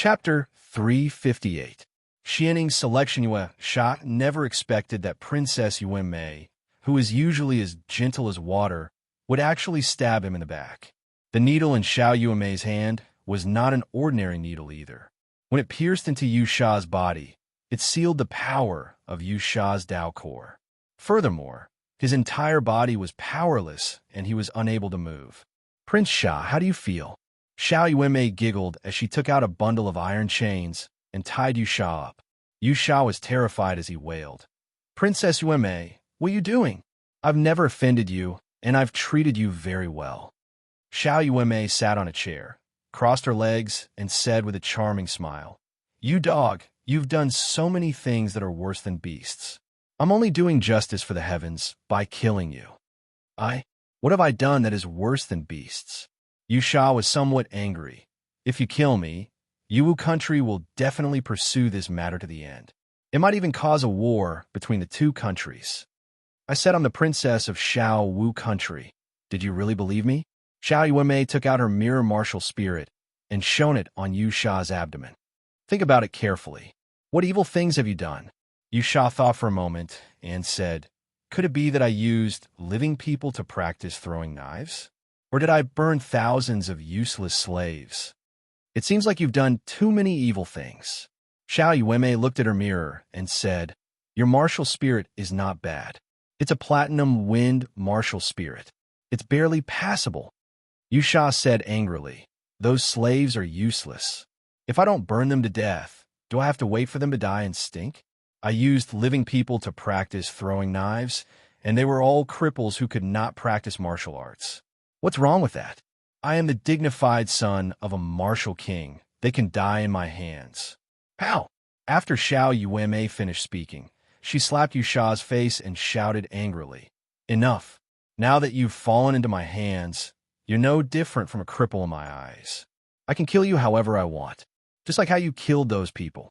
Chapter 358. Xianing's selection Yue Sha never expected that Princess Yue Mei, who is usually as gentle as water, would actually stab him in the back. The needle in Xiao Yue Mei's hand was not an ordinary needle either. When it pierced into Yu Sha's body, it sealed the power of Yu Sha's Dao core. Furthermore, his entire body was powerless and he was unable to move. Prince Sha, how do you feel? Xiao Yuemei giggled as she took out a bundle of iron chains and tied Yu Sha up. Yu Sha was terrified as he wailed. Princess Yuemei, what are you doing? I've never offended you, and I've treated you very well. Xiao Yuemei sat on a chair, crossed her legs, and said with a charming smile, You dog, you've done so many things that are worse than beasts. I'm only doing justice for the heavens by killing you. What have I done that is worse than beasts? Yu Sha was somewhat angry. If you kill me, Yuwu country will definitely pursue this matter to the end. It might even cause a war between the two countries. I said I'm the princess of Xiao Wu country. Did you really believe me? Xiao Yuemei took out her mirror martial spirit and shone it on Yu Sha's abdomen. Think about it carefully. What evil things have you done? Yu Sha thought for a moment and said, Could it be that I used living people to practice throwing knives? Or did I burn thousands of useless slaves? It seems like you've done too many evil things. Xiao Yuemei looked at her mirror and said, Your martial spirit is not bad. It's a platinum wind martial spirit. It's barely passable. Yu Sha said angrily, Those slaves are useless. If I don't burn them to death, do I have to wait for them to die and stink? I used living people to practice throwing knives, and they were all cripples who could not practice martial arts. What's wrong with that? I am the dignified son of a martial king. They can die in my hands. Pow! After Xiao Yuemei finished speaking, she slapped Yu Sha's face and shouted angrily, Enough! Now that you've fallen into my hands, you're no different from a cripple in my eyes. I can kill you however I want, just like how you killed those people.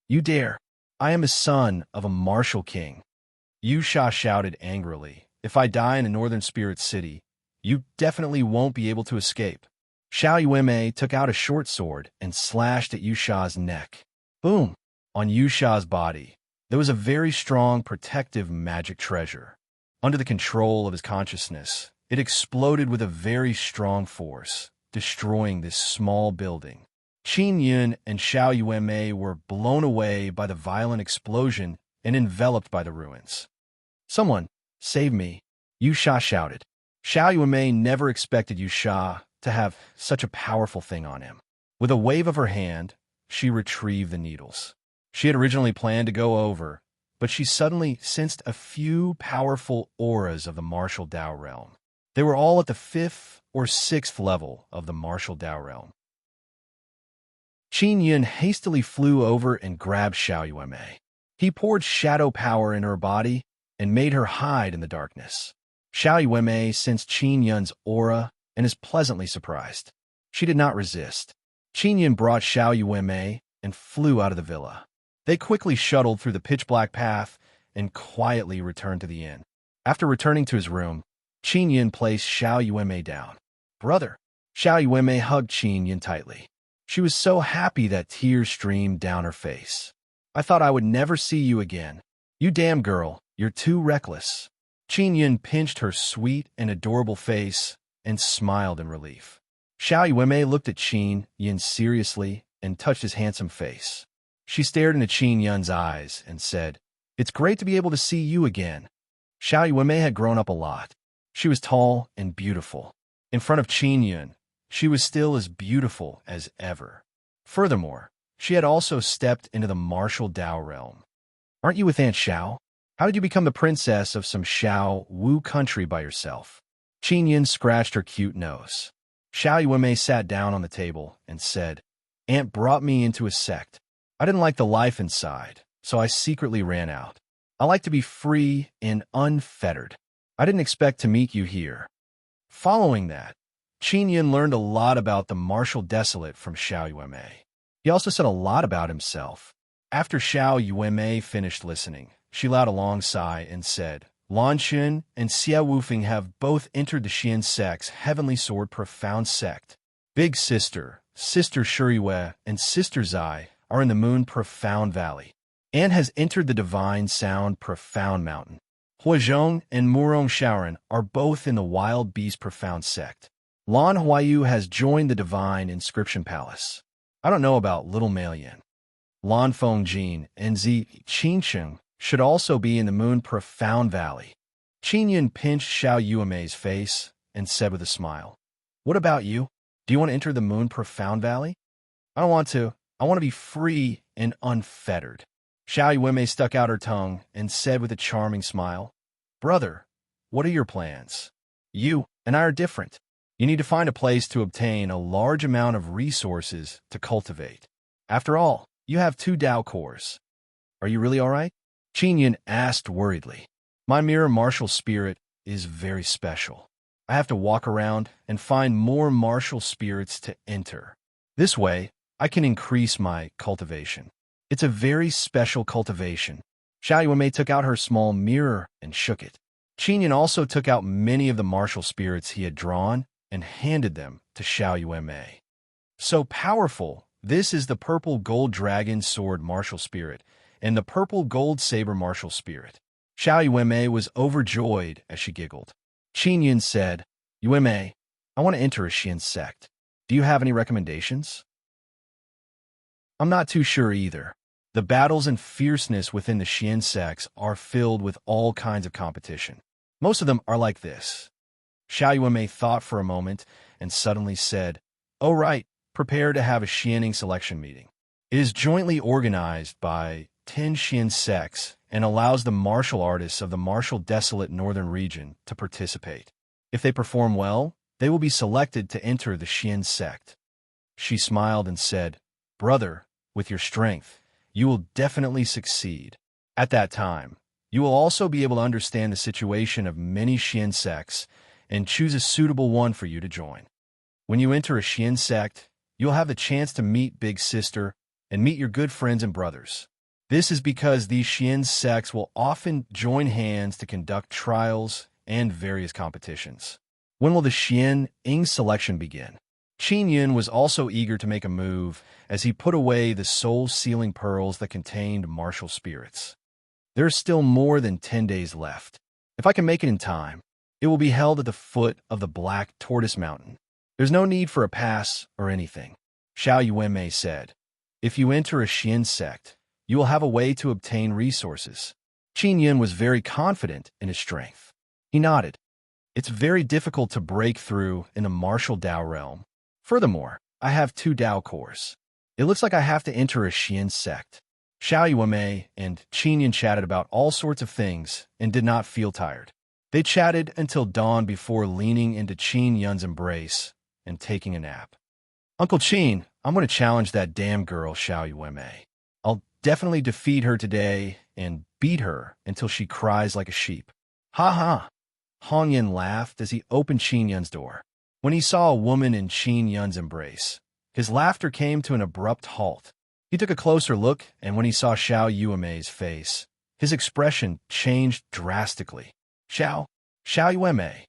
You dare! I am a son of a martial king. Yu Sha shouted angrily, If I die in a northern spirit city, you definitely won't be able to escape. Xiao Yuemei took out a short sword and slashed at Yu Sha's neck. Boom! On Yu Sha's body, there was a very strong protective magic treasure. Under the control of his consciousness, it exploded with a very strong force, destroying this small building. Qin Yun and Xiao Yuemei were blown away by the violent explosion and enveloped by the ruins. Someone, save me, Yu Sha shouted. Xiao Yuemei never expected Yu Sha to have such a powerful thing on him. With a wave of her hand, she retrieved the needles. She had originally planned to go over, but she suddenly sensed a few powerful auras of the martial Dao realm. They were all at the 5th or 6th level of the martial Dao realm. Qin Yun hastily flew over and grabbed Xiao Yuemei. He poured shadow power in her body and made her hide in the darkness. Xiao Yuemei sensed Qin Yun's aura and is pleasantly surprised. She did not resist. Qin Yun brought Xiao Yuemei and flew out of the villa. They quickly shuttled through the pitch-black path and quietly returned to the inn. After returning to his room, Qin Yun placed Xiao Yuemei down. Brother! Xiao Yuemei hugged Qin Yun tightly. She was so happy that tears streamed down her face. I thought I would never see you again. You damn girl, you're too reckless. Qin Yun pinched her sweet and adorable face and smiled in relief. Xiao Yuemei looked at Qin Yun seriously and touched his handsome face. She stared into Qin Yun's eyes and said, It's great to be able to see you again. Xiao Yuemei had grown up a lot. She was tall and beautiful. In front of Qin Yun, she was still as beautiful as ever. Furthermore, she had also stepped into the martial Dao realm. Aren't you with Aunt Xiao? How did you become the princess of some Xiao Wu country by yourself? Qin Yun scratched her cute nose. Xiao Yuemei sat down on the table and said, Aunt brought me into a sect. I didn't like the life inside, so I secretly ran out. I like to be free and unfettered. I didn't expect to meet you here. Following that, Qin Yun learned a lot about the martial desolate from Xiao Yuemei. He also said a lot about himself. After Xiao Yuemei finished listening, she let out a long sigh and said, Lan Xun and Xia Wufeng have both entered the Xian sect's Heavenly Sword Profound sect. Big sister, Sister Shuriyue, and Sister Zai are in the Moon Profound Valley. An has entered the Divine Sound Profound Mountain. Huazhong and Murong Shaoran are both in the Wild Beast Profound Sect. Lan Huayu has joined the Divine Inscription Palace. I don't know about Little Malian. Lan Fengjin and Zi Qingsheng should also be in the Moon Profound Valley. Qingyun pinched Xiao Yuemei's face and said with a smile, "What about you? Do you want to enter the Moon Profound Valley?" "I don't want to. I want to be free and unfettered." Xiao Yuemei stuck out her tongue and said with a charming smile, "Brother, what are your plans? You and I are different. You need to find a place to obtain a large amount of resources to cultivate. After all, you have 2 Dao cores. Are you really all right?" Qingyun asked worriedly. "My mirror martial spirit is very special. I have to walk around and find more martial spirits to enter. This way, I can increase my cultivation. It's a very special cultivation." Xiao Yuemei took out her small mirror and shook it. Qingyun also took out many of the martial spirits he had drawn and handed them to Xiao Yuemei. "So powerful, this is the purple gold dragon sword martial spirit and the purple gold saber martial spirit." Xiao Yuemei was overjoyed as she giggled. Qingyun said, "Yuemei, I want to enter a Xian sect. Do you have any recommendations?" "I'm not too sure either. The battles and fierceness within the Xian sects are filled with all kinds of competition. Most of them are like this." Xiao Yuemei thought for a moment and suddenly said, "Oh right, prepare to have a Xianing selection meeting. It is jointly organized by 10 Xian sects and allows the martial artists of the martial desolate northern region to participate. If they perform well, they will be selected to enter the Xian sect." She smiled and said, "Brother, with your strength, you will definitely succeed. At that time, you will also be able to understand the situation of many Xian sects and choose a suitable one for you to join. When you enter a Xian sect, you'll have the chance to meet Big Sister and meet your good friends and brothers. This is because these Xian sects will often join hands to conduct trials and various competitions." "When will the Xian Ing selection begin?" Qingyun was also eager to make a move as he put away the soul-sealing pearls that contained martial spirits. "There are still more than 10 days left. If I can make it in time, it will be held at the foot of the Black Tortoise Mountain. There's no need for a pass or anything." Xiao Yuemei said, "If you enter a Xian sect, you will have a way to obtain resources." Qingyun was very confident in his strength. He nodded. "It's very difficult to break through in the martial Dao realm. Furthermore, I have 2 Dao cores. It looks like I have to enter a Xian sect." Xiao Yuemei and Qingyun chatted about all sorts of things and did not feel tired. They chatted until dawn before leaning into Qingyun's embrace and taking a nap. "Uncle Qin, I'm going to challenge that damn girl, Xiao Yuemei. I'll definitely defeat her today and beat her until she cries like a sheep." "Ha ha!" Hong Yin laughed as he opened Qingyun's door. When he saw a woman in Qingyun's embrace, his laughter came to an abrupt halt. He took a closer look, and when he saw Xiao Yuemei's face, his expression changed drastically. Xiao Yuemei."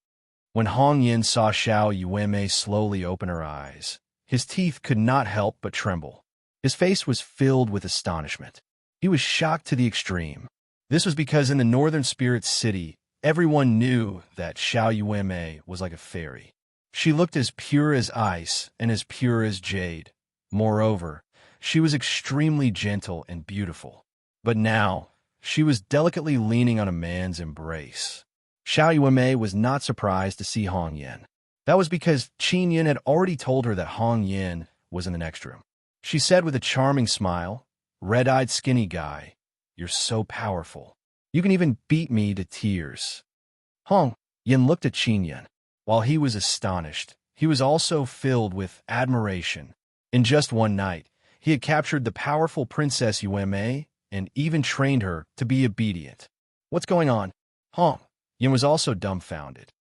When Hong Yin saw Xiao Yuemei slowly open her eyes, his teeth could not help but tremble. His face was filled with astonishment. He was shocked to the extreme. This was because in the Northern Spirit City, everyone knew that Xiao Yuemei was like a fairy. She looked as pure as ice and as pure as jade. Moreover, she was extremely gentle and beautiful. But now, she was delicately leaning on a man's embrace. Xiao Yuemei was not surprised to see Hong Yin. That was because Qingyun had already told her that Hong Yin was in the next room. She said with a charming smile, "Red-eyed skinny guy, you're so powerful. You can even beat me to tears." Hong Yin looked at Qingyun. While he was astonished, he was also filled with admiration. In just one night, he had captured the powerful Princess Yuemei and even trained her to be obedient. "What's going on?" Hong Yin was also dumbfounded.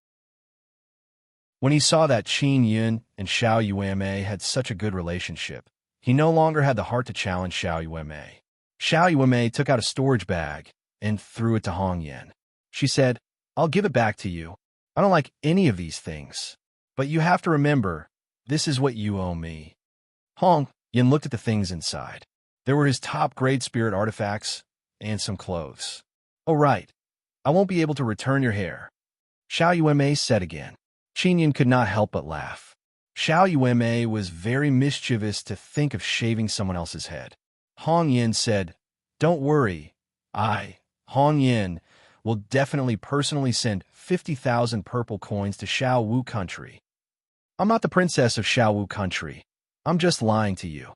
When he saw that Qingyun and Xiao Yuemei had such a good relationship, he no longer had the heart to challenge Xiao Yuemei. Xiao Yuemei took out a storage bag and threw it to Hong Yin. She said, "I'll give it back to you. I don't like any of these things. But you have to remember, this is what you owe me." Hong Yin looked at the things inside. There were his top-grade spirit artifacts and some clothes. "Oh, right. I won't be able to return your hair," Xiao Yuanmei said again. Qin Yin could not help but laugh. Xiao Yuanmei was very mischievous to think of shaving someone else's head. Hong Yin said, "Don't worry. Hong Yin, will definitely personally send 50,000 purple coins to Xiao Wu country. I'm not the princess of Xiao Wu country. I'm just lying to you."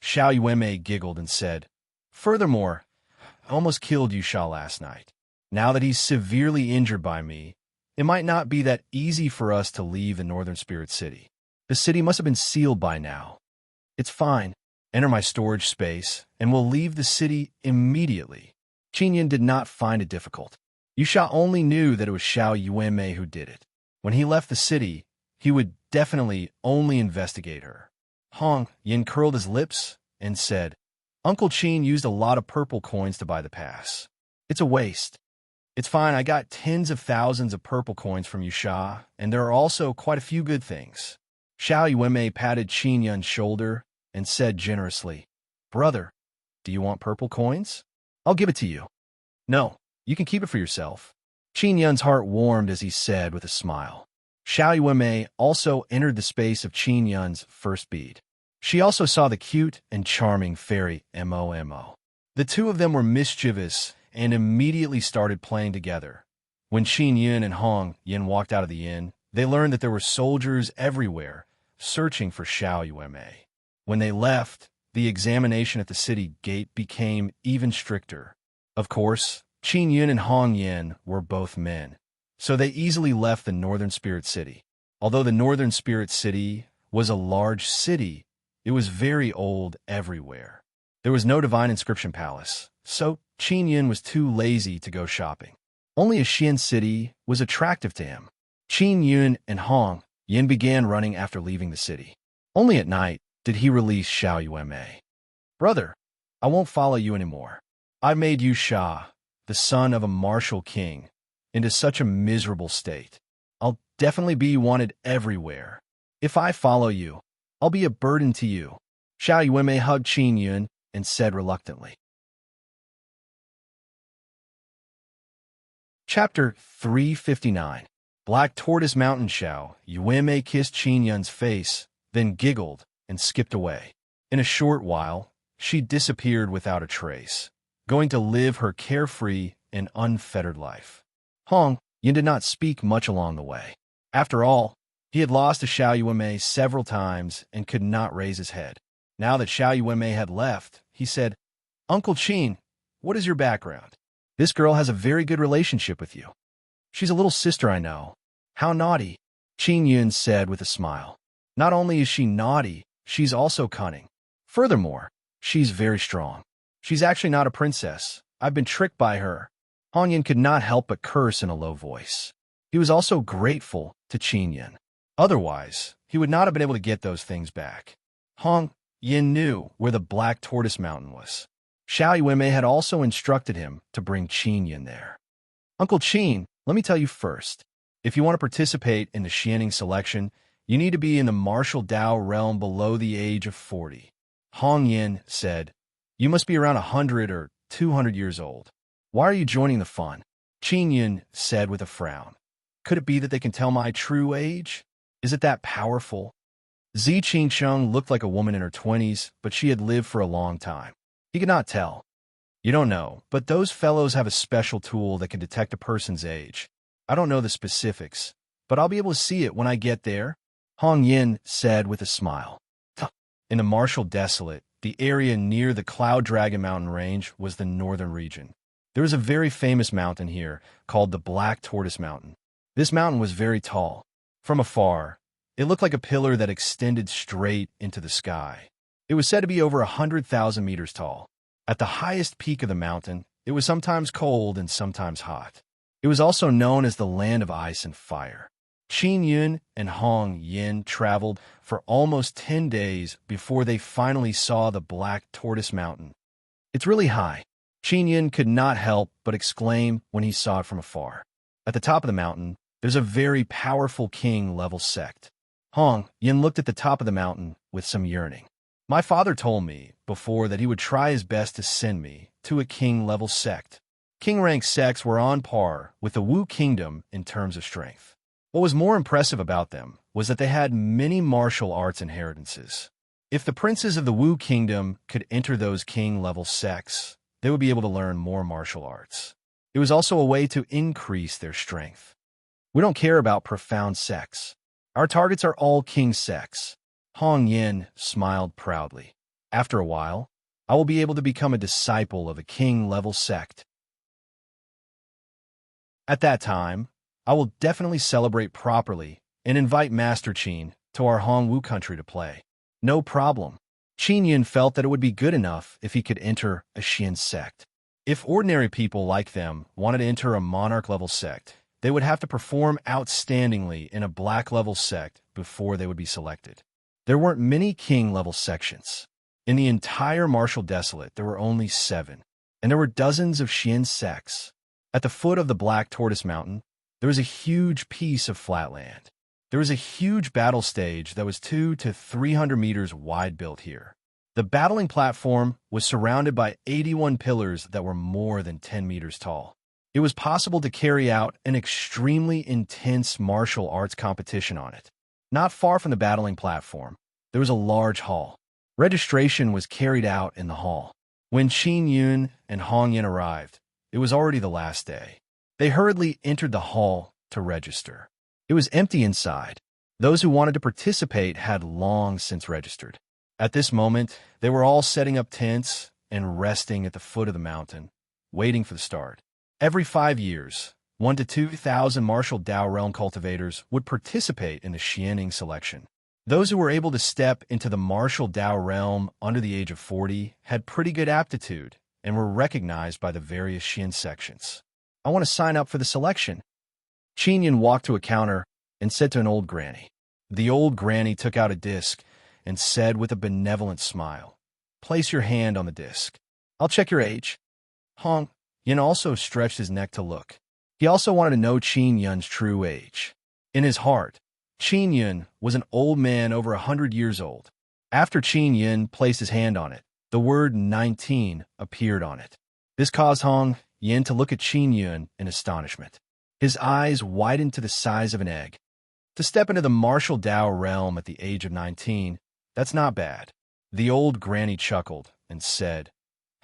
Xiao Yuanmei giggled and said, "Furthermore, I almost killed Yu Sha last night. Now that he's severely injured by me, it might not be that easy for us to leave the Northern Spirit City. The city must have been sealed by now. It's fine. Enter my storage space, and we'll leave the city immediately." Qin Yin did not find it difficult. Yu Sha only knew that it was Xiao Yuanmei who did it. When he left the city, he would definitely only investigate her. Hong Yin curled his lips and said, "Uncle Qin used a lot of purple coins to buy the pass. It's a waste. It's fine, I got tens of thousands of purple coins from Yu Sha, and there are also quite a few good things." Xiao Yuanmei patted Qin Yun's shoulder and said generously, "Brother, do you want purple coins? I'll give it to you." "No, you can keep it for yourself." Qin Yun's heart warmed as he said with a smile. Xiao Yuanmei also entered the space of Qin Yun's first bead. She also saw the cute and charming fairy Mo. The two of them were mischievous and immediately started playing together. When Qin Yun and Hong Yin walked out of the inn, they learned that there were soldiers everywhere searching for Xiao Yuanmei. When they left, the examination at the city gate became even stricter. Of course, Qin Yun and Hong Yin were both men, so they easily left the Northern Spirit City. Although the Northern Spirit City was a large city, it was very old everywhere. There was no divine inscription palace, so Qin Yun was too lazy to go shopping. Only a Xian city was attractive to him. Qin Yun and Hong Yin began running after leaving the city. Only at night did he release Xiao Yuanmei. "Brother, I won't follow you anymore. I made Yu Sha, the son of a martial king, into such a miserable state. I'll definitely be wanted everywhere. If I follow you, I'll be a burden to you." Xiao Yuanmei hugged Qin Yun and said reluctantly. Chapter 359. Black Tortoise Mountain. Xiao Yuanmei kissed Qin Yun's face, then giggled and skipped away. In a short while, she disappeared without a trace, going to live her carefree and unfettered life. Hong Yin did not speak much along the way. After all, he had lost to Xiao Yuanmei several times and could not raise his head. Now that Xiao Yuanmei had left, he said, "Uncle Qin, what is your background? This girl has a very good relationship with you. She's a little sister I know." "How naughty," Qin Yun said with a smile. "Not only is she naughty, she's also cunning. Furthermore, she's very strong. She's actually not a princess. I've been tricked by her." Hong Yin could not help but curse in a low voice. He was also grateful to Qin Yun. Otherwise, he would not have been able to get those things back. Hong Yin knew where the Black Tortoise Mountain was. Xiao Yuanmei had also instructed him to bring Qin Yun there. "Uncle Qin, let me tell you first. If you want to participate in the Xianing selection, you need to be in the martial Dao realm below the age of 40. Hong Yin said, "You must be around 100 or 200 years old. Why are you joining the fun?" Qin Yun said with a frown. "Could it be that they can tell my true age? Is it that powerful?" Zi Qingsheng looked like a woman in her 20s, but she had lived for a long time. He could not tell. "You don't know, but those fellows have a special tool that can detect a person's age. I don't know the specifics, but I'll be able to see it when I get there," Hong Yin said with a smile. In the Martial Desolate, the area near the Cloud Dragon Mountain range was the northern region. There was a very famous mountain here called the Black Tortoise Mountain. This mountain was very tall. From afar, it looked like a pillar that extended straight into the sky. It was said to be over 100,000 meters tall. At the highest peak of the mountain, it was sometimes cold and sometimes hot. It was also known as the land of ice and fire. Qin Yun and Hong Yin traveled for almost 10 days before they finally saw the Black Tortoise Mountain. "It's really high," Qin Yun could not help but exclaim when he saw it from afar. At the top of the mountain, there's a very powerful king-level sect. Hong Yin looked at the top of the mountain with some yearning. My father told me before that he would try his best to send me to a king-level sect. King-rank sects were on par with the Wu Kingdom in terms of strength. What was more impressive about them was that they had many martial arts inheritances. If the princes of the Wu Kingdom could enter those king-level sects, they would be able to learn more martial arts. It was also a way to increase their strength. We don't care about profound sects. Our targets are all king sects. Hong Yin smiled proudly. After a while, I will be able to become a disciple of a king-level sect. At that time, I will definitely celebrate properly and invite Master Qin to our Hongwu country to play. No problem. Qin Yin felt that it would be good enough if he could enter a Xian sect. If ordinary people like them wanted to enter a Monarch-level sect, they would have to perform outstandingly in a Black-level sect before they would be selected. There weren't many King-level sections. In the entire Martial Desolate, there were only 7, and there were dozens of Xian sects. At the foot of the Black Tortoise Mountain, there was a huge piece of flat land. There was a huge battle stage that was 200 to 300 meters wide built here. The battling platform was surrounded by 81 pillars that were more than 10 meters tall. It was possible to carry out an extremely intense martial arts competition on it. Not far from the battling platform, there was a large hall. Registration was carried out in the hall. When Qin Yun and Hong Yin arrived, it was already the last day. They hurriedly entered the hall to register. It was empty inside. Those who wanted to participate had long since registered. At this moment, they were all setting up tents and resting at the foot of the mountain, waiting for the start. Every 5 years, 1,000 to 2,000 martial Dao realm cultivators would participate in the Xianing selection. Those who were able to step into the martial Dao realm under the age of 40 had pretty good aptitude and were recognized by the various Xian sections. I want to sign up for the selection. Qin Yin walked to a counter and said to an old granny. The old granny took out a disc and said with a benevolent smile, "Place your hand on the disc. I'll check your age." Hong Yin also stretched his neck to look. He also wanted to know Qin Yun's true age. In his heart, Qin Yun was an old man over 100 years old. After Qin Yun placed his hand on it, the word 19 appeared on it. This caused Hong Yin to look at Qin Yun in astonishment. His eyes widened to the size of an egg. To step into the martial Dao realm at the age of 19, that's not bad. The old granny chuckled and said,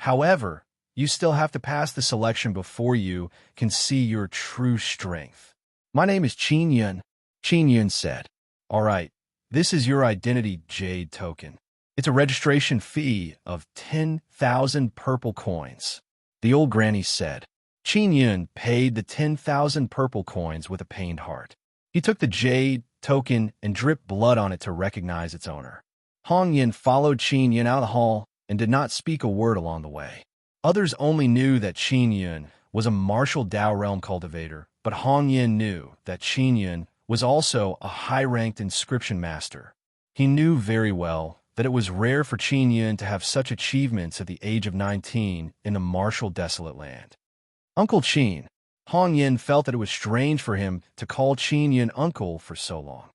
"However, you still have to pass the selection before you can see your true strength." "My name is Qin Yun," Qin Yun said. "All right, this is your identity jade token. It's a registration fee of 10,000 purple coins." The old granny said. Qin Yun paid the 10,000 purple coins with a pained heart. He took the jade token and dripped blood on it to recognize its owner. Hong Yin followed Qin Yun out of the hall and did not speak a word along the way. Others only knew that Qin Yun was a martial Dao realm cultivator, but Hong Yin knew that Qin Yun was also a high-ranked inscription master. He knew very well that it was rare for Qin Yun to have such achievements at the age of 19 in the martial desolate land. "Uncle Qin." Hong Yin felt that it was strange for him to call Qin Yun uncle for so long.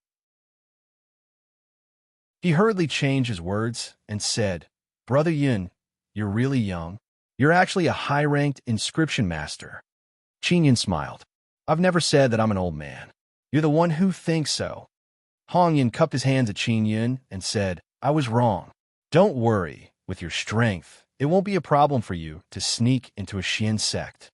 He hurriedly changed his words and said, "Brother Yun, you're really young. You're actually a high-ranked inscription master." Qin Yun smiled. "I've never said that I'm an old man. You're the one who thinks so." Hong Yin cupped his hands at Qin Yun and said, "I was wrong. Don't worry. With your strength, it won't be a problem for you to sneak into a Xian sect."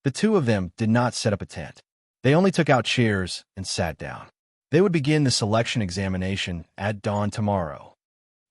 The two of them did not set up a tent. They only took out chairs and sat down. They would begin the selection examination at dawn tomorrow.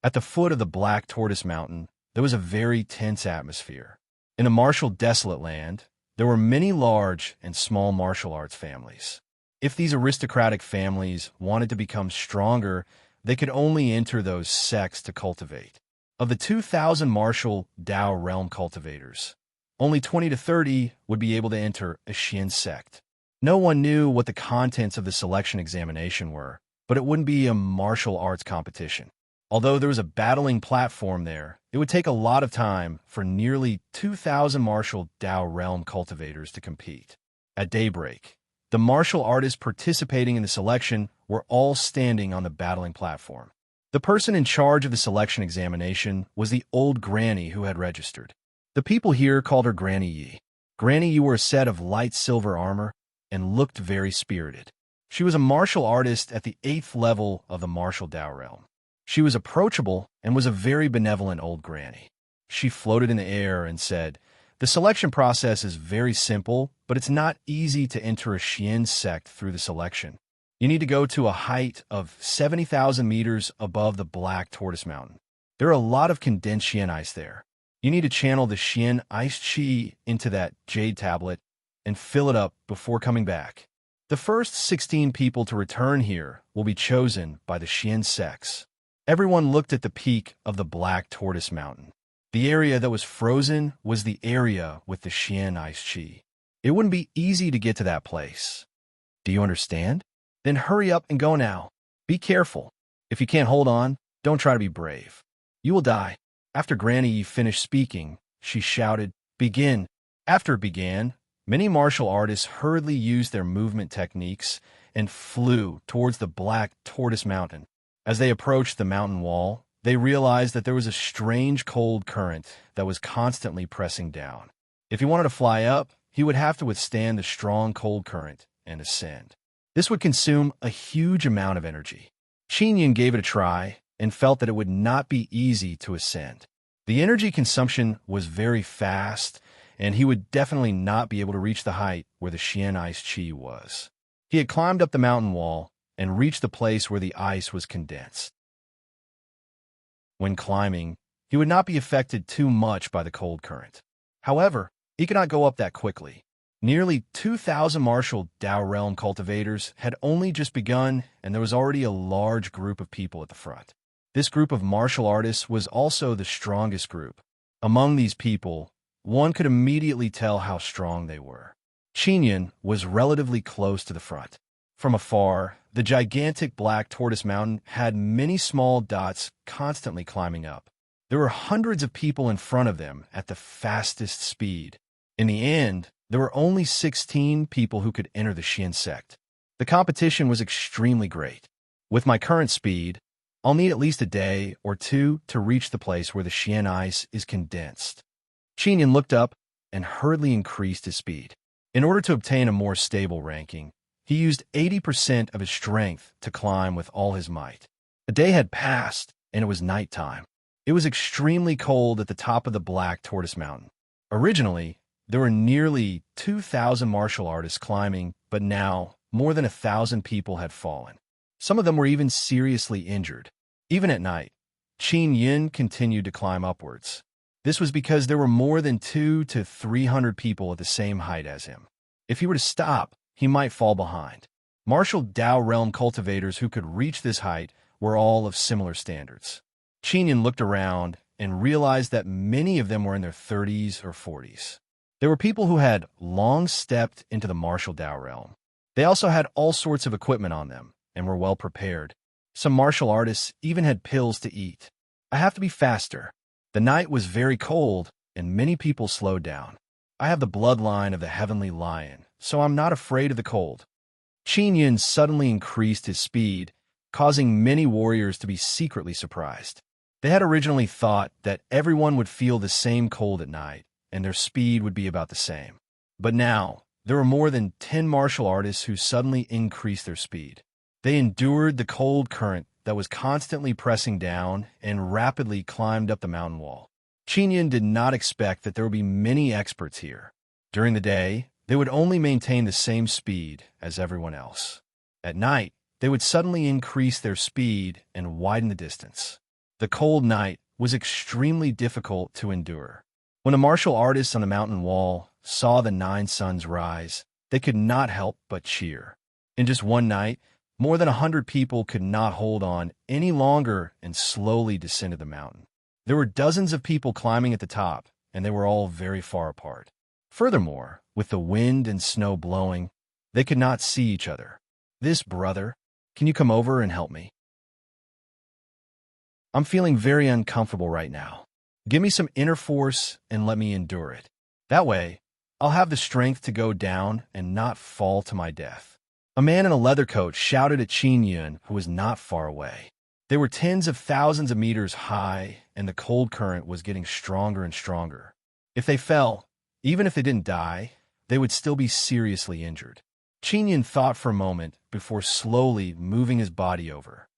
At the foot of the Black Tortoise Mountain, there was a very tense atmosphere. In the martial desolate land, there were many large and small martial arts families. If these aristocratic families wanted to become stronger, they could only enter those sects to cultivate. Of the 2,000 martial Dao realm cultivators, only 20 to 30 would be able to enter a Xian sect. No one knew what the contents of the selection examination were, but it wouldn't be a martial arts competition. Although there was a battling platform there, it would take a lot of time for nearly 2,000 martial Dao realm cultivators to compete. At daybreak, the martial artists participating in the selection were all standing on the battling platform. The person in charge of the selection examination was the old granny who had registered. The people here called her Granny Yi. Granny Yi wore a set of light silver armor and looked very spirited. She was a martial artist at the 8th level of the martial Dao realm. She was approachable and was a very benevolent old granny. She floated in the air and said, "The selection process is very simple, but it's not easy to enter a Xian sect through the selection. You need to go to a height of 70,000 meters above the Black Tortoise Mountain. There are a lot of condensed Xian ice there. You need to channel the Xian ice chi into that jade tablet and fill it up before coming back. The first 16 people to return here will be chosen by the Xian sects." Everyone looked at the peak of the Black Tortoise Mountain. The area that was frozen was the area with the Xian ice chi. It wouldn't be easy to get to that place. Do you understand? Then hurry up and go now. Be careful. If you can't hold on, don't try to be brave. You will die. After Granny Yi finished speaking, she shouted, "Begin." After it began, many martial artists hurriedly used their movement techniques and flew towards the Black Tortoise Mountain. As they approached the mountain wall, they realized that there was a strange cold current that was constantly pressing down. If he wanted to fly up, he would have to withstand the strong cold current and ascend. This would consume a huge amount of energy. Qinyan gave it a try and felt that it would not be easy to ascend. The energy consumption was very fast, and he would definitely not be able to reach the height where the Xian ice chi was. He had climbed up the mountain wall and reached the place where the ice was condensed. When climbing, he would not be affected too much by the cold current. However, he could not go up that quickly. Nearly 2,000 martial Dao realm cultivators had only just begun, and there was already a large group of people at the front. This group of martial artists was also the strongest group. Among these people, one could immediately tell how strong they were. Qinyan was relatively close to the front. From afar, the gigantic Black Tortoise Mountain had many small dots constantly climbing up. There were hundreds of people in front of them at the fastest speed. In the end, there were only 16 people who could enter the Xian sect. The competition was extremely great. With my current speed, I'll need at least a day or two to reach the place where the Xian ice is condensed. Qinyan looked up and hurriedly increased his speed. In order to obtain a more stable ranking, he used 80% of his strength to climb with all his might. A day had passed, and it was nighttime. It was extremely cold at the top of the Black Tortoise Mountain. Originally, there were nearly 2,000 martial artists climbing, but now more than 1,000 people had fallen. Some of them were even seriously injured. Even at night, Qin Yin continued to climb upwards. This was because there were more than 200 to 300 people at the same height as him. If he were to stop, he might fall behind. Martial Dao realm cultivators who could reach this height were all of similar standards. Qin Yin looked around and realized that many of them were in their 30s or 40s. There were people who had long stepped into the martial Dao realm. They also had all sorts of equipment on them and were well prepared. Some martial artists even had pills to eat. I have to be faster. The night was very cold, and many people slowed down. I have the bloodline of the heavenly lion, so I'm not afraid of the cold. Qin Yin suddenly increased his speed, causing many warriors to be secretly surprised. They had originally thought that everyone would feel the same cold at night, and their speed would be about the same. But now, there were more than 10 martial artists who suddenly increased their speed. They endured the cold current that was constantly pressing down and rapidly climbed up the mountain wall. Qin Yin did not expect that there would be many experts here. During the day, they would only maintain the same speed as everyone else. At night, they would suddenly increase their speed and widen the distance. The cold night was extremely difficult to endure. When the martial artists on the mountain wall saw the 9 suns rise, they could not help but cheer. In just one night, more than 100 people could not hold on any longer and slowly descended the mountain. There were dozens of people climbing at the top, and they were all very far apart. Furthermore, with the wind and snow blowing, they could not see each other. "This brother, can you come over and help me? I'm feeling very uncomfortable right now. Give me some inner force and let me endure it. That way, I'll have the strength to go down and not fall to my death." A man in a leather coat shouted at Qin Yun, who was not far away. They were tens of thousands of meters high, and the cold current was getting stronger and stronger. If they fell, even if they didn't die, they would still be seriously injured. Qinyan thought for a moment before slowly moving his body over.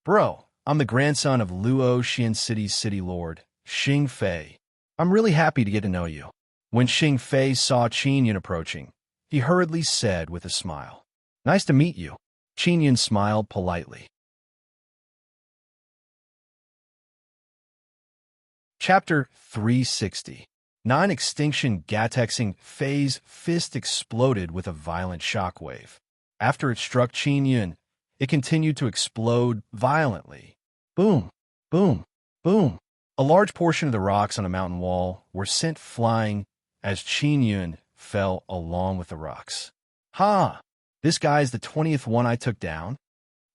Bro, I'm the grandson of Luo Xian City's city lord, Xing Fei. I'm really happy to get to know you. When Xing Fei saw Qinyan approaching, he hurriedly said with a smile, Nice to meet you. Qinyan smiled politely. Chapter 360. Non-extinction Gatexing Fei's fist exploded with a violent shockwave. After it struck Qinyan, it continued to explode violently. Boom, boom, boom. A large portion of the rocks on a mountain wall were sent flying as Qinyan fell along with the rocks. Ha! This guy's the 20th one I took down?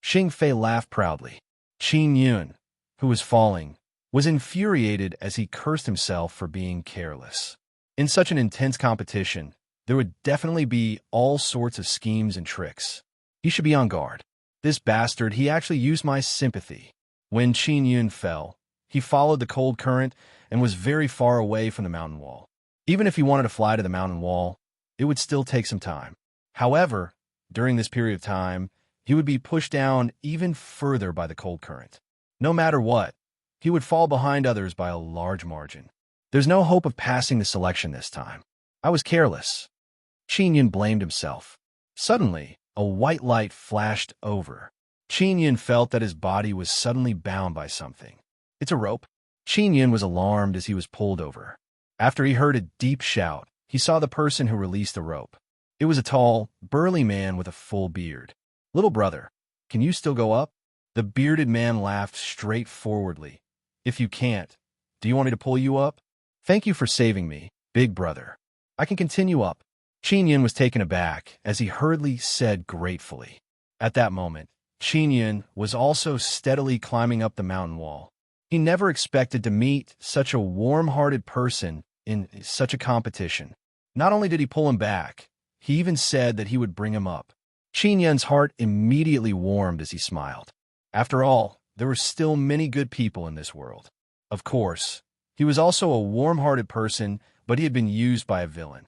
Xing Fei laughed proudly. Qinyan, who was falling, was infuriated as he cursed himself for being careless. In such an intense competition, there would definitely be all sorts of schemes and tricks. He should be on guard. This bastard, he actually used my sympathy. When Qinyan fell, he followed the cold current and was very far away from the mountain wall. Even if he wanted to fly to the mountain wall, it would still take some time. However, during this period of time, he would be pushed down even further by the cold current. No matter what, he would fall behind others by a large margin. There's no hope of passing the selection this time. I was careless. Qinyan blamed himself. Suddenly, a white light flashed over. Qinyan felt that his body was suddenly bound by something. It's a rope. Qinyan was alarmed as he was pulled over. After he heard a deep shout, he saw the person who released the rope. It was a tall, burly man with a full beard. Little brother, can you still go up? The bearded man laughed straightforwardly. If you can't, do you want me to pull you up? Thank you for saving me, big brother. I can continue up. Qinyan was taken aback as he hurriedly said gratefully. At that moment, Qinyan was also steadily climbing up the mountain wall. He never expected to meet such a warm-hearted person in such a competition. Not only did he pull him back, he even said that he would bring him up. Qinyan's heart immediately warmed as he smiled. After all, there were still many good people in this world. Of course, he was also a warm-hearted person, but he had been used by a villain.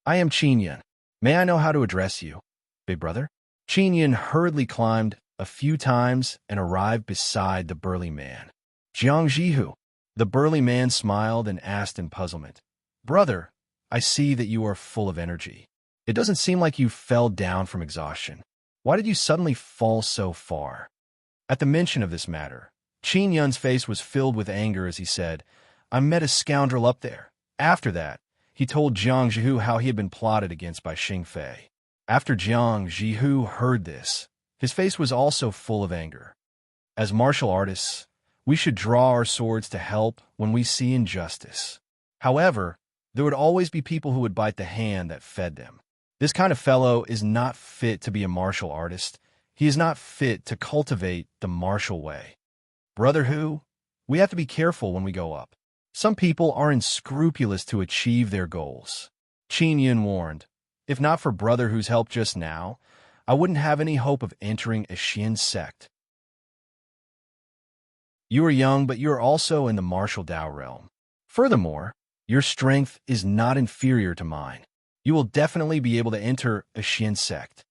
I am Qinyan. May I know how to address you, big brother? Qinyan hurriedly climbed a few times and arrived beside the burly man. Jiang Jihu. The burly man smiled and asked in puzzlement. Brother, I see that you are full of energy. It doesn't seem like you fell down from exhaustion. Why did you suddenly fall so far? At the mention of this matter, Qinyan's face was filled with anger as he said, I met a scoundrel up there. After that, he told Jiang Jihu how he had been plotted against by Xing Fei. After Jiang Jihu heard this, his face was also full of anger. As martial artists, we should draw our swords to help when we see injustice. However, there would always be people who would bite the hand that fed them. This kind of fellow is not fit to be a martial artist. He is not fit to cultivate the martial way. Brother Hu, we have to be careful when we go up. Some people are unscrupulous to achieve their goals. Qinyan warned, if not for Brother Hu's help just now, I wouldn't have any hope of entering a Xian sect. You are young, but you are also in the martial Dao realm. Furthermore, your strength is not inferior to mine. You will definitely be able to enter a Xian sect.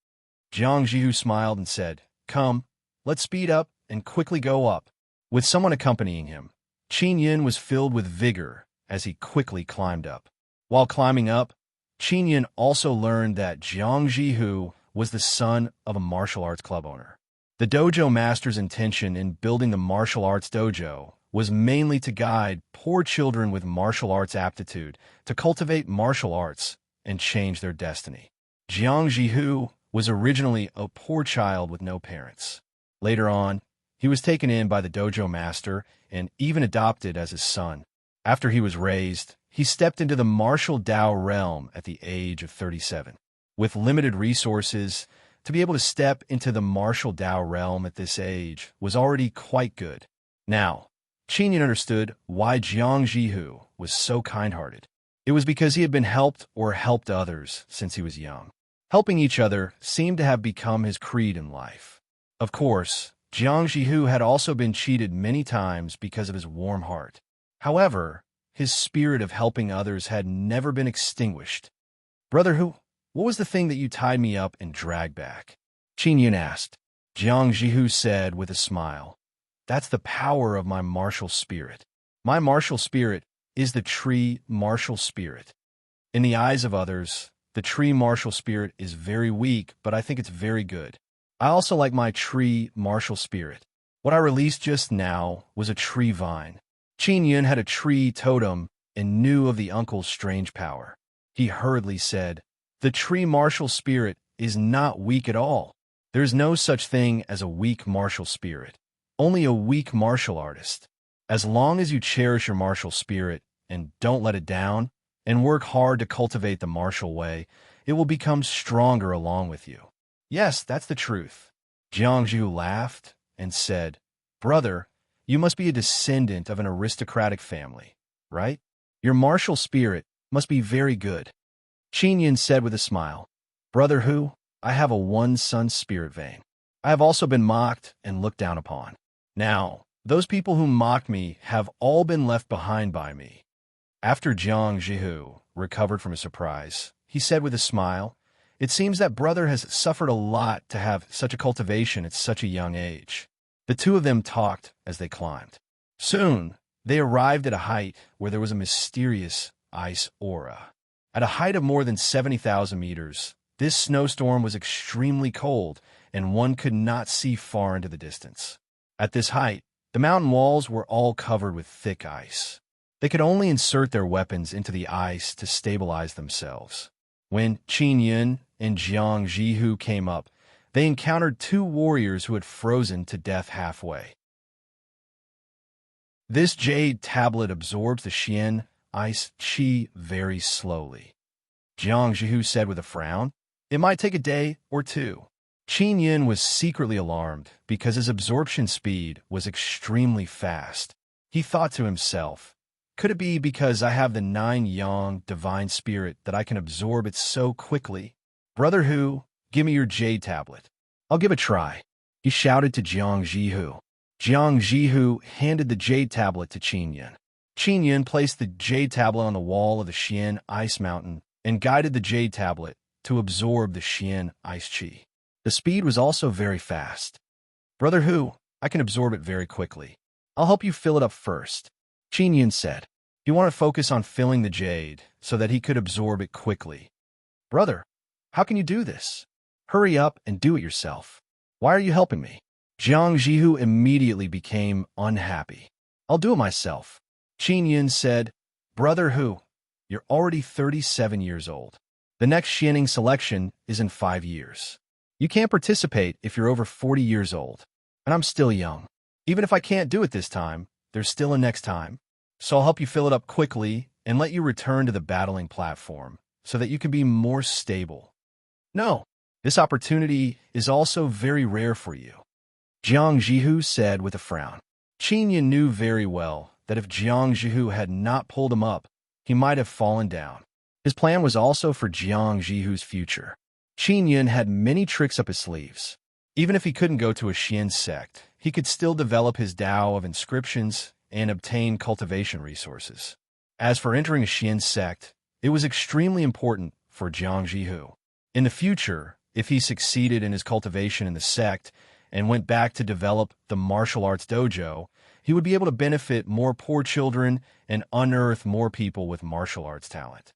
Jiang Jihu smiled and said, Come, let's speed up and quickly go up. With someone accompanying him, Qinyan was filled with vigor as he quickly climbed up. While climbing up, Qinyan also learned that Jiang Jihu was the son of a martial arts club owner. The dojo master's intention in building the martial arts dojo was mainly to guide poor children with martial arts aptitude to cultivate martial arts and change their destiny. Jiang Jihu was originally a poor child with no parents. Later on, he was taken in by the dojo master and even adopted as his son. After he was raised, he stepped into the martial Dao realm at the age of 37. With limited resources, to be able to step into the martial Dao realm at this age was already quite good. Now, Qinyan understood why Jiang Jihu was so kind-hearted. It was because he had been helped or helped others since he was young. Helping each other seemed to have become his creed in life. Of course, Jiang Jihu had also been cheated many times because of his warm heart. However, his spirit of helping others had never been extinguished. "Brother Hu, what was the thing that you tied me up and dragged back?" Qin Yun asked. Jiang Jihu said with a smile, "That's the power of my martial spirit. My martial spirit is the tree martial spirit. In the eyes of others, the tree martial spirit is very weak, but I think it's very good. I also like my tree martial spirit. What I released just now was a tree vine." Qin Yun had a tree totem and knew of the uncle's strange power. He hurriedly said, "The tree martial spirit is not weak at all. There's no such thing as a weak martial spirit, only a weak martial artist. As long as you cherish your martial spirit and don't let it down, and work hard to cultivate the martial way, it will become stronger along with you." "Yes, that's the truth." Jiang Zhu laughed and said, "Brother, you must be a descendant of an aristocratic family, right? Your martial spirit must be very good." Qin Yun said with a smile, "Brother Hu, I have a one-son spirit vein. I have also been mocked and looked down upon. Now, those people who mocked me have all been left behind by me." After Jiang Jihu recovered from his surprise, he said with a smile, "It seems that brother has suffered a lot to have such a cultivation at such a young age." The two of them talked as they climbed. Soon, they arrived at a height where there was a mysterious ice aura. At a height of more than 70,000 meters, this snowstorm was extremely cold, and one could not see far into the distance. At this height, the mountain walls were all covered with thick ice. They could only insert their weapons into the ice to stabilize themselves. When Qin Yun and Jiang Jihu came up, they encountered two warriors who had frozen to death halfway. This jade tablet absorbs the Xian ice qi very slowly. Jiang Jihu said with a frown, "It might take a day or two." Qin Yun was secretly alarmed because his absorption speed was extremely fast. He thought to himself, "Could it be because I have the 9-yang divine spirit that I can absorb it so quickly? Brother Hu, give me your jade tablet. I'll give it a try," he shouted to Jiang Jihu. Jiang Jihu handed the jade tablet to Qin Yun. Qin Yun placed the jade tablet on the wall of the Xian ice mountain and guided the jade tablet to absorb the Xian ice qi. The speed was also very fast. "Brother Hu, I can absorb it very quickly. I'll help you fill it up first," Qin Yun said. He wanted to focus on filling the jade so that he could absorb it quickly. "Brother, how can you do this? Hurry up and do it yourself. Why are you helping me?" Jiang Jihu immediately became unhappy. "I'll do it myself," Qin Yun said. "Brother Hu, you're already 37 years old. The next Xianing selection is in 5 years. You can't participate if you're over 40 years old, and I'm still young. Even if I can't do it this time, there's still a next time. So I'll help you fill it up quickly and let you return to the battling platform so that you can be more stable. No, this opportunity is also very rare for you," Jiang Jihu said with a frown. Qin Yun knew very well that if Jiang Jihu had not pulled him up, he might have fallen down. His plan was also for Jiang Jihu's future. Qin Yun had many tricks up his sleeves. Even if he couldn't go to a Xian sect, he could still develop his Tao of inscriptions and obtain cultivation resources. As for entering a Xian sect, it was extremely important for Jiang Jihu. In the future, if he succeeded in his cultivation in the sect and went back to develop the martial arts dojo, he would be able to benefit more poor children and unearth more people with martial arts talent.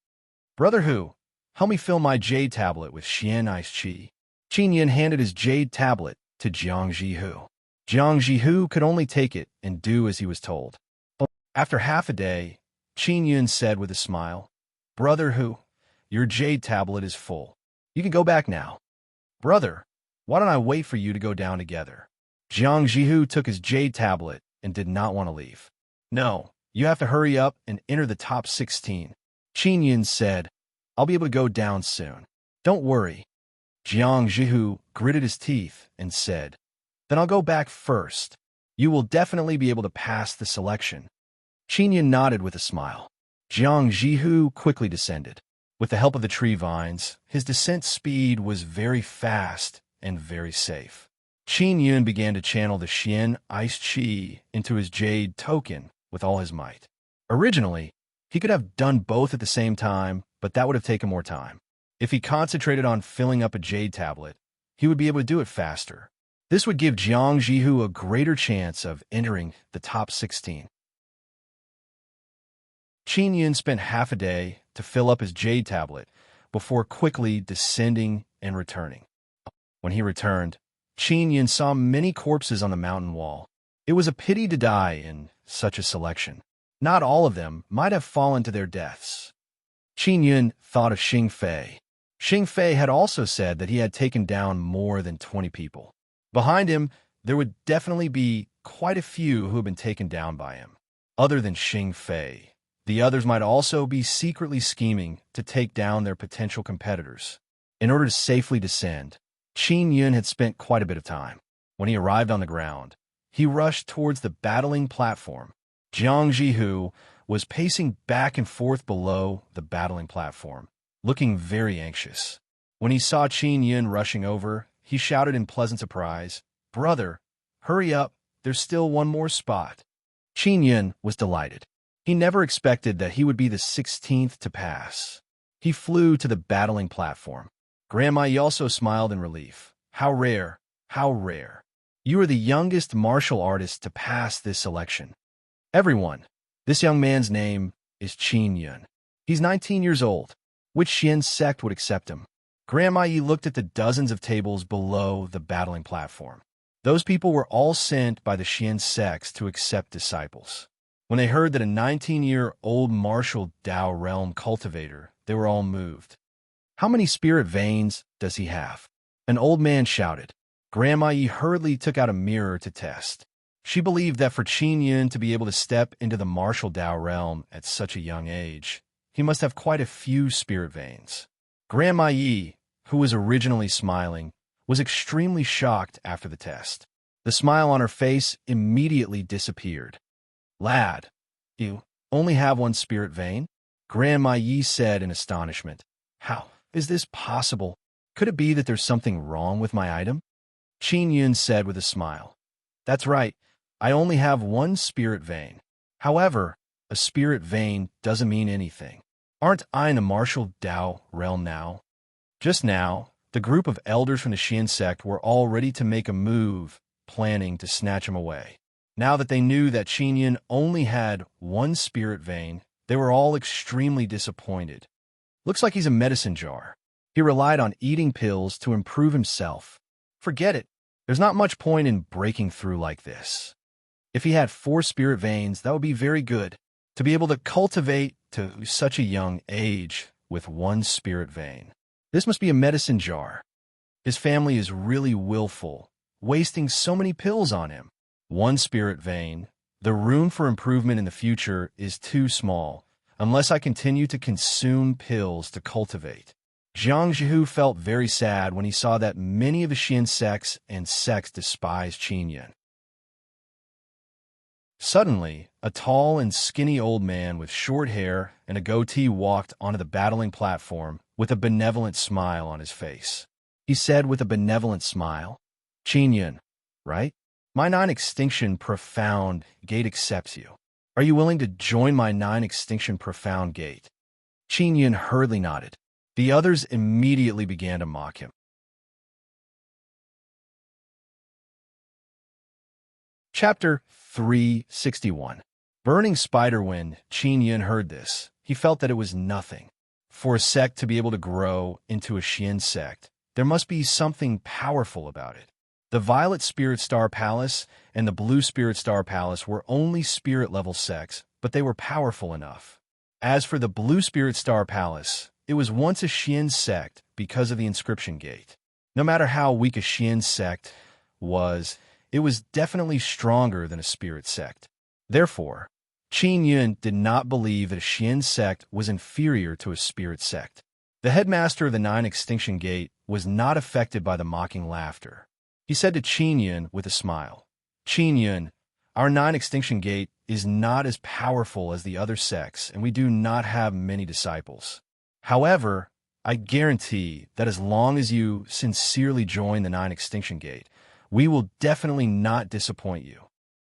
"Brother Hu, help me fill my jade tablet with Xian ice qi." Qin Yun handed his jade tablet to Jiang Jihu. Jiang Jihu could only take it and do as he was told. After half a day, Qin Yun said with a smile, "Brother Hu, your jade tablet is full. You can go back now." "Brother, why don't I wait for you to go down together?" Jiang Jihu took his jade tablet and did not want to leave. "No, you have to hurry up and enter the top 16. Qin Yun said, "I'll be able to go down soon. Don't worry." Jiang Jihu gritted his teeth and said, "Then I'll go back first. You will definitely be able to pass the selection." Qin Yun nodded with a smile. Jiang Jihu quickly descended. With the help of the tree vines, his descent speed was very fast and very safe. Qin Yun began to channel the Xian ice chi into his jade token with all his might. Originally, he could have done both at the same time, but that would have taken more time. If he concentrated on filling up a jade tablet, he would be able to do it faster. This would give Jiang Jihu a greater chance of entering the top 16. Qin Yun spent half a day to fill up his jade tablet before quickly descending and returning. When he returned, Qin Yun saw many corpses on the mountain wall. It was a pity to die in such a selection. Not all of them might have fallen to their deaths. Qin Yun thought of Xing Fei. Xing Fei had also said that he had taken down more than 20 people. Behind him, there would definitely be quite a few who had been taken down by him. Other than Xing Fei, the others might also be secretly scheming to take down their potential competitors. In order to safely descend, Qin Yun had spent quite a bit of time. When he arrived on the ground, he rushed towards the battling platform. Jiang Jihu was pacing back and forth below the battling platform, looking very anxious. When he saw Qin Yun rushing over, he shouted in pleasant surprise, "Brother, hurry up, there's still one more spot." Qin Yun was delighted. He never expected that he would be the 16th to pass. He flew to the battling platform. Grandma Yi also smiled in relief. How rare, how rare. You are the youngest martial artist to pass this selection. Everyone, this young man's name is Qin Yun. He's 19 years old. Which Xian sect would accept him? Grandma Yi looked at the dozens of tables below the battling platform. Those people were all sent by the Xian sects to accept disciples. When they heard that a 19-year-old martial Dao realm cultivator, they were all moved. How many spirit veins does he have? An old man shouted. Grandma Yi hurriedly took out a mirror to test. She believed that for Qin Yun to be able to step into the martial Dao realm at such a young age, he must have quite a few spirit veins. Grandma Yi, who was originally smiling, was extremely shocked after the test. The smile on her face immediately disappeared. Lad, you only have one spirit vein? Grandma Yi said in astonishment. How is this possible? Could it be that there's something wrong with my item? Qin Yun said with a smile. That's right, I only have one spirit vein. However, a spirit vein doesn't mean anything. Aren't I in the martial Dao realm now? Just now, the group of elders from the Xian sect were all ready to make a move, planning to snatch him away. Now that they knew that Qin Yun only had one spirit vein, they were all extremely disappointed. Looks like he's a medicine jar. He relied on eating pills to improve himself. Forget it. There's not much point in breaking through like this. If he had 4 spirit veins, that would be very good. To be able to cultivate to such a young age with one spirit vein. This must be a medicine jar. His family is really willful, wasting so many pills on him. One spirit vein. The room for improvement in the future is too small, unless I continue to consume pills to cultivate. Jiang Jihu felt very sad when he saw that many of the Xian sects and sects despised Qin Yun. Suddenly, a tall and skinny old man with short hair and a goatee walked onto the battling platform with a benevolent smile on his face. He said with a benevolent smile, Qin Yun, right? My 9-extinction profound gate accepts you. Are you willing to join my 9-extinction profound gate? Qin Yun hurriedly nodded. The others immediately began to mock him. Chapter 361. Burning Spiderwind. Qin Yun heard this. He felt that it was nothing. For a sect to be able to grow into a Xian sect, there must be something powerful about it. The Violet Spirit Star Palace and the Blue Spirit Star Palace were only spirit-level sects, but they were powerful enough. As for the Blue Spirit Star Palace, it was once a Xian sect because of the inscription gate. No matter how weak a Xian sect was, it was definitely stronger than a spirit sect. Therefore, Qin Yun did not believe that a Xian sect was inferior to a spirit sect. The headmaster of the 9-extinction gate was not affected by the mocking laughter. He said to Qin Yun with a smile, Qin Yun, our 9-extinction gate is not as powerful as the other sects, and we do not have many disciples. However, I guarantee that as long as you sincerely join the 9-extinction gate, We will definitely not disappoint you.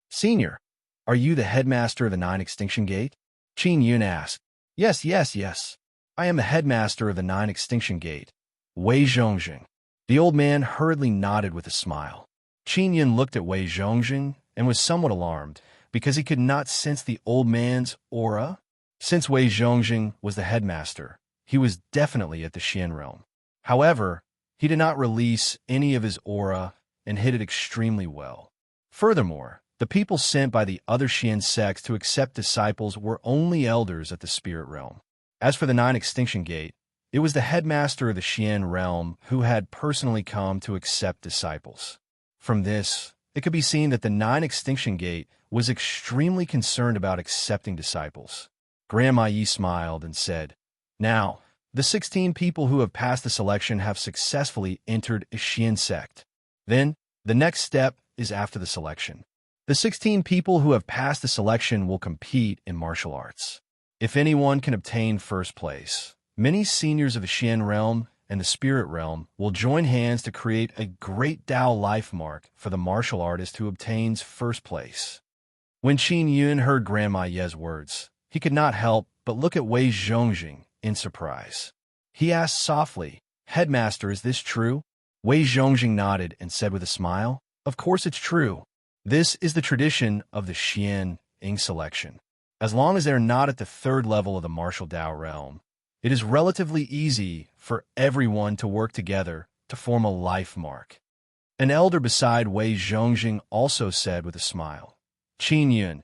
Senior, are you the headmaster of the Nine Extinction Gate? Qin Yun asked. Yes, yes, yes. I am the headmaster of the Nine Extinction Gate, Wei Zhongjing. The old man hurriedly nodded with a smile. Qin Yun looked at Wei Zhongjing and was somewhat alarmed because he could not sense the old man's aura. Since Wei Zhongjing was the headmaster, he was definitely at the Xian realm. However, he did not release any of his aura and hid it extremely well. Furthermore, the people sent by the other Xian sects to accept disciples were only elders at the spirit realm. As for the Nine Extinction Gate, it was the headmaster of the Xian realm who had personally come to accept disciples. From this, it could be seen that the Nine Extinction Gate was extremely concerned about accepting disciples. Grandma Yi smiled and said, Now, the 16 people who have passed the selection have successfully entered a Xian sect. Then, the next step is after the selection. The 16 people who have passed the selection will compete in martial arts. If anyone can obtain first place, many seniors of the Xian realm and the spirit realm will join hands to create a great Dao life mark for the martial artist who obtains first place. When Qin Yun heard Grandma Ye's words, he could not help but look at Wei Zhongjing in surprise. He asked softly, Headmaster, is this true? Wei Zhongjing nodded and said with a smile, Of course it's true. This is the tradition of the Xian Ing selection. As long as they are not at the third level of the martial Dao realm, it is relatively easy for everyone to work together to form a life mark. An elder beside Wei Zhongjing also said with a smile, Qin Yun,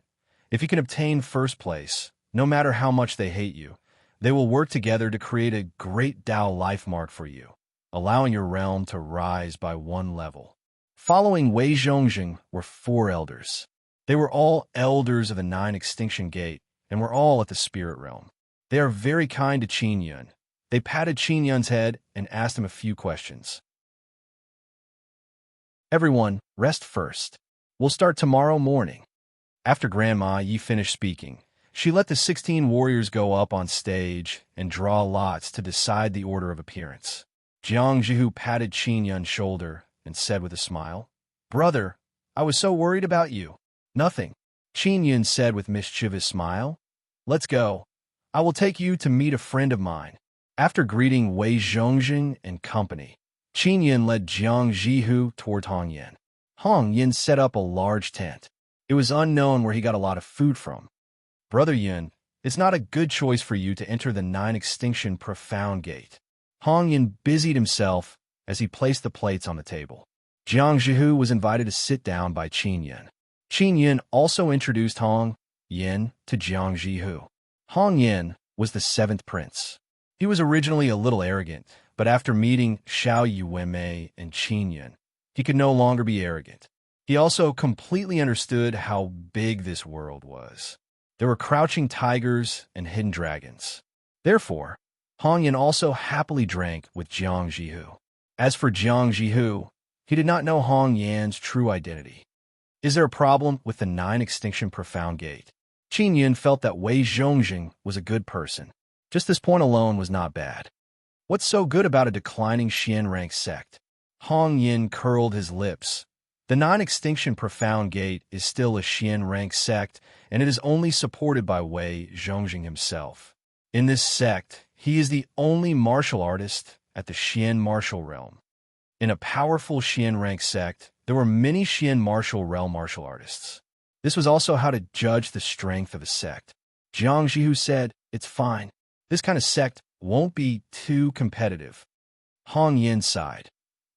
if you can obtain first place, no matter how much they hate you, they will work together to create a great Dao life mark for you, allowing your realm to rise by one level. Following Wei Zhongjing were 4 elders. They were all elders of the Nine Extinction Gate and were all at the spirit realm. They are very kind to Qin Yun. They patted Qin Yun's head and asked him a few questions. Everyone, rest first. We'll start tomorrow morning. After Grandma Yi finished speaking, she let the 16 warriors go up on stage and draw lots to decide the order of appearance. Jiang Jihu patted Qin Yun's shoulder and said with a smile, Brother, I was so worried about you. Nothing, Qin Yun said with mischievous smile. Let's go. I will take you to meet a friend of mine. After greeting Wei Zhongjing and company, Qin Yun led Jiang Jihu toward Hong Yin. Hong Yin set up a large tent. It was unknown where he got a lot of food from. Brother Yun, it's not a good choice for you to enter the Nine Extinction Profound Gate. Hong Yin busied himself as he placed the plates on the table. Jiang Jihu was invited to sit down by Qin Yun. Qin Yun also introduced Hong Yin to Jiang Jihu. Hong Yin was the 7th prince. He was originally a little arrogant, but after meeting Xiao Yuanmei and Qin Yun, he could no longer be arrogant. He also completely understood how big this world was. There were crouching tigers and hidden dragons. Therefore, Hong Yin also happily drank with Jiang Jihu. As for Jiang Jihu, he did not know Hong Yan's true identity. Is there a problem with the Nine Extinction Profound Gate? Qin Yun felt that Wei Zhongjing was a good person. Just this point alone was not bad. What's so good about a declining Xian rank sect? Hong Yin curled his lips. The Nine Extinction Profound Gate is still a Xian rank sect, and it is only supported by Wei Zhongjing himself. In this sect, he is the only martial artist at the Xian martial realm. In a powerful Xian rank sect, there were many Xian martial realm martial artists. This was also how to judge the strength of a sect. Jiang Jihu said, It's fine. This kind of sect won't be too competitive. Hong Yin sighed.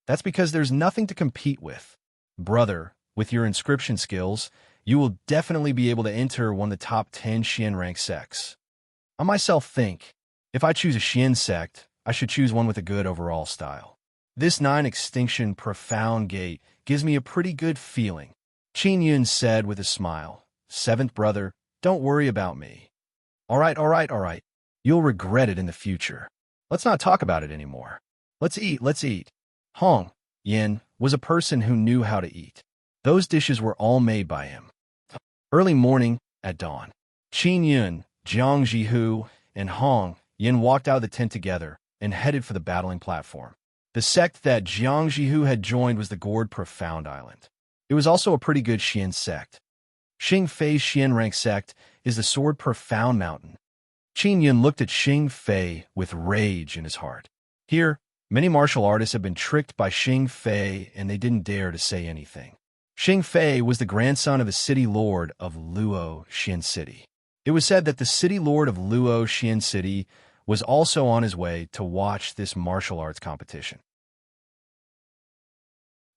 That's because there's nothing to compete with. Brother, with your inscription skills, you will definitely be able to enter one of the top 10 Xian rank sects. I myself think, if I choose a Xian sect, I should choose one with a good overall style. This Nine Extinction Profound Gate gives me a pretty good feeling. Qin Yun said with a smile, 7th brother, don't worry about me. All right. You'll regret it in the future. Let's not talk about it anymore. Let's eat. Hong Yin was a person who knew how to eat. Those dishes were all made by him. Early morning, at dawn, Qin Yun, Jiang Jihu, and Hong Yin walked out of the tent together and headed for the battling platform. The sect that Jiang Jihu had joined was the Gourd Profound Island. It was also a pretty good Xian sect. Xing Fei's Xian rank sect is the Sword Profound Mountain. Qin Yun looked at Xing Fei with rage in his heart. Here, many martial artists have been tricked by Xing Fei, and they didn't dare to say anything. Xing Fei was the grandson of a city lord of Luo Xian City. It was said that the city lord of Luo Xian City was also on his way to watch this martial arts competition.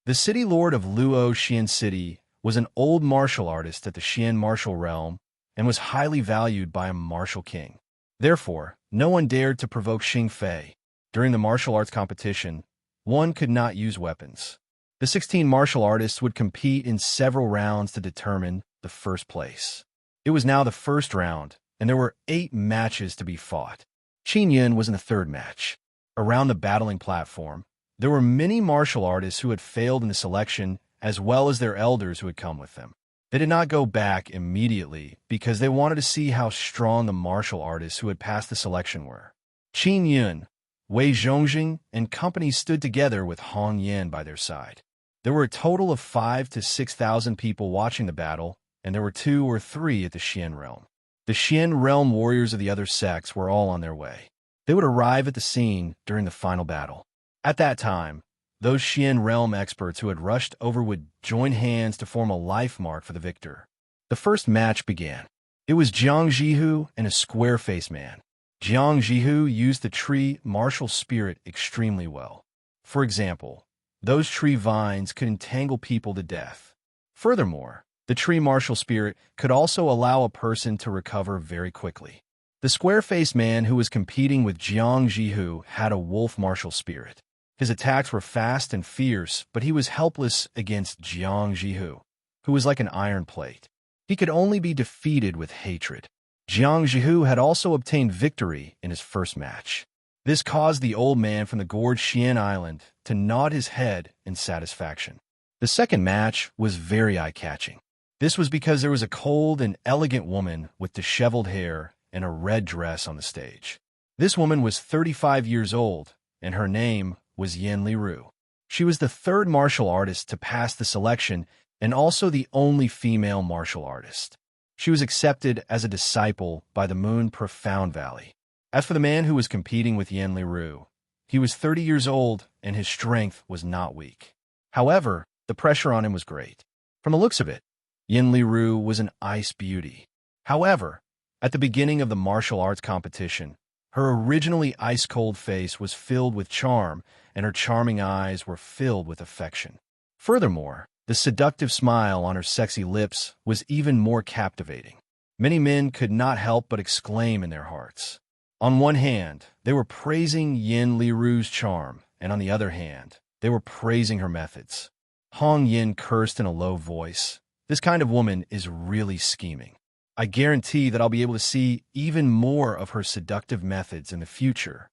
The city lord of Luo Xian City was an old martial artist at the Xian martial realm and was highly valued by a martial king. Therefore, no one dared to provoke Xing Fei. During the martial arts competition, one could not use weapons. The 16 martial artists would compete in several rounds to determine the first place. It was now the first round, and there were 8 matches to be fought. Qin Yun was in the third match. Around the battling platform, there were many martial artists who had failed in the selection, as well as their elders who had come with them. They did not go back immediately because they wanted to see how strong the martial artists who had passed the selection were. Qin Yun, Wei Zhongjing, and company stood together with Hong Yan by their side. There were a total of 5,000 to 6,000 people watching the battle, and there were 2 or 3 at the Xian realm. The Xian realm warriors of the other sects were all on their way. They would arrive at the scene during the final battle. At that time, those Xian realm experts who had rushed over would join hands to form a life mark for the victor. The first match began. It was Jiang Jihu and a square-faced man. Jiang Jihu used the tree martial spirit extremely well. For example, those tree vines could entangle people to death. Furthermore, the tree martial spirit could also allow a person to recover very quickly. The square-faced man who was competing with Jiang Jihu had a wolf martial spirit. His attacks were fast and fierce, but he was helpless against Jiang Jihu, who was like an iron plate. He could only be defeated with hatred. Jiang Jihu had also obtained victory in his first match. This caused the old man from the Gourd Xian Island to nod his head in satisfaction. The second match was very eye-catching. This was because there was a cold and elegant woman with disheveled hair and a red dress on the stage. This woman was 35 years old, and her name was Yan Liru. She was the 3rd martial artist to pass the selection and also the only female martial artist. She was accepted as a disciple by the Moon Profound Valley. As for the man who was competing with Yan Liru, he was 30 years old and his strength was not weak. However, the pressure on him was great. From the looks of it, Yan Liru was an ice beauty. However, at the beginning of the martial arts competition, her originally ice-cold face was filled with charm, and her charming eyes were filled with affection. Furthermore, the seductive smile on her sexy lips was even more captivating. Many men could not help but exclaim in their hearts. On one hand, they were praising Yan Liru's charm, and on the other hand, they were praising her methods. Hong Yin cursed in a low voice. This kind of woman is really scheming. I guarantee that I'll be able to see even more of her seductive methods in the future.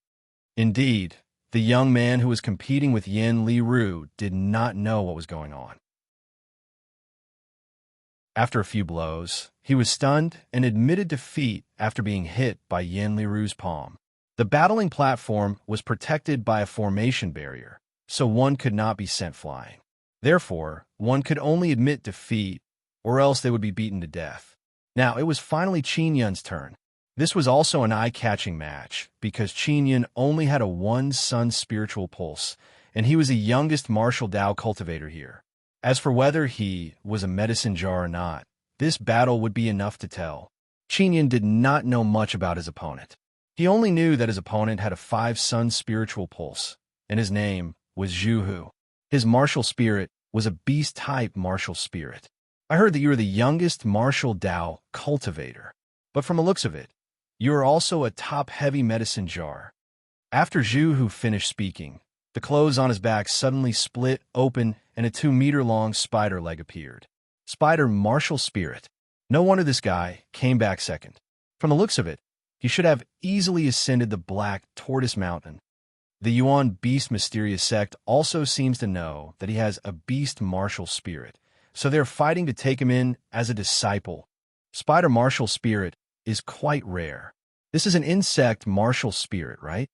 Indeed, the young man who was competing with Yan Liru did not know what was going on. After a few blows, he was stunned and admitted defeat after being hit by Yan Liru's palm. The battling platform was protected by a formation barrier, so one could not be sent flying. Therefore, one could only admit defeat, or else they would be beaten to death. Now, it was finally Qin Yun's turn. This was also an eye-catching match, because Qin Yun only had a 1-sun spiritual pulse, and he was the youngest martial Dao cultivator here. As for whether he was a medicine jar or not, this battle would be enough to tell. Qin Yun did not know much about his opponent. He only knew that his opponent had a 5-sun spiritual pulse, and his name was Zhu Hu. His martial spirit was a beast-type martial spirit. I heard that you are the youngest martial Dao cultivator, but from the looks of it, you are also a top-heavy medicine jar. After Zhu Hu finished speaking, the clothes on his back suddenly split open and a 2-meter-long spider leg appeared. Spider martial spirit. No wonder this guy came back second. From the looks of it, he should have easily ascended the Black Tortoise Mountain. The Yuan Beast Mysterious Sect also seems to know that he has a beast martial spirit, so they're fighting to take him in as a disciple. Spider martial spirit is quite rare. This is an insect martial spirit, right?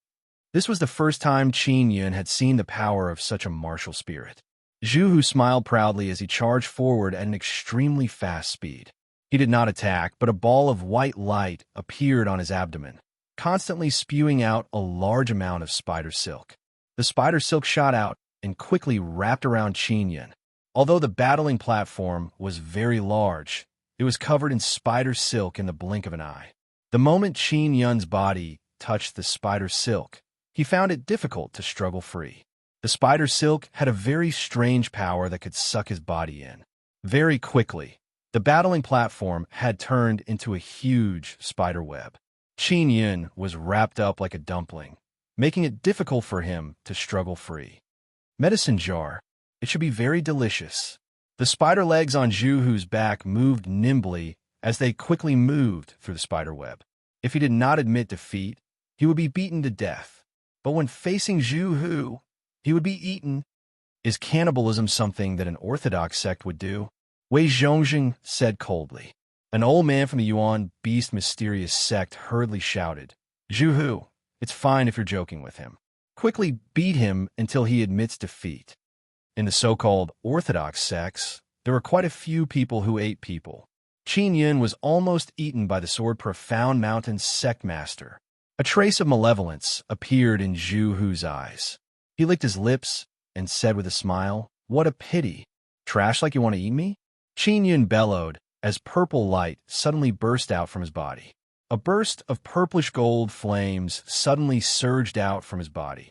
This was the first time Qin Yun had seen the power of such a martial spirit. Zhu Hu smiled proudly as he charged forward at an extremely fast speed. He did not attack, but a ball of white light appeared on his abdomen, constantly spewing out a large amount of spider silk. The spider silk shot out and quickly wrapped around Qin Yun. Although the battling platform was very large, it was covered in spider silk in the blink of an eye. The moment Qin Yun's body touched the spider silk, he found it difficult to struggle free. The spider silk had a very strange power that could suck his body in. Very quickly, the battling platform had turned into a huge spider web. Qin Yun was wrapped up like a dumpling, making it difficult for him to struggle free. Medicine jar. It should be very delicious. The spider legs on Zhu Hu's back moved nimbly as they quickly moved through the spider web. If he did not admit defeat, he would be beaten to death. But when facing Zhu Hu, he would be eaten. Is cannibalism something that an orthodox sect would do? Wei Zhongjing said coldly. An old man from the Yuan Beast mysterious sect hurriedly shouted, Zhu Hu, it's fine if you're joking with him. Quickly beat him until he admits defeat. In the so-called orthodox sects, there were quite a few people who ate people. Qin Yun was almost eaten by the Sword Profound Mountain's sect master. A trace of malevolence appeared in Zhu Hu's eyes. He licked his lips and said with a smile, What a pity. Trash like you want to eat me? Qin Yun bellowed as purple light suddenly burst out from his body. A burst of purplish gold flames suddenly surged out from his body.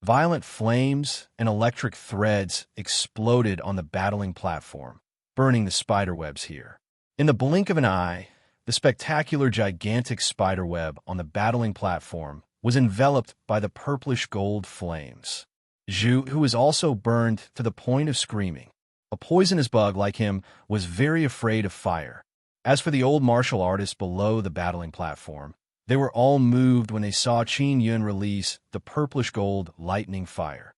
Violent flames and electric threads exploded on the battling platform, burning the spider webs here. In the blink of an eye, the spectacular gigantic spider web on the battling platform was enveloped by the purplish gold flames. Zhu, who was also burned to the point of screaming, a poisonous bug like him, was very afraid of fire. As for the old martial artists below the battling platform, they were all moved when they saw Qin Yun release the purplish gold lightning fire.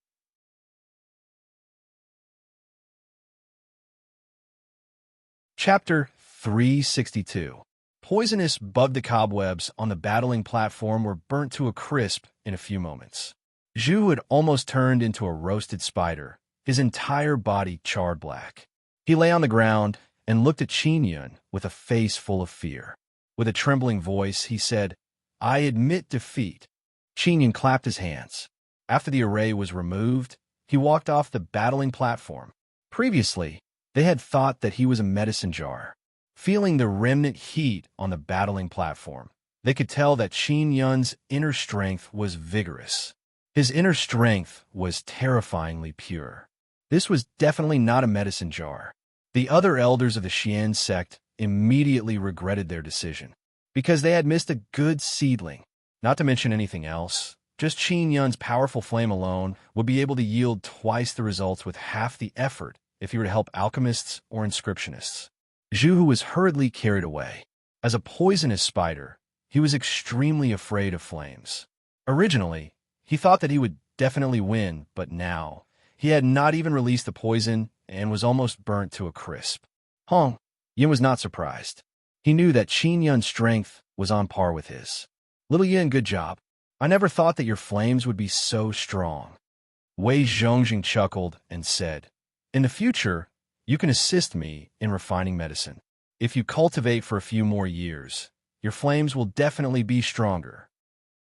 Chapter 362. Poisonous bug. The cobwebs on the battling platform were burnt to a crisp in a few moments. Zhu had almost turned into a roasted spider, his entire body charred black. He lay on the ground and looked at Qin Yun with a face full of fear. With a trembling voice, he said, I admit defeat. Qin Yun clapped his hands. After the array was removed, he walked off the battling platform. Previously, they had thought that he was a medicine jar. Feeling the remnant heat on the battling platform, they could tell that Qin Yun's inner strength was vigorous. His inner strength was terrifyingly pure. This was definitely not a medicine jar. The other elders of the Xian sect immediately regretted their decision, because they had missed a good seedling. Not to mention anything else, just Qin Yun's powerful flame alone would be able to yield twice the results with half the effort if he were to help alchemists or inscriptionists. Zhu Hu was hurriedly carried away. As a poisonous spider, he was extremely afraid of flames. Originally, he thought that he would definitely win, but now, he had not even released the poison and was almost burnt to a crisp. Hong Yin was not surprised. He knew that Qin Yun's strength was on par with his. Little Yin, good job. I never thought that your flames would be so strong. Wei Zhongjing chuckled and said, In the future, you can assist me in refining medicine. If you cultivate for a few more years, your flames will definitely be stronger.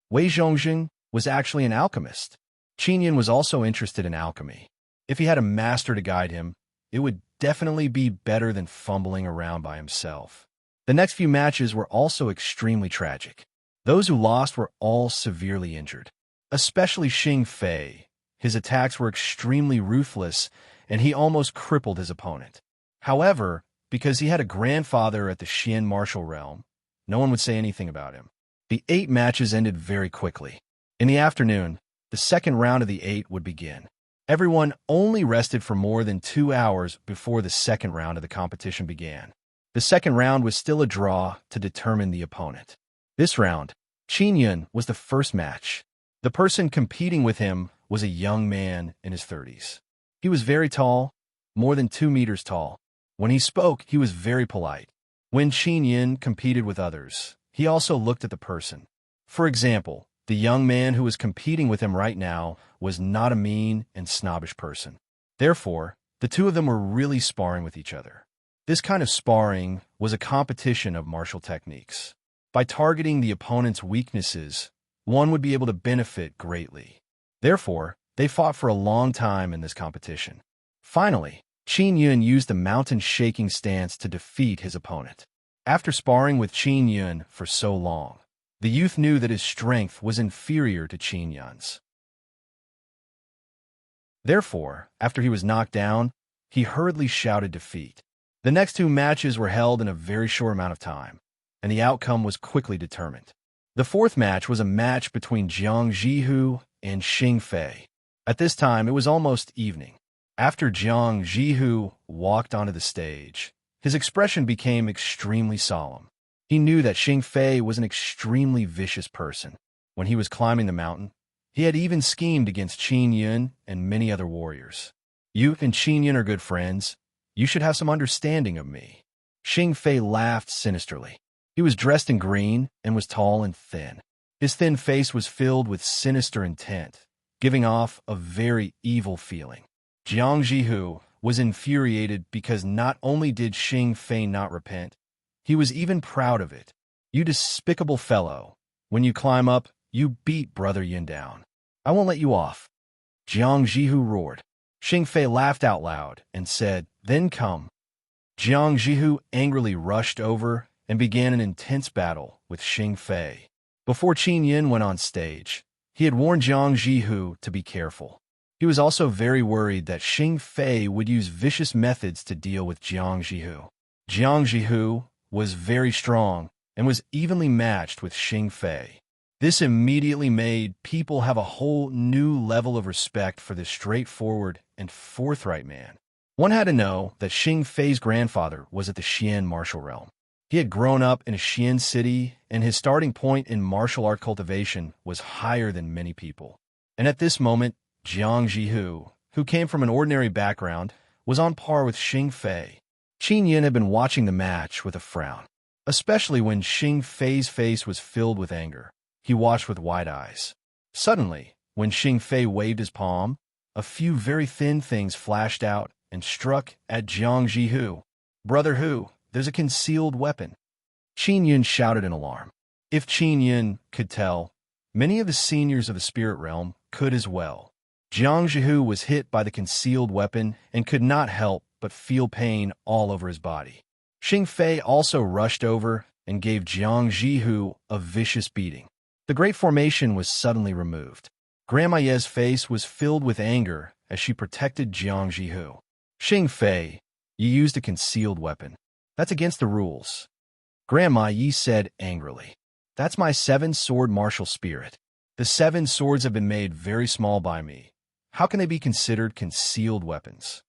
Wei Zhongjing was actually an alchemist. Qin Yun was also interested in alchemy. If he had a master to guide him, it would definitely be better than fumbling around by himself. The next few matches were also extremely tragic. Those who lost were all severely injured, especially Xing Fei. His attacks were extremely ruthless, and he almost crippled his opponent. However, because he had a grandfather at the Xian martial realm, no one would say anything about him. The 8 matches ended very quickly. In the afternoon, the second round of the 8 would begin. Everyone only rested for more than 2 hours before the second round of the competition began. The second round was still a draw to determine the opponent. This round, Qin Yun was the first match. The person competing with him was a young man in his 30s. He was very tall, more than 2 meters tall. When he spoke, he was very polite. When Qin Yun competed with others, he also looked at the person. For example, The young man who was competing with him right now was not a mean and snobbish person. Therefore, the two of them were really sparring with each other. This kind of sparring was a competition of martial techniques. By targeting the opponent's weaknesses, one would be able to benefit greatly. Therefore, they fought for a long time in this competition. Finally, Qin Yun used a mountain-shaking stance to defeat his opponent. After sparring with Qin Yun for so long, the youth knew that his strength was inferior to Qin Yun's. Therefore, after he was knocked down, he hurriedly shouted defeat. The next two matches were held in a very short amount of time, and the outcome was quickly determined. The fourth match was a match between Jiang Jihu and Xing Fei. At this time, it was almost evening. After Jiang Jihu walked onto the stage, his expression became extremely solemn. He knew that Xing Fei was an extremely vicious person. When he was climbing the mountain, he had even schemed against Qin Yun and many other warriors. You and Qin Yun are good friends. You should have some understanding of me. Xing Fei laughed sinisterly. He was dressed in green and was tall and thin. His thin face was filled with sinister intent, giving off a very evil feeling. Jiang Jihu was infuriated because not only did Xing Fei not repent, he was even proud of it. You despicable fellow. When you climb up, you beat Brother Yin down. I won't let you off. Jiang Jihu roared. Xing Fei laughed out loud and said, then come. Jiang Jihu angrily rushed over and began an intense battle with Xing Fei. Before Qin Yin went on stage, he had warned Jiang Jihu to be careful. He was also very worried that Xing Fei would use vicious methods to deal with Jiang Jihu. Jiang Jihu was very strong and was evenly matched with Xing Fei. This immediately made people have a whole new level of respect for this straightforward and forthright man. One had to know that Xing Fei's grandfather was at the Xian martial realm. He had grown up in a Xian city, and his starting point in martial art cultivation was higher than many people. And at this moment, Jiang Jihu, who came from an ordinary background, was on par with Xing Fei. Qin Yin had been watching the match with a frown, especially when Xing Fei's face was filled with anger. He watched with wide eyes. Suddenly, when Xing Fei waved his palm, a few very thin things flashed out and struck at Jiang Jihu. Brother Hu, there's a concealed weapon. Qin Yin shouted in alarm. If Qin Yin could tell, many of the seniors of the spirit realm could as well. Jiang Jihu was hit by the concealed weapon and could not help but feel pain all over his body. Xing Fei also rushed over and gave Jiang Jihu a vicious beating. The great formation was suddenly removed. Grandma Ye's face was filled with anger as she protected Jiang Jihu. Xing Fei, you used a concealed weapon. That's against the rules. Grandma Yi said angrily. That's my 7-sword martial spirit. The 7 swords have been made very small by me. How can they be considered concealed weapons?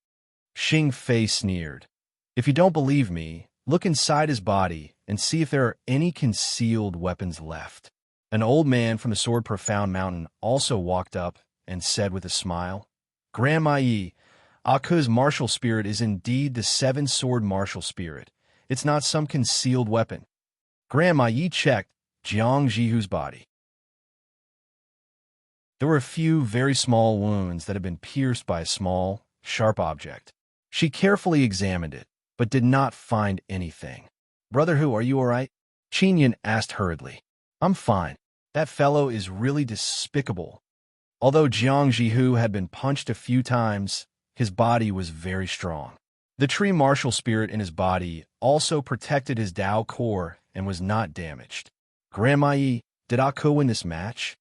Xing Fei sneered. If you don't believe me, look inside his body and see if there are any concealed weapons left. An old man from the Sword Profound Mountain also walked up and said with a smile, Grandma Yi, Aku's martial spirit is indeed the 7-sword martial spirit. It's not some concealed weapon. Grandma Yi checked Jiang Jihu's body. There were a few very small wounds that had been pierced by a small, sharp object. She carefully examined it, but did not find anything. Brother Hu, are you all right? Qin Yin asked hurriedly. I'm fine. That fellow is really despicable. Although Jiang Jihu had been punched a few times, his body was very strong. The tree martial spirit in his body also protected his Dao core and was not damaged. Grandma Yi, did Aku win this match?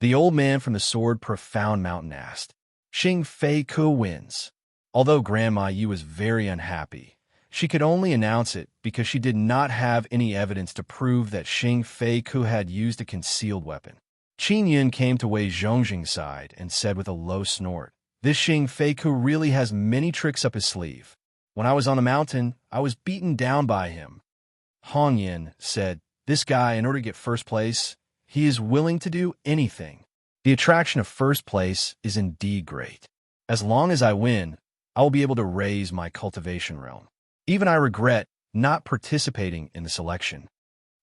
The old man from the Sword Profound Mountain asked. Xing Fei Ku wins. Although Grandma Yi was very unhappy, she could only announce it because she did not have any evidence to prove that Xing Fei Ku had used a concealed weapon. Qin Yin came to Wei Zhongxing's side and said with a low snort, This Xing Fei Ku really has many tricks up his sleeve. When I was on the mountain, I was beaten down by him. Hong Yin said, This guy, in order to get first place, he is willing to do anything. The attraction of first place is indeed great. As long as I win, I will be able to raise my cultivation realm. Even I regret not participating in the selection.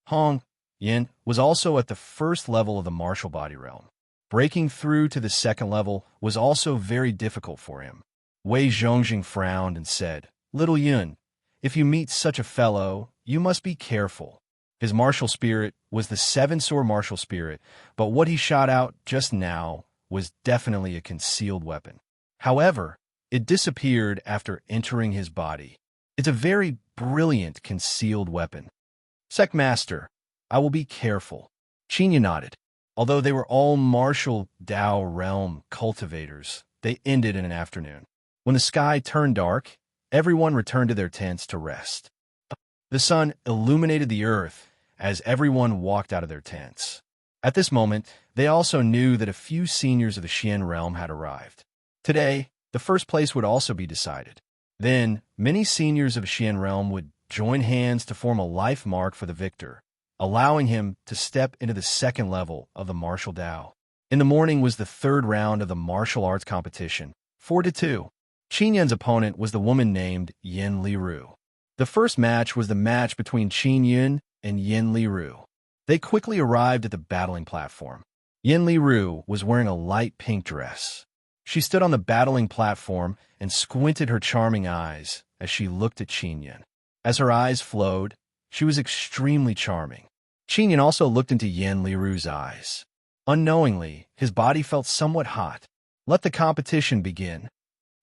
Hong, Yin was also at the first level of the martial body realm. Breaking through to the second level was also very difficult for him. Wei Zhongjing frowned and said, "Little Yun, if you meet such a fellow, you must be careful." His martial spirit was the seven-sword martial spirit, but what he shot out just now was definitely a concealed weapon. However, it disappeared after entering his body. It's a very brilliant concealed weapon. Sect Master, I will be careful. Qinya nodded. Although they were all martial Dao realm cultivators, they ended in an afternoon. When the sky turned dark, everyone returned to their tents to rest. The sun illuminated the earth as everyone walked out of their tents. At this moment, they also knew that a few seniors of the Xian realm had arrived. Today, the first place would also be decided. Then, many seniors of Xian realm would join hands to form a life mark for the victor, allowing him to step into the second level of the martial Dao. In the morning was the third round of the martial arts competition, 4-2. Qin Yun's opponent was the woman named Yin Liru. The first match was the match between Qin Yun and Yin Liru. They quickly arrived at the battling platform. Yin Liru was wearing a light pink dress. She stood on the battling platform and squinted her charming eyes as she looked at Qin Yun. As her eyes flowed, she was extremely charming. Qin Yun also looked into Yin Liru's eyes. Unknowingly, his body felt somewhat hot. "Let the competition begin,"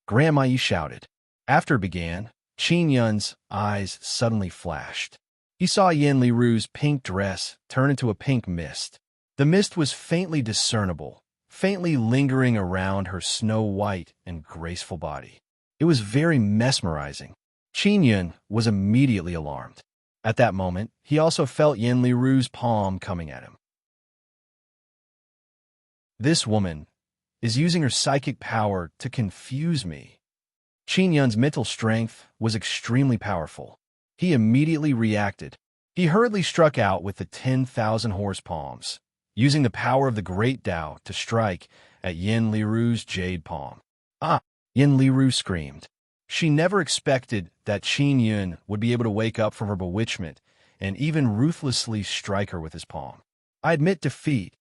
Grandma Yi shouted. After it began, Qin Yun's eyes suddenly flashed. He saw Yin Liru's pink dress turn into a pink mist. The mist was faintly discernible, faintly lingering around her snow-white and graceful body. It was very mesmerizing. Qin Yun was immediately alarmed. At that moment, he also felt Yin Liru's palm coming at him. "This woman is using her psychic power to confuse me." Qin Yun's mental strength was extremely powerful. He immediately reacted. He hurriedly struck out with the 10,000 horse palms, using the power of the Great Tao to strike at Yin Liru's jade palm. "Ah!" Yin Liru screamed. She never expected that Qin Yun would be able to wake up from her bewitchment and even ruthlessly strike her with his palm. "I admit defeat."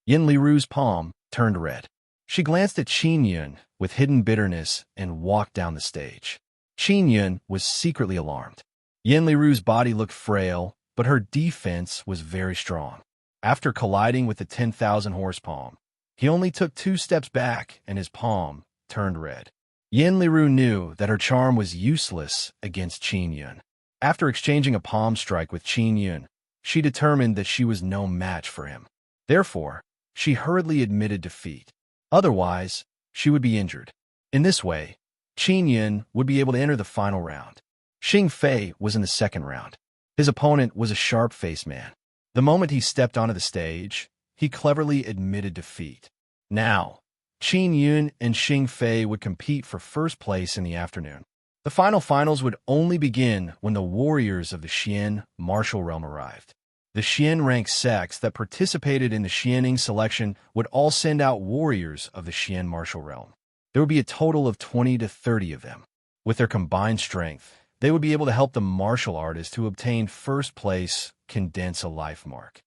Yin Liru's palm turned red. She glanced at Qin Yun with hidden bitterness and walked down the stage. Qin Yun was secretly alarmed. Yin Liru's body looked frail, but her defense was very strong. After colliding with the 10,000 horse palm, he only took 2 steps back and his palm turned red. Yin Liru knew that her charm was useless against Qin Yun. After exchanging a palm strike with Qin Yun, she determined that she was no match for him. Therefore, she hurriedly admitted defeat. Otherwise, she would be injured. In this way, Qin Yun would be able to enter the final round. Xing Fei was in the second round. His opponent was a sharp-faced man. The moment he stepped onto the stage, he cleverly admitted defeat. Now, Qin Yun and Xing Fei would compete for first place in the afternoon. The finals would only begin when the warriors of the Xian martial realm arrived. The Xian-ranked sects that participated in the Xianing selection would all send out warriors of the Xian martial realm. There would be a total of 20 to 30 of them. With their combined strength, they would be able to help the martial artist who obtained first place condense a life mark.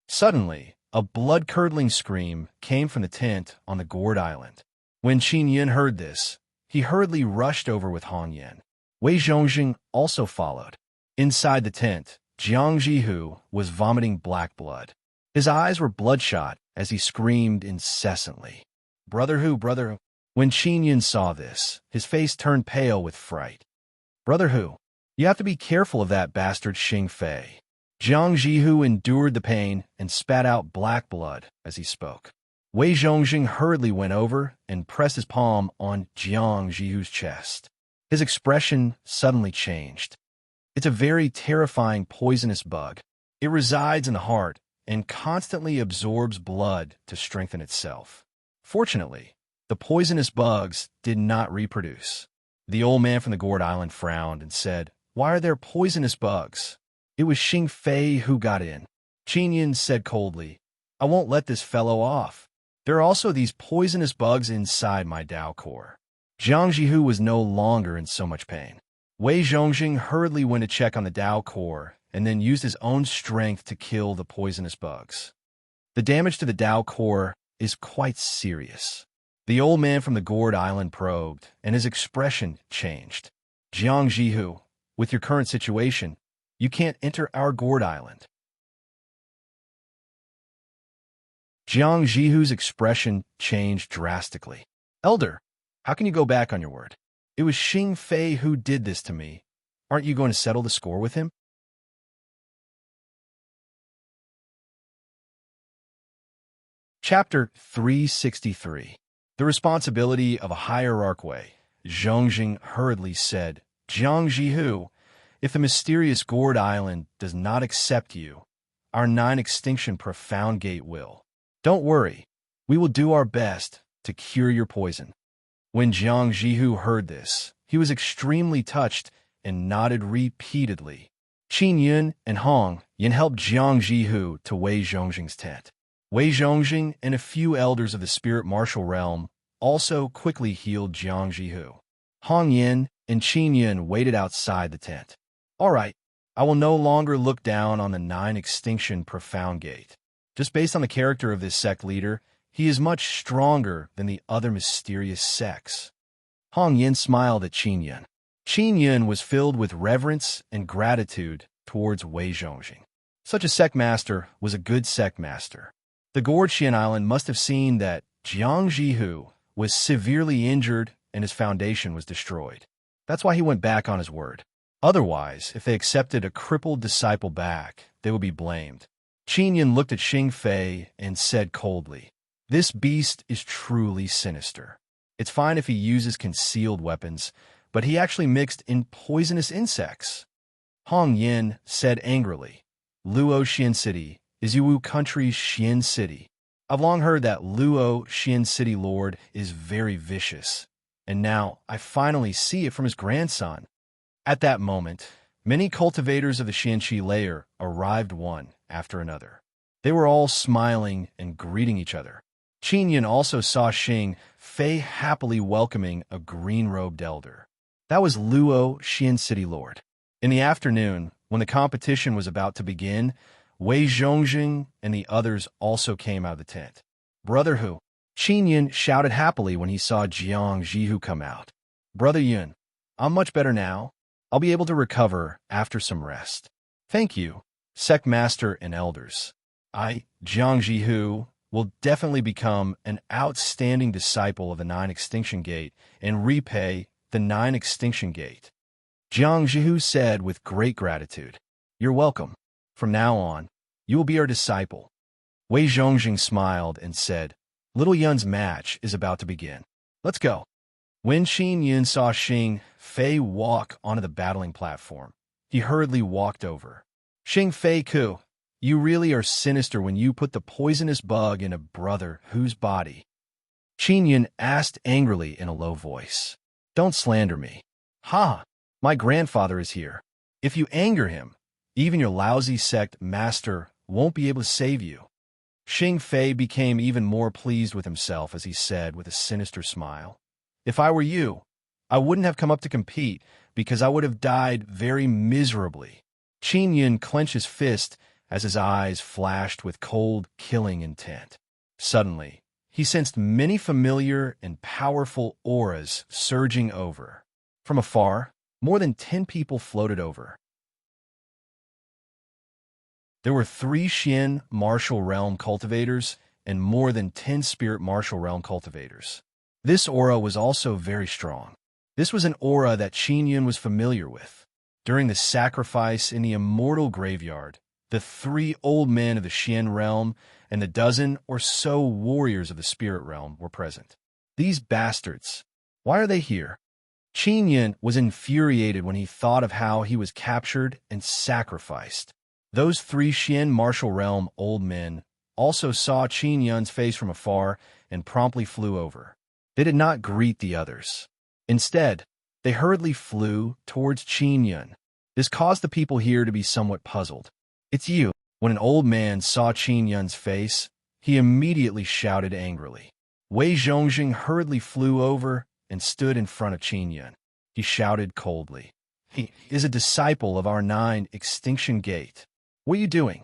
Suddenly, a blood-curdling scream came from the tent on the Gourd Island. When Qin Yun heard this, he hurriedly rushed over with Han Yan. Wei Zhongjing also followed. Inside the tent, Jiang Jihu was vomiting black blood. His eyes were bloodshot as he screamed incessantly. Brother Hu, brother Hu. When Qin Yun saw this, his face turned pale with fright. Brother Hu, you have to be careful of that bastard Xing Fei. Jiang Jihu endured the pain and spat out black blood as he spoke. Wei Zhongjing hurriedly went over and pressed his palm on Jiang Jihu's chest. His expression suddenly changed. It's a very terrifying poisonous bug. It resides in the heart and constantly absorbs blood to strengthen itself. Fortunately, the poisonous bugs did not reproduce. The old man from the Gourd Island frowned and said, "Why are there poisonous bugs?" "It was Xing Fei who got in." Qin Yun said coldly, "I won't let this fellow off. There are also these poisonous bugs inside my Dao core." Jiang Jihu was no longer in so much pain. Wei Zhongjing hurriedly went to check on the Dao core and then used his own strength to kill the poisonous bugs. The damage to the Dao core is quite serious. The old man from the gourd island probed, and his expression changed. Jiang Jihu, with your current situation, you can't enter our gourd island. Jiang Jihu's expression changed drastically. Elder, how can you go back on your word? It was Xing Fei who did this to me. Aren't you going to settle the score with him? Chapter 363. The Responsibility of a Hierarchy. Zhongjing hurriedly said, Jiang Jihu, if the mysterious gourd island does not accept you, our 9 extinction profound gate will. Don't worry, we will do our best to cure your poison. When Jiang Jihu heard this, he was extremely touched and nodded repeatedly. Qin Yun and Hong Yin helped Jiang Jihu to Wei Zhongjing's tent. Wei Zhongjing and a few elders of the spirit martial realm also quickly healed Jiang Jihu. Hong Yin and Qin Yun waited outside the tent. All right, I will no longer look down on the 9 extinction profound gate. Just based on the character of this sect leader, he is much stronger than the other mysterious sects. Hong Yin smiled at Qin Yun. Qin Yun was filled with reverence and gratitude towards Wei Zhongjing. Such a sect master was a good sect master. The Gourd-Xian Island must have seen that Jiang Jihu was severely injured and his foundation was destroyed. That's why he went back on his word. Otherwise, if they accepted a crippled disciple back, they would be blamed. Qin Yun looked at Xing Fei and said coldly, This beast is truly sinister. It's fine if he uses concealed weapons, but he actually mixed in poisonous insects. Hong Yin said angrily, Luo Xian City is Yuwu country's Xian City. I've long heard that Luo Xian City Lord is very vicious, and now I finally see it from his grandson. At that moment, many cultivators of the Xianqi layer arrived one after another. They were all smiling and greeting each other. Qin Yun also saw Xing Fei happily welcoming a green-robed elder. That was Luo Xian City Lord. In the afternoon, when the competition was about to begin, Wei Zhongjing and the others also came out of the tent. Brother Hu, Qin Yun shouted happily when he saw Jiang Jihu come out. Brother Yun, I'm much better now. I'll be able to recover after some rest. Thank you, sect master and elders. I, Jiang Jihu, will definitely become an outstanding disciple of the 9 Extinction Gate and repay the 9 Extinction Gate. Jiang Jihu said with great gratitude, You're welcome. From now on, you will be our disciple. Wei Zhongjing smiled and said, Little Yun's match is about to begin. Let's go. When Qin Yun saw Xing Fei walk onto the battling platform, he hurriedly walked over. Xing Fei Ku, you really are sinister when you put the poisonous bug in a brother whose body. Qin Yun asked angrily in a low voice. Don't slander me. Ha! My grandfather is here. If you anger him, even your lousy sect master won't be able to save you. Xing Fei became even more pleased with himself as he said with a sinister smile, If I were you, I wouldn't have come up to compete because I would have died very miserably. Qin Yun clenched his fist as his eyes flashed with cold, killing intent. Suddenly, he sensed many familiar and powerful auras surging over. From afar, more than 10 people floated over. There were 3 Xian martial realm cultivators and more than 10 spirit martial realm cultivators. This aura was also very strong. This was an aura that Qin Yun was familiar with. During the sacrifice in the immortal graveyard, the 3 old men of the Xian realm and the dozen or so warriors of the spirit realm were present. These bastards, why are they here? Qin Yun was infuriated when he thought of how he was captured and sacrificed. Those 3 Xian martial realm old men also saw Qin Yun's face from afar and promptly flew over. They did not greet the others. Instead, they hurriedly flew towards Qin Yun. This caused the people here to be somewhat puzzled. It's you. When an old man saw Qin Yun's face, he immediately shouted angrily. Wei Zhongjing hurriedly flew over and stood in front of Qin Yun. He shouted coldly, He is a disciple of our 9 extinction gate. What are you doing?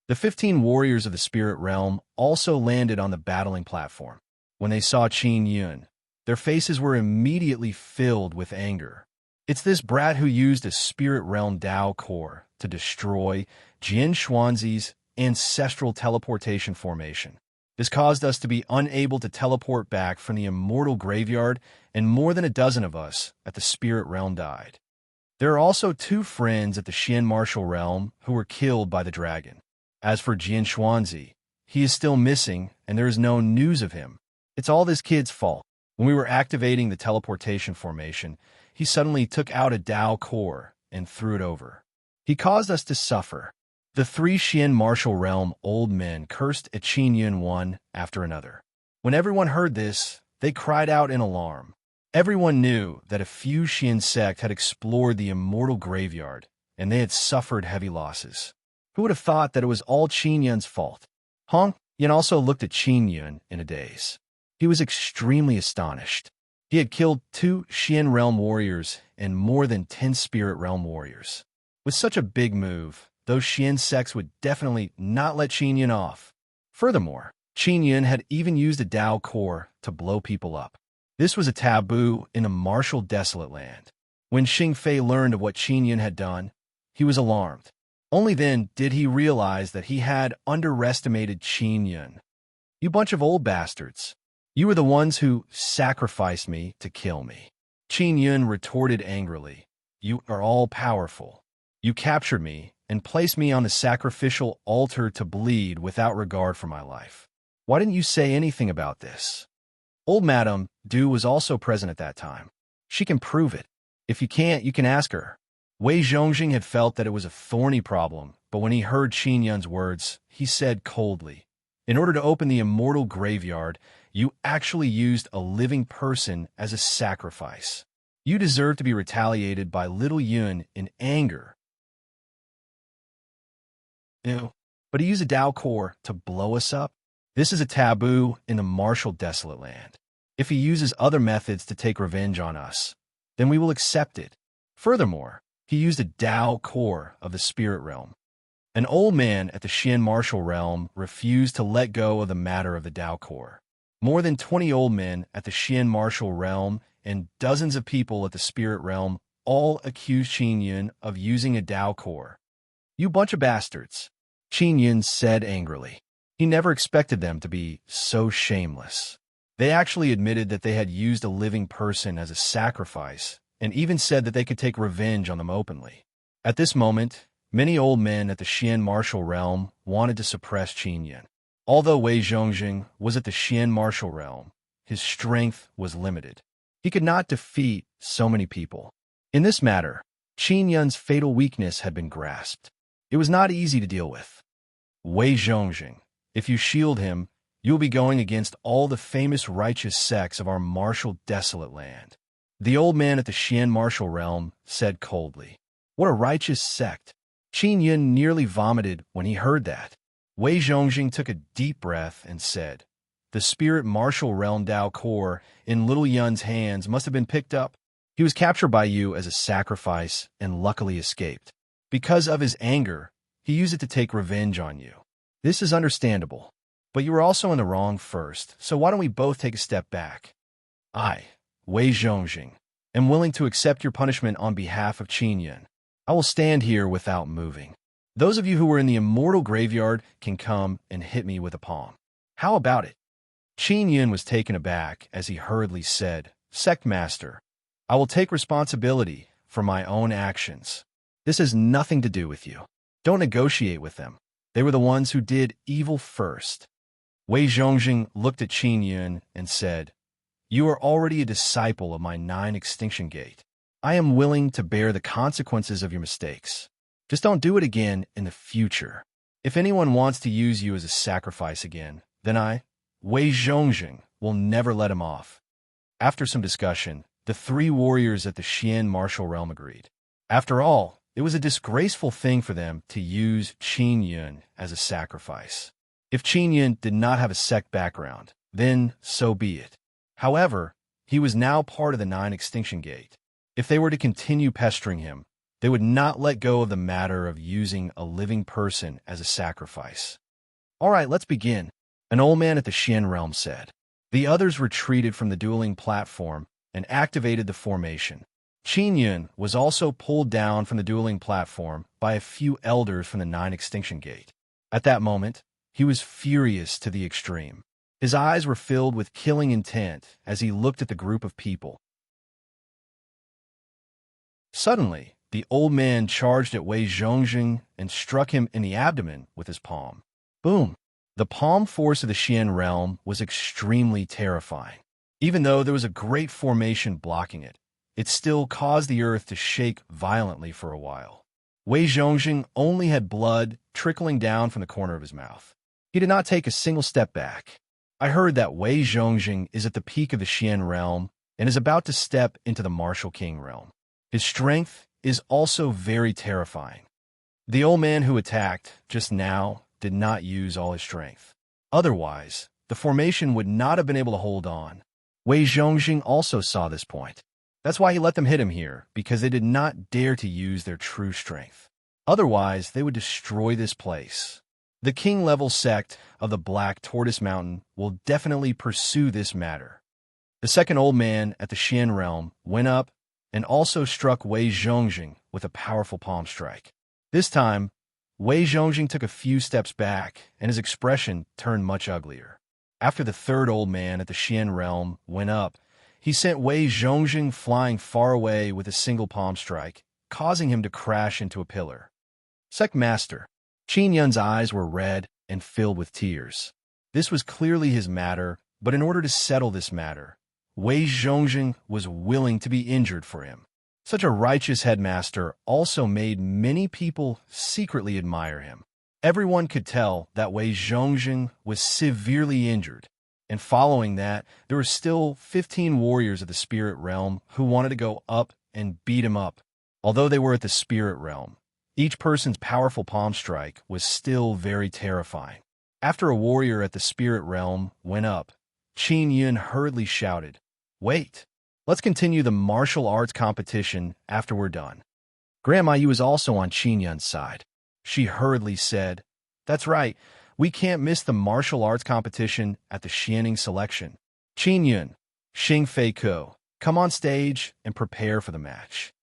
The 15 warriors of the spirit realm also landed on the battling platform. When they saw Qin Yun, their faces were immediately filled with anger. It's this brat who used a spirit realm Dao core to destroy Jian Xuanzi's ancestral teleportation formation. This caused us to be unable to teleport back from the immortal graveyard, and more than a dozen of us at the spirit realm died. There are also 2 friends at the Xian martial realm who were killed by the dragon. As for Jian Xuanzi, he is still missing, and there is no news of him. It's all this kid's fault. When we were activating the teleportation formation, he suddenly took out a Dao core and threw it over. He caused us to suffer. The 3 Xian martial realm old men cursed at Qin Yun one after another. When everyone heard this, they cried out in alarm. Everyone knew that a few Xian sect had explored the immortal graveyard, and they had suffered heavy losses. Who would have thought that it was all Qin Yun's fault? Hong Yun also looked at Qin Yun in a daze. He was extremely astonished. He had killed 2 Xian realm warriors and more than 10 spirit realm warriors. With such a big move, those Xian sects would definitely not let Qin Yun off. Furthermore, Qin Yun had even used a Dao core to blow people up. This was a taboo in a martial desolate land. When Xing Fei learned of what Qin Yun had done, he was alarmed. Only then did he realize that he had underestimated Qin Yun. You bunch of old bastards. You were the ones who sacrificed me to kill me. Qin Yun retorted angrily. You are all powerful. You captured me and placed me on the sacrificial altar to bleed without regard for my life. Why didn't you say anything about this? Old Madame Du was also present at that time. She can prove it. If you can't, you can ask her. Wei Zhongjing had felt that it was a thorny problem, but when he heard Qin Yun's words, he said coldly, "In order to open the immortal graveyard, you actually used a living person as a sacrifice. You deserve to be retaliated by little Yun in anger." Ew. But he used a Dao core to blow us up? This is a taboo in the martial desolate land. If he uses other methods to take revenge on us, then we will accept it. Furthermore, he used a Dao core of the spirit realm. An old man at the Xian martial realm refused to let go of the matter of the Dao core. More than 20 old men at the Xian martial realm and dozens of people at the spirit realm all accused Qin Yun of using a Dao core. You bunch of bastards, Qin Yun said angrily. He never expected them to be so shameless. They actually admitted that they had used a living person as a sacrifice, and even said that they could take revenge on them openly. At this moment, many old men at the Xian martial realm wanted to suppress Qin Yun. Although Wei Zhongjing was at the Xian martial realm, his strength was limited. He could not defeat so many people. In this matter, Qin Yun's fatal weakness had been grasped. It was not easy to deal with. Wei Zhongjing, if you shield him, you will be going against all the famous righteous sects of our martial desolate land. The old man at the Xian martial realm said coldly. What a righteous sect! Qin Yun nearly vomited when he heard that. Wei Zhongjing took a deep breath and said, "The spirit martial realm Dao core in little Yun's hands must have been picked up. He was captured by you as a sacrifice and luckily escaped. Because of his anger, he used it to take revenge on you. This is understandable. But you were also in the wrong first, so why don't we both take a step back? I, Wei Zhongjing, am willing to accept your punishment on behalf of Qin Yun. I will stand here without moving. Those of you who were in the immortal graveyard can come and hit me with a palm. How about it?" Qin Yun was taken aback as he hurriedly said, "Sect Master, I will take responsibility for my own actions. This has nothing to do with you. Don't negotiate with them. They were the ones who did evil first." Wei Zhongjing looked at Qin Yun and said, "You are already a disciple of my 9 extinction gate. I am willing to bear the consequences of your mistakes. Just don't do it again in the future. If anyone wants to use you as a sacrifice again, then I, Wei Zhongjing, will never let him off." After some discussion, the 3 warriors at the Xian martial realm agreed. After all, it was a disgraceful thing for them to use Qin Yun as a sacrifice. If Qin Yun did not have a sect background, then so be it. However, he was now part of the 9 extinction gate. If they were to continue pestering him, They would not let go of the matter of using a living person as a sacrifice. "All right, let's begin," an old man at the Xian realm said. The others retreated from the dueling platform and activated the formation. Qin Yun was also pulled down from the dueling platform by a few elders from the Nine Extinction Gate. At that moment, he was furious to the extreme. His eyes were filled with killing intent as he looked at the group of people. Suddenly, the old man charged at Wei Zhongjing and struck him in the abdomen with his palm. Boom! The palm force of the Xian realm was extremely terrifying. Even though there was a great formation blocking it, it still caused the earth to shake violently for a while. Wei Zhongjing only had blood trickling down from the corner of his mouth. He did not take a single step back. I heard that Wei Zhongjing is at the peak of the Xian realm and is about to step into the Martial King realm. His strength is also very terrifying. The old man who attacked just now did not use all his strength. Otherwise, the formation would not have been able to hold on. Wei Zhongjing also saw this point. That's why he let them hit him here, because they did not dare to use their true strength. Otherwise, they would destroy this place. The king-level sect of the Black Tortoise Mountain will definitely pursue this matter. The second old man at the Xian realm went up and also struck Wei Zhongjing with a powerful palm strike. This time, Wei Zhongjing took a few steps back, and his expression turned much uglier. After the third old man at the Xian realm went up, he sent Wei Zhongjing flying far away with a single palm strike, causing him to crash into a pillar. Sect Master, Qin Yun's eyes were red and filled with tears. This was clearly his matter, but in order to settle this matter, Wei Zhongjing was willing to be injured for him. Such a righteous headmaster also made many people secretly admire him. Everyone could tell that Wei Zhongjing was severely injured, and following that, there were still 15 warriors of the spirit realm who wanted to go up and beat him up. Although they were at the spirit realm, each person's powerful palm strike was still very terrifying. After a warrior at the spirit realm went up, Qin Yun hurriedly shouted, "Wait! Let's continue the martial arts competition after we're done." Grandma Yu was also on Qin Yun's side. She hurriedly said, "That's right, we can't miss the martial arts competition at the Xianing selection. Qin Yun, Xing Fei Ko, come on stage and prepare for the match."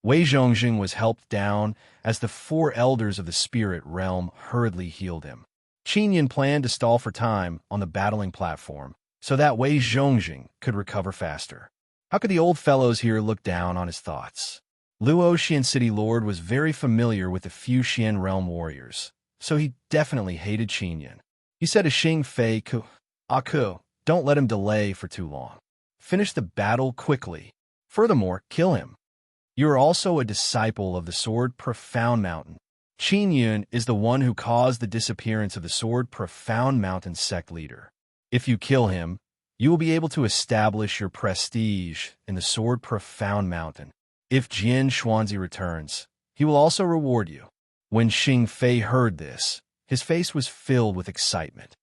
Wei Zhongjing was helped down as the four elders of the spirit realm hurriedly healed him. Qin Yun planned to stall for time on the battling platform so that Wei Zhongjing could recover faster. How could the old fellows here look down on his thoughts? Luo Xian City Lord was very familiar with the few Xian realm warriors, so he definitely hated Qin Yun. He said to Xing Fei Ku, "Aku, don't let him delay for too long. Finish the battle quickly. Furthermore, kill him. You are also a disciple of the Sword Profound Mountain. Qin Yun is the one who caused the disappearance of the Sword Profound Mountain sect leader. If you kill him, you will be able to establish your prestige in the Sword Profound Mountain. If Jian Xuanzi returns, he will also reward you." When Xing Fei heard this, his face was filled with excitement.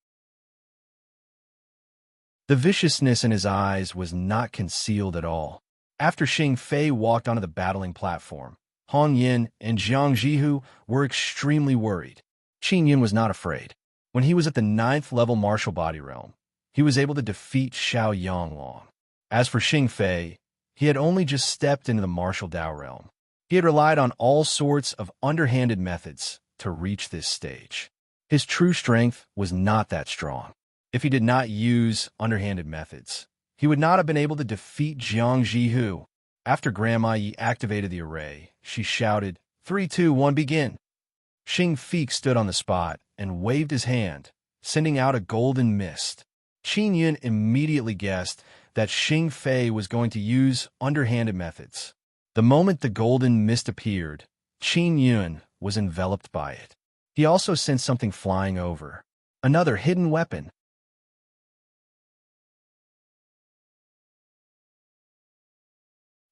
The viciousness in his eyes was not concealed at all. After Xing Fei walked onto the battling platform, Hong Yin and Jiang Jihu were extremely worried. Qin Yun was not afraid. When he was at the 9th level martial body realm, he was able to defeat Xiao Yanglong. As for Xing Fei, he had only just stepped into the martial Dao realm. He had relied on all sorts of underhanded methods to reach this stage. His true strength was not that strong. If he did not use underhanded methods, he would not have been able to defeat Jiang Jihu. After Grandma Yi activated the array, she shouted, 3, 2, 1, begin. Xing Fei stood on the spot and waved his hand, sending out a golden mist. Qin Yun immediately guessed that Xing Fei was going to use underhanded methods. The moment the golden mist appeared, Qin Yun was enveloped by it. He also sensed something flying over. Another hidden weapon.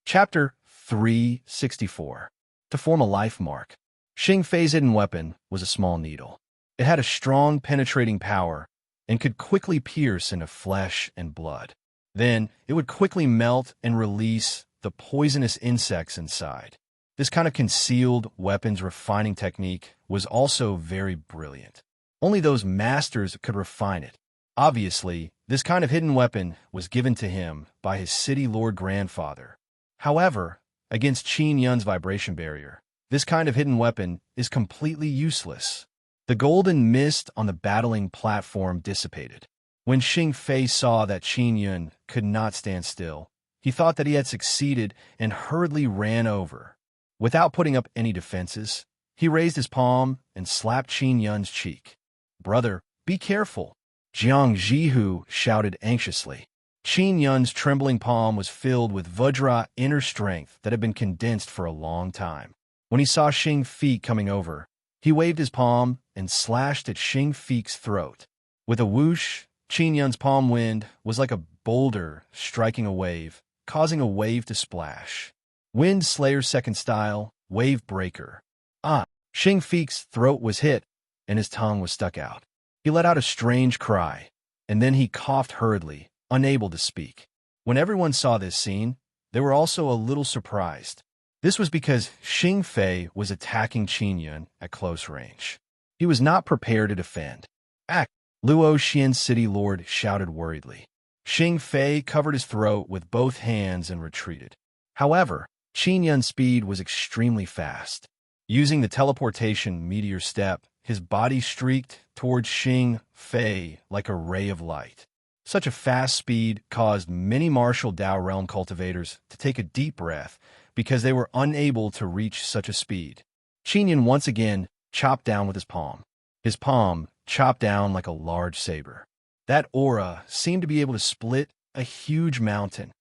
Chapter 364. To form a life mark. Xing Fei's hidden weapon was a small needle. It had a strong penetrating power and could quickly pierce into flesh and blood. Then, it would quickly melt and release the poisonous insects inside. This kind of concealed weapons refining technique was also very brilliant. Only those masters could refine it. Obviously, this kind of hidden weapon was given to him by his city lord grandfather. However, against Qin Yun's vibration barrier, this kind of hidden weapon is completely useless. The golden mist on the battling platform dissipated. When Xing Fei saw that Qin Yun could not stand still, he thought that he had succeeded and hurriedly ran over. Without putting up any defenses, he raised his palm and slapped Qin Yun's cheek. "Brother, be careful," Jiang Jihu shouted anxiously. Qin Yun's trembling palm was filled with Vajra inner strength that had been condensed for a long time. When he saw Xing Fei coming over, he waved his palm and slashed at Xing Fei's throat. With a whoosh, Qin Yun's palm wind was like a boulder striking a wave, causing a wave to splash. Wind Slayer's second style, Wave Breaker. Xing Fei's throat was hit, and his tongue was stuck out. He let out a strange cry, and then he coughed hurriedly, unable to speak. When everyone saw this scene, they were also a little surprised. This was because Xing Fei was attacking Qin Yun at close range. He was not prepared to defend. Luo Xian's city lord shouted worriedly. Xing Fei covered his throat with both hands and retreated. However, Qin Yun's speed was extremely fast. Using the teleportation meteor step, his body streaked towards Xing Fei like a ray of light. Such a fast speed caused many martial Dao realm cultivators to take a deep breath because they were unable to reach such a speed. Qin Yun once again chopped down with his palm. His palm chopped down like a large saber. That aura seemed to be able to split a huge mountain.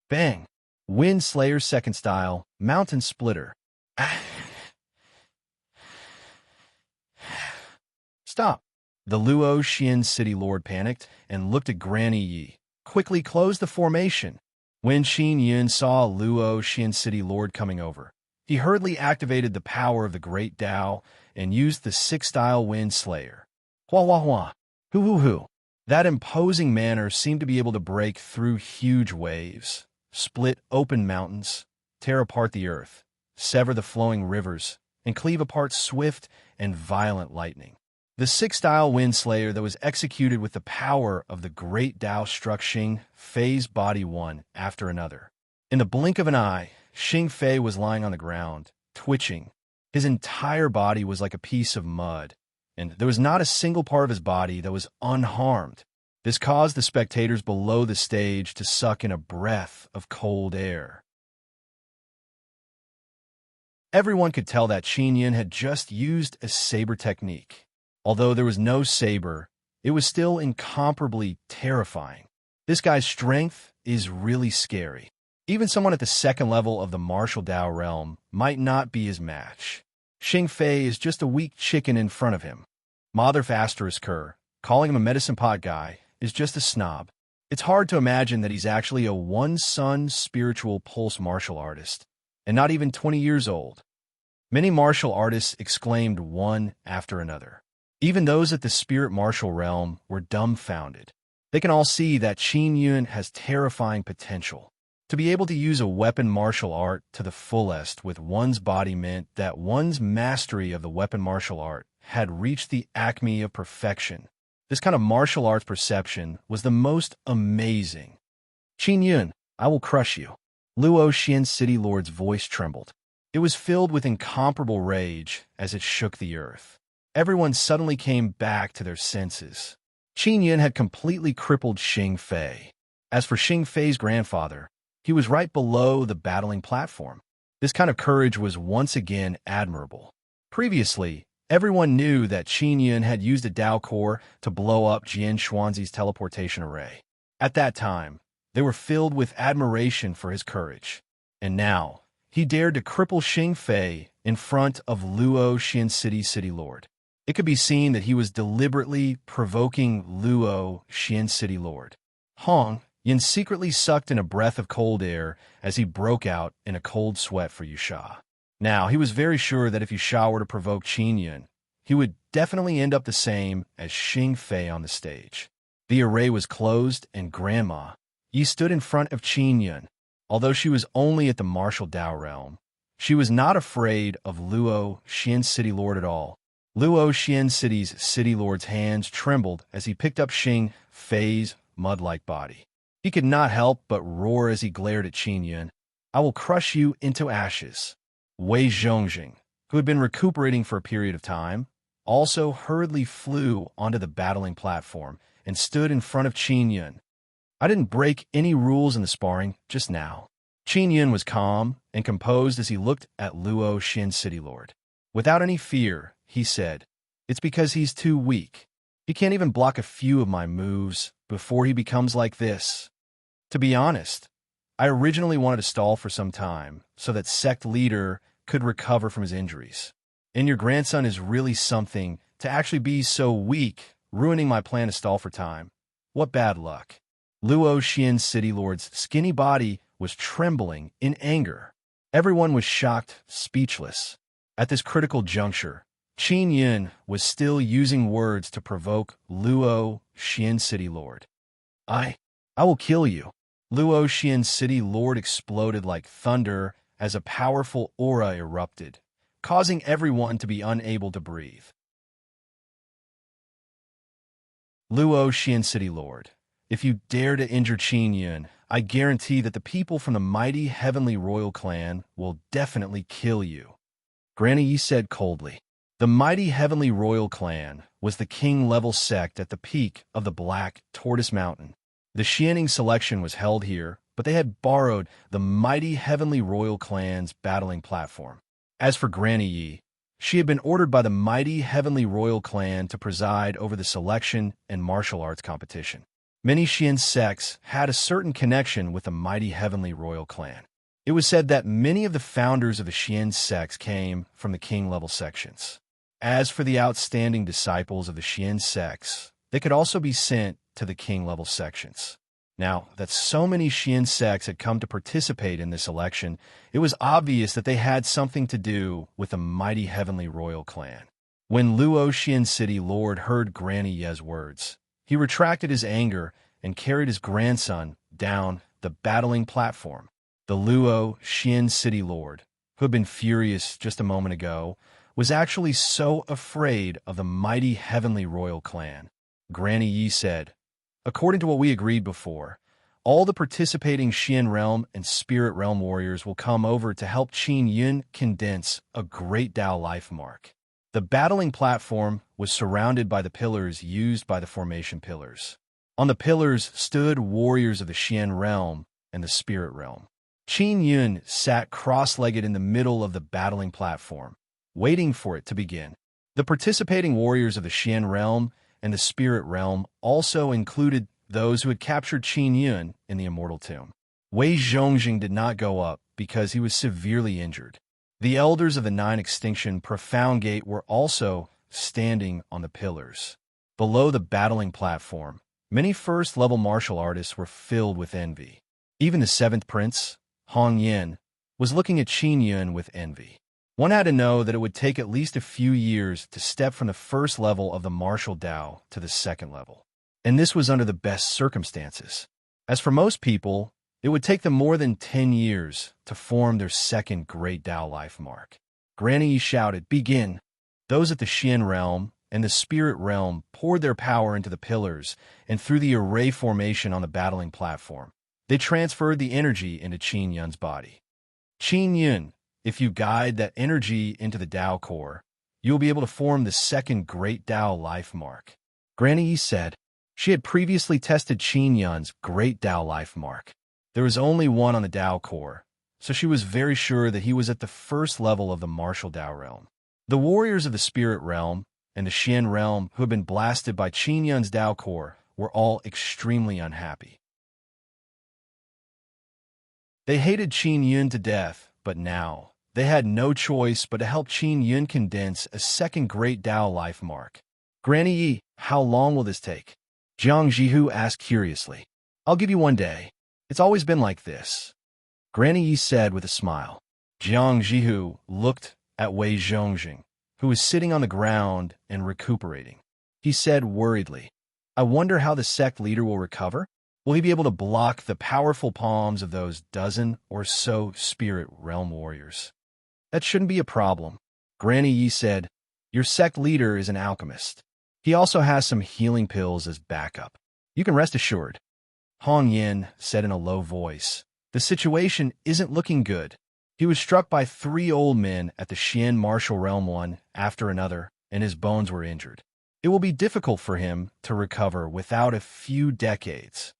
Bang! Wind Slayer's second style, Mountain Splitter. Stop! The Luo Xian city lord panicked and looked at Granny Yi. Quickly closed the formation. When Qin Yun saw Luo Xian city lord coming over, he hurriedly activated the power of the Great Dao and used the six-style Wind Slayer. Hua hua hua. Hoo. That imposing manner seemed to be able to break through huge waves, split open mountains, tear apart the earth, sever the flowing rivers, and cleave apart swift and violent lightning. The six-style Wind Slayer that was executed with the power of the Great Dao struck Xing Fei's body one after another. In the blink of an eye, Xing Fei was lying on the ground, twitching. His entire body was like a piece of mud, and there was not a single part of his body that was unharmed. This caused the spectators below the stage to suck in a breath of cold air. Everyone could tell that Qin Yun had just used a saber technique. Although there was no saber, it was still incomparably terrifying. This guy's strength is really scary. Even someone at the second level of the martial Dao realm might not be his match. Xing Fei is just a weak chicken in front of him. Mother Kerr, calling him a medicine pot guy, is just a snob. It's hard to imagine that he's actually a one-son spiritual pulse martial artist, and not even 20 years old. Many martial artists exclaimed one after another. Even those at the spirit martial realm were dumbfounded. They can all see that Qin Yun has terrifying potential. To be able to use a weapon martial art to the fullest with one's body meant that one's mastery of the weapon martial art had reached the acme of perfection. This kind of martial arts perception was the most amazing. Qin Yun, I will crush you. Luo Xian city lord's voice trembled. It was filled with incomparable rage as it shook the earth. Everyone suddenly came back to their senses. Qin Yun had completely crippled Xing Fei. As for Xing Fei's grandfather, he was right below the battling platform. This kind of courage was once again admirable. Previously, everyone knew that Qin Yun had used a Dao core to blow up Jian Xuanzi's teleportation array. At that time, they were filled with admiration for his courage. And now, he dared to cripple Xing Fei in front of Luo Xian city lord. It could be seen that he was deliberately provoking Luo Xian city lord. Hong Yin secretly sucked in a breath of cold air as he broke out in a cold sweat for Yusha. Now, he was very sure that if Yusha were to provoke Qin Yun, he would definitely end up the same as Xing Fei on the stage. The array was closed, and Grandma Yi stood in front of Qin Yun. Although she was only at the martial Dao realm, She was not afraid of Luo Xian's city lord at all. Luo Xian City's city lord's hands trembled as he picked up Xing Fei's mud-like body. He could not help but roar as he glared at Qin Yun. "I will crush you into ashes." Wei Zhongjing, who had been recuperating for a period of time, also hurriedly flew onto the battling platform and stood in front of Qin Yun. "I didn't break any rules in the sparring just now." Qin Yun was calm and composed as he looked at Luo Xian's city lord. Without any fear, he said, "It's because he's too weak. He can't even block a few of my moves before he becomes like this." To be honest, I originally wanted to stall for some time so that sect leader could recover from his injuries. And your grandson is really something to actually be so weak, ruining my plan to stall for time. What bad luck. Luo Xian's city lord's skinny body was trembling in anger. Everyone was shocked, speechless. At this critical juncture, Qin Yun was still using words to provoke Luo Xian's city lord. I will kill you." Luo Xian's city lord exploded like thunder as a powerful aura erupted, causing everyone to be unable to breathe. Luo Xian city lord, if you dare to injure Qin Yun, I guarantee that the people from the mighty heavenly royal clan will definitely kill you. Granny Yi said coldly. The mighty heavenly royal clan was the king-level sect at the peak of the Black Tortoise Mountain. The Xianing selection was held here, but they had borrowed the mighty heavenly royal clan's battling platform. As for Granny Yi, she had been ordered by the mighty heavenly royal clan to preside over the selection and martial arts competition. Many Xian sects had a certain connection with the mighty heavenly royal clan. It was said that many of the founders of the Xian sects came from the king-level sections. As for the outstanding disciples of the Xian sects, they could also be sent to the king-level sections. Now that so many Xian sects had come to participate in this election, it was obvious that they had something to do with the mighty heavenly royal clan. When Luo Xian city lord heard Granny Ye's words, he retracted his anger and carried his grandson down the battling platform. The Luo Xian city lord, who had been furious just a moment ago, was actually so afraid of the mighty heavenly royal clan. Granny Yi said, "According to what we agreed before, all the participating Xian realm and spirit realm warriors will come over to help Qin Yun condense a great Dao life mark." The battling platform was surrounded by the pillars used by the formation pillars. On the pillars stood warriors of the Xian realm and the spirit realm. Qin Yun sat cross-legged in the middle of the battling platform, waiting for it to begin. The participating warriors of the Xian realm and the spirit realm also included those who had captured Qin Yun in the immortal tomb. Wei Zhongjing did not go up because he was severely injured. The elders of the Nine Extinction Profound Gate were also standing on the pillars. Below the battling platform, many first-level martial artists were filled with envy. Even the seventh prince, Hong Yin, was looking at Qin Yun with envy. One had to know that it would take at least a few years to step from the first level of the martial Dao to the second level. And this was under the best circumstances. As for most people, it would take them more than 10 years to form their second great Dao life mark. Granny Yi shouted, "Begin!" Those at the Xian realm and the spirit realm poured their power into the pillars and through the array formation on the battling platform. They transferred the energy into Qin Yun's body. "Qin Yun, if you guide that energy into the Dao core, you will be able to form the second great Dao life mark." Granny Yi said. She had previously tested Qin Yun's great Dao life mark. There was only one on the Dao core, so she was very sure that he was at the first level of the martial Dao realm. The warriors of the spirit realm and the Xian realm who had been blasted by Qin Yun's Dao core were all extremely unhappy. They hated Qin Yun to death, but now they had no choice but to help Qin Yun condense a second great Dao life mark. "Granny Yi, how long will this take?" Jiang Jihu asked curiously. "I'll give you 1 day. It's always been like this," Granny Yi said with a smile. Jiang Jihu looked at Wei Zhongjing, who was sitting on the ground and recuperating. He said worriedly, "I wonder how the sect leader will recover? Will he be able to block the powerful palms of those dozen or so spirit realm warriors?" That shouldn't be a problem. Granny Yi said, your sect leader is an alchemist. He also has some healing pills as backup. You can rest assured. Hong Yin said in a low voice, the situation isn't looking good. He was struck by 3 old men at the Xian martial realm one after another, and his bones were injured. It will be difficult for him to recover without a few decades.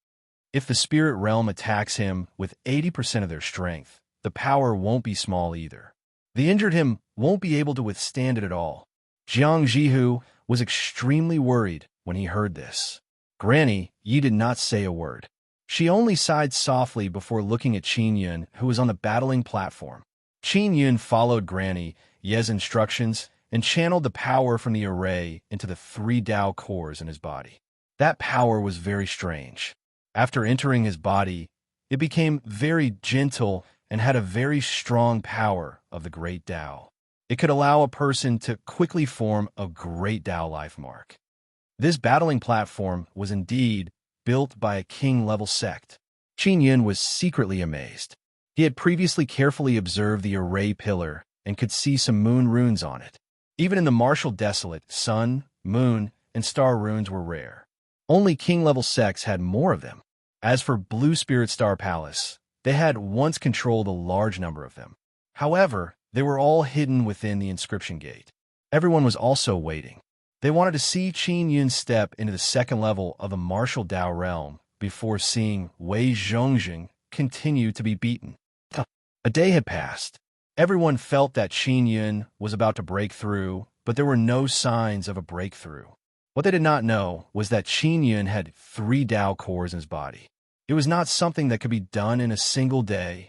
If the spirit realm attacks him with 80% of their strength, the power won't be small either. The injured him won't be able to withstand it at all. Jiang Jihu was extremely worried when he heard this. Granny Yi did not say a word. She only sighed softly before looking at Qin Yun, who was on the battling platform. Qin Yun followed Granny Ye's instructions and channeled the power from the array into the 3 Dao cores in his body. That power was very strange. After entering his body, it became very gentle and had a very strong power of the Great Dao. It could allow a person to quickly form a Great Dao life mark. This battling platform was indeed built by a king-level sect. Qin Yun was secretly amazed. He had previously carefully observed the array pillar and could see some moon runes on it. Even in the martial desolate, sun, moon, and star runes were rare. Only king-level sects had more of them. As for Blue Spirit Star Palace, they had once controlled a large number of them. However, they were all hidden within the inscription gate. Everyone was also waiting. They wanted to see Qin Yun step into the 2nd level of the martial Dao realm before seeing Wei Zhongjing continue to be beaten. A day had passed. Everyone felt that Qin Yun was about to break through, but there were no signs of a breakthrough. What they did not know was that Qin Yun had 3 Dao cores in his body. It was not something that could be done in a single day.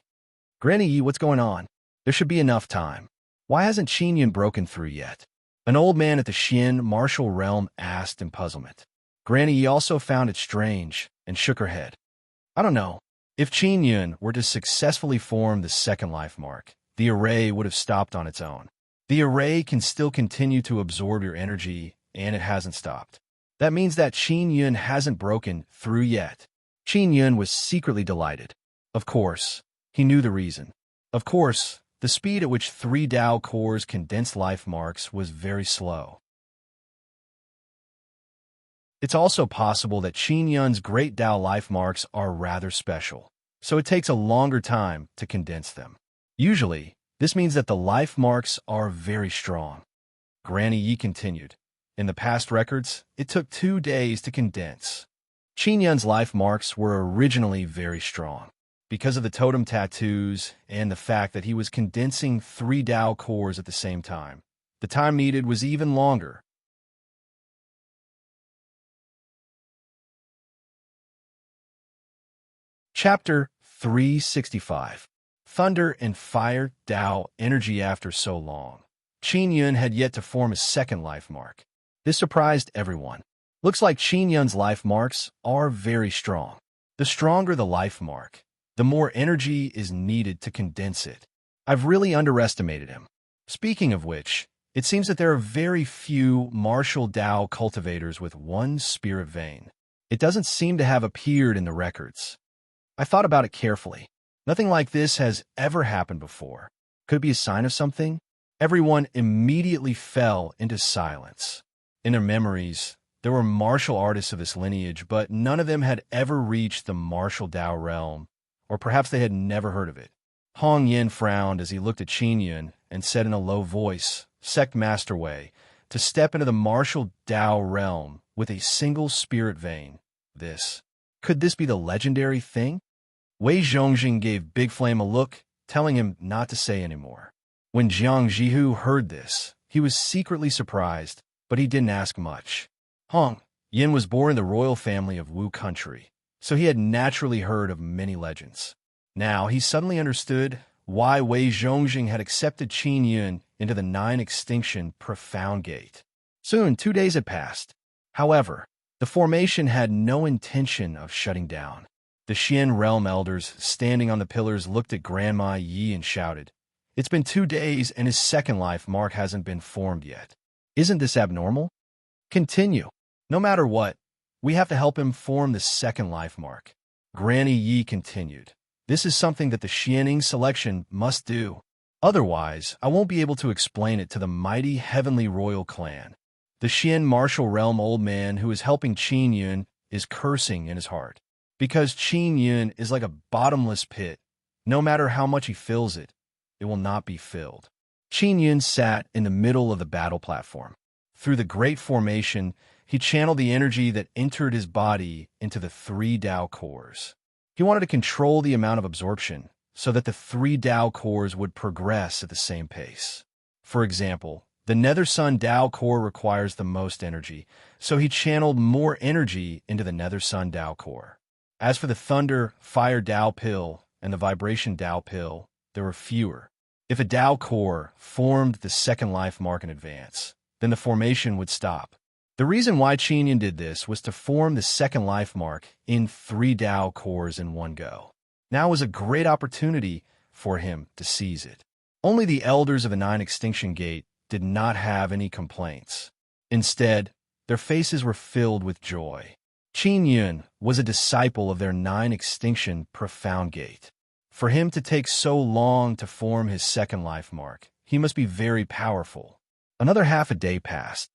Granny Yi, what's going on? There should be enough time. Why hasn't Qin Yun broken through yet? An old man at the Xian martial realm asked in puzzlement. Granny Yi also found it strange and shook her head. I don't know. If Qin Yun were to successfully form the 2nd life mark, the array would have stopped on its own. The array can still continue to absorb your energy, and it hasn't stopped. That means that Qin Yun hasn't broken through yet. Qin Yun was secretly delighted. Of course, he knew the reason. Of course, the speed at which 3 Dao cores condensed life marks was very slow. It's also possible that Qin Yun's Great Dao life marks are rather special, so it takes a longer time to condense them. Usually, this means that the life marks are very strong. Granny Yi continued. In the past records, it took 2 days to condense. Qin Yun's life marks were originally very strong. Because of the totem tattoos and the fact that he was condensing 3 Dao cores at the same time, the time needed was even longer. Chapter 365. Thunder and Fire Dao Energy. After so long, Qin Yun had yet to form a 2nd life mark. This surprised everyone. Looks like Qin Yun's life marks are very strong. The stronger the life mark, the more energy is needed to condense it. I've really underestimated him. Speaking of which, it seems that there are very few martial Dao cultivators with 1 spirit vein. It doesn't seem to have appeared in the records. I thought about it carefully. Nothing like this has ever happened before. Could it be a sign of something? Everyone immediately fell into silence. In their memories, there were martial artists of this lineage, but none of them had ever reached the martial Dao realm, or perhaps they had never heard of it. Hong Yin frowned as he looked at Qin Yun and said in a low voice, Sect Master Wei, to step into the martial Dao realm with a single spirit vein. Could this be the legendary thing? Wei Zhongjing gave Big Flame a look, telling him not to say anymore. When Jiang Jihu heard this, he was secretly surprised, but he didn't ask much. Hong Yin was born in the royal family of Wu country, so he had naturally heard of many legends. Now he suddenly understood why Wei Zhongjing had accepted Qin Yun into the 9 extinction profound gate. Soon 2 days had passed. However, the formation had no intention of shutting down. The Xian realm elders standing on the pillars looked at Grandma Yi and shouted, It's been 2 days and his 2nd life mark hasn't been formed yet. Isn't this abnormal? Continue. No matter what, we have to help him form the 2nd life mark. Granny Yi continued. This is something that the Xianing selection must do. Otherwise, I won't be able to explain it to the mighty heavenly royal clan. The Xian martial realm old man who is helping Qin Yun is cursing in his heart. Because Qin Yun is like a bottomless pit. No matter how much he fills it, it will not be filled. Qin Yun sat in the middle of the battle platform. Through the great formation, he channeled the energy that entered his body into the 3 Tao cores. He wanted to control the amount of absorption so that the 3 Tao cores would progress at the same pace. For example, the Nether Sun Tao core requires the most energy, so he channeled more energy into the Nether Sun Tao core. As for the Thunder, Fire Tao pill, and the Vibration Tao pill, there were fewer. If a Tao core formed the second life mark in advance, then the formation would stop. The reason why Qin Yun did this was to form the second life mark in 3 Tao cores in one go. Now was a great opportunity for him to seize it. Only the elders of the 9 Extinction Gate did not have any complaints. Instead, their faces were filled with joy. Qin Yun was a disciple of their 9 Extinction Profound Gate. For him to take so long to form his second life mark, he must be very powerful. Another half a day passed.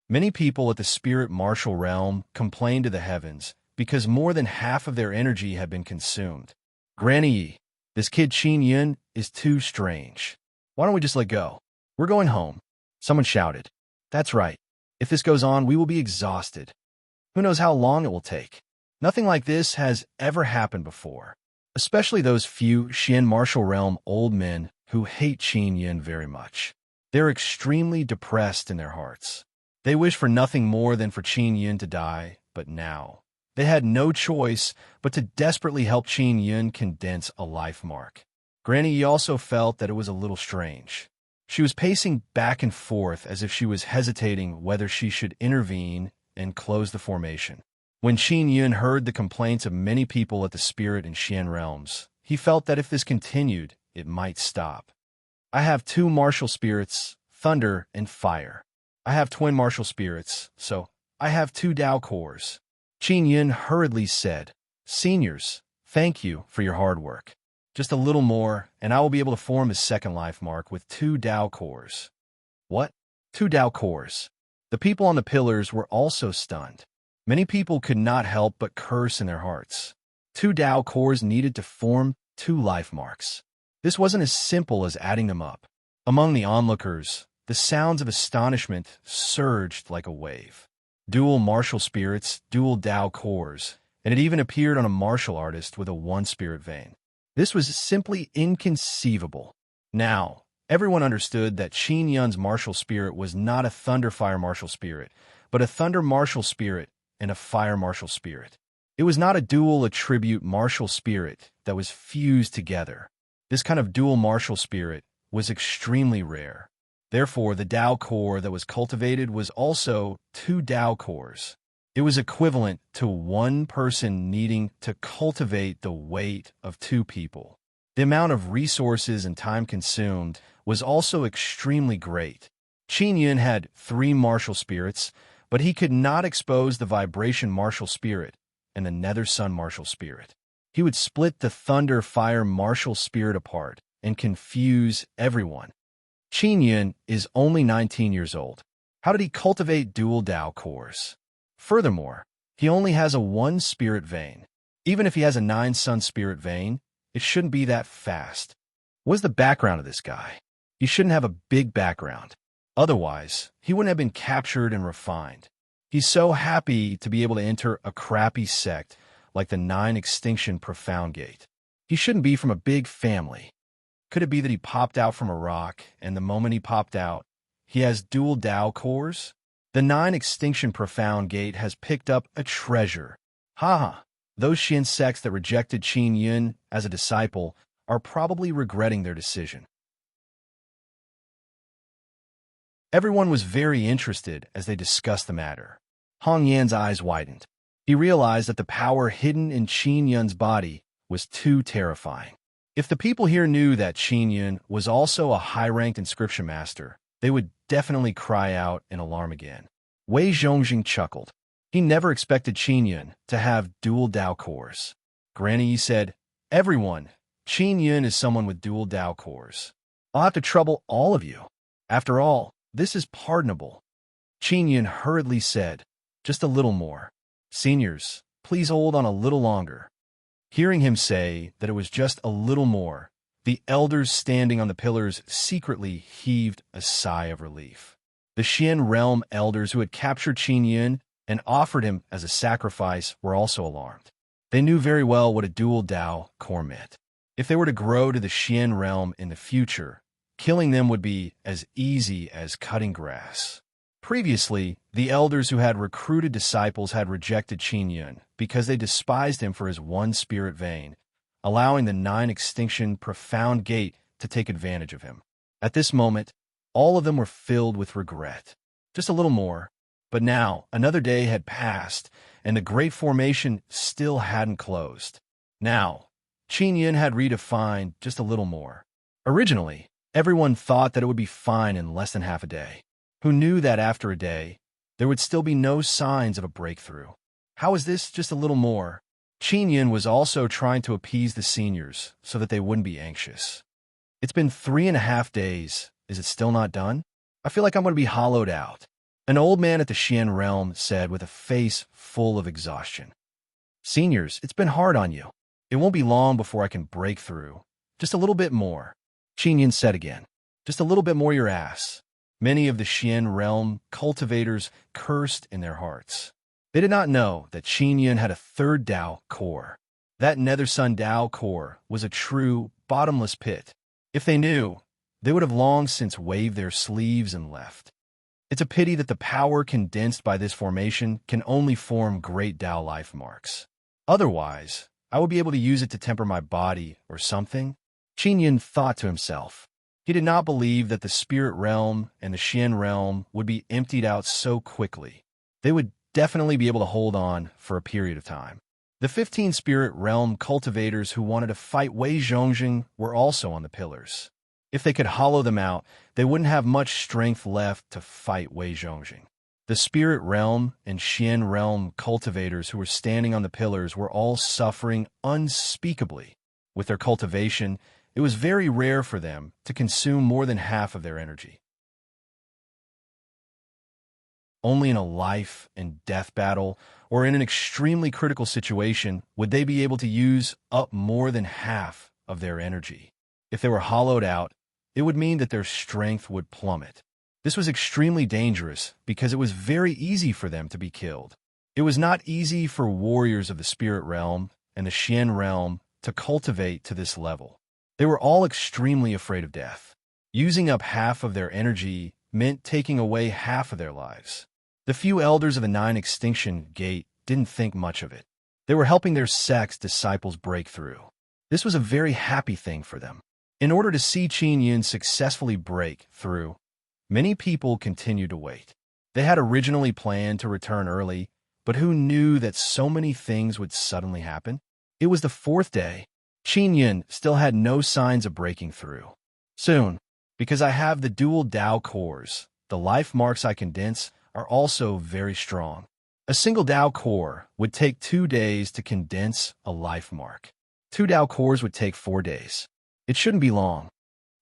Many people at the spirit martial realm complained to the heavens because more than half of their energy had been consumed. Granny Yi, this kid Qin Yun is too strange. Why don't we just let go? We're going home. Someone shouted. That's right. If this goes on, we will be exhausted. Who knows how long it will take? Nothing like this has ever happened before, especially those few Xian martial realm old men who hate Qin Yun very much. They're extremely depressed in their hearts. They wish for nothing more than for Qin Yun to die, but now they had no choice but to desperately help Qin Yun condense a life mark. Granny Yi also felt that it was a little strange. She was pacing back and forth as if she was hesitating whether she should intervene and close the formation. When Qin Yun heard the complaints of many people at the spirit and Xian realms, he felt that if this continued, it might stop. I have 2 martial spirits, thunder and fire. I have twin martial spirits, so I have 2 Tao cores. Qin Yun hurriedly said, Seniors, thank you for your hard work. Just a little more, and I will be able to form his second life mark with 2 Tao cores. What? 2 Tao cores? The people on the pillars were also stunned. Many people could not help but curse in their hearts. 2 Tao cores needed to form 2 life marks. This wasn't as simple as adding them up. Among the onlookers, the sounds of astonishment surged like a wave. Dual martial spirits, dual Tao cores, and it even appeared on a martial artist with a 1 spirit vein. This was simply inconceivable. Now, everyone understood that Qin Yun's martial spirit was not a thunder fire martial spirit, but a thunder martial spirit and a fire martial spirit. It was not a dual attribute martial spirit that was fused together. This kind of dual martial spirit was extremely rare. Therefore, the Tao core that was cultivated was also 2 Tao cores. It was equivalent to 1 person needing to cultivate the weight of 2 people. The amount of resources and time consumed was also extremely great. Qin Yun had 3 martial spirits, but he could not expose the vibration martial spirit and the Nether Sun martial spirit. He would split the thunder fire martial spirit apart and confuse everyone. Qin Yun is only 19 years old. How did he cultivate dual Tao cores? Furthermore, he only has a 1 spirit vein. Even if he has a 9 sun spirit vein, it shouldn't be that fast. What's the background of this guy? He shouldn't have a big background. Otherwise, he wouldn't have been captured and refined. He's so happy to be able to enter a crappy sect like the 9 Extinction Profound Gate. He shouldn't be from a big family. Could it be that he popped out from a rock, and the moment he popped out, he has dual Tao cores? The 9 Extinction Profound Gate has picked up a treasure. Haha, those Xian sects that rejected Qin Yun as a disciple are probably regretting their decision. Everyone was very interested as they discussed the matter. Hong Yan's eyes widened. He realized that the power hidden in Qin Yun's body was too terrifying. If the people here knew that Qin Yun was also a high-ranked inscription master, they would definitely cry out in alarm again. Wei Zhongjing chuckled. He never expected Qin Yun to have dual Tao cores. Granny Yi said, Everyone, Qin Yun is someone with dual Dao cores. I'll have to trouble all of you. After all, this is pardonable. Qin Yun hurriedly said, just a little more. Seniors, please hold on a little longer. Hearing him say that it was just a little more, the elders standing on the pillars secretly heaved a sigh of relief. The Xian realm elders who had captured Qin Yun and offered him as a sacrifice were also alarmed. They knew very well what a dual Dao core meant. If they were to grow to the Xian realm in the future, killing them would be as easy as cutting grass. Previously, the elders who had recruited disciples had rejected Qin Yun because they despised him for his one spirit vein, allowing the nine extinction profound gate to take advantage of him. At this moment, all of them were filled with regret. Just a little more, but now another day had passed, and the great formation still hadn't closed. Now, Qin Yun had redefined just a little more. Originally, everyone thought that it would be fine in less than half a day. Who knew that after a day, there would still be no signs of a breakthrough? How is this just a little more? Qin Yun was also trying to appease the seniors so that they wouldn't be anxious. It's been 3.5 days. Is it still not done? I feel like I'm going to be hollowed out. An old man at the Xian realm said with a face full of exhaustion. Seniors, it's been hard on you. It won't be long before I can break through. Just a little bit more. Qin Yun said again. Just a little bit more your ass. Many of the Xian realm cultivators cursed in their hearts. They did not know that Qin Yun had a third Dao core. That Nether Sun Dao core was a true, bottomless pit. If they knew, they would have long since waved their sleeves and left. It's a pity that the power condensed by this formation can only form great Dao life marks. Otherwise, I would be able to use it to temper my body or something. Qin Yun thought to himself. He did not believe that the spirit realm and the Xian realm would be emptied out so quickly. They would definitely be able to hold on for a period of time. The 15 spirit realm cultivators who wanted to fight Wei Zhongjing were also on the pillars. If they could hollow them out, they wouldn't have much strength left to fight Wei Zhongjing. The spirit realm and Xian realm cultivators who were standing on the pillars were all suffering unspeakably. With their cultivation, it was very rare for them to consume more than half of their energy. Only in a life and death battle or in an extremely critical situation would they be able to use up more than half of their energy. If they were hollowed out, it would mean that their strength would plummet. This was extremely dangerous because it was very easy for them to be killed. It was not easy for warriors of the spirit realm and the Xian realm to cultivate to this level. They were all extremely afraid of death. Using up half of their energy meant taking away half of their lives. The few elders of the Nine Extinction Gate didn't think much of it. They were helping their sect's disciples break through. This was a very happy thing for them. In order to see Qin Yun successfully break through, many people continued to wait. They had originally planned to return early, but who knew that so many things would suddenly happen? It was the 4th day. Qin Yun still had no signs of breaking through. Soon, because I have the dual Dao cores, the life marks I condense are also very strong. A single Dao core would take 2 days to condense a life mark. 2 Dao cores would take 4 days. It shouldn't be long.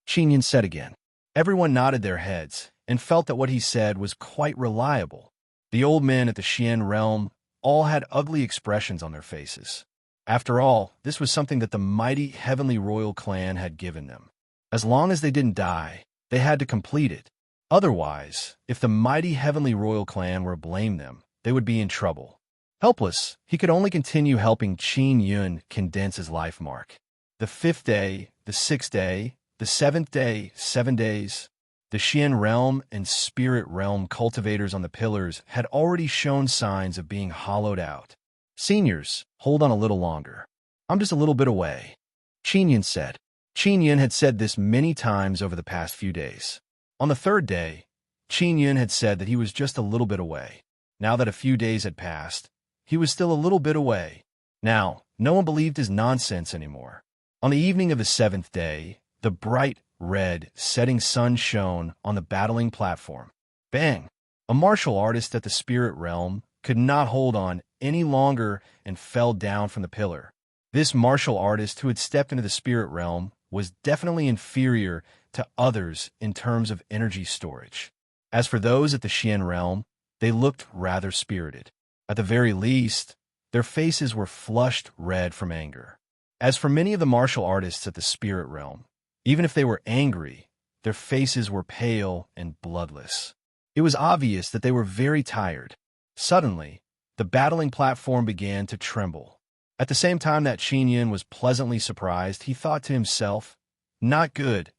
Qin Yun said again. Everyone nodded their heads and felt that what he said was quite reliable. The old men at the Xian realm all had ugly expressions on their faces. After all, this was something that the mighty heavenly royal clan had given them. As long as they didn't die, they had to complete it. Otherwise, if the mighty heavenly royal clan were to blame them, they would be in trouble. Helpless, he could only continue helping Qin Yun condense his life mark. The 5th day, the 6th day, the 7th day, 7 days. The Xian realm and spirit realm cultivators on the pillars had already shown signs of being hollowed out. Seniors, hold on a little longer. I'm just a little bit away. Qin Yun said. Qin Yun had said this many times over the past few days. On the 3rd day, Qin Yun had said that he was just a little bit away. Now that a few days had passed, he was still a little bit away. Now, no one believed his nonsense anymore. On the evening of the 7th day, the bright red setting sun shone on the battling platform. Bang! A martial artist at the spirit realm could not hold on any longer and fell down from the pillar. This martial artist who had stepped into the spirit realm was definitely inferior to others in terms of energy storage. As for those at the Xian realm, they looked rather spirited. At the very least, their faces were flushed red from anger. As for many of the martial artists at the spirit realm, even if they were angry, their faces were pale and bloodless. It was obvious that they were very tired. Suddenly, the battling platform began to tremble. At the same time that Qin Yun was pleasantly surprised, he thought to himself, not good.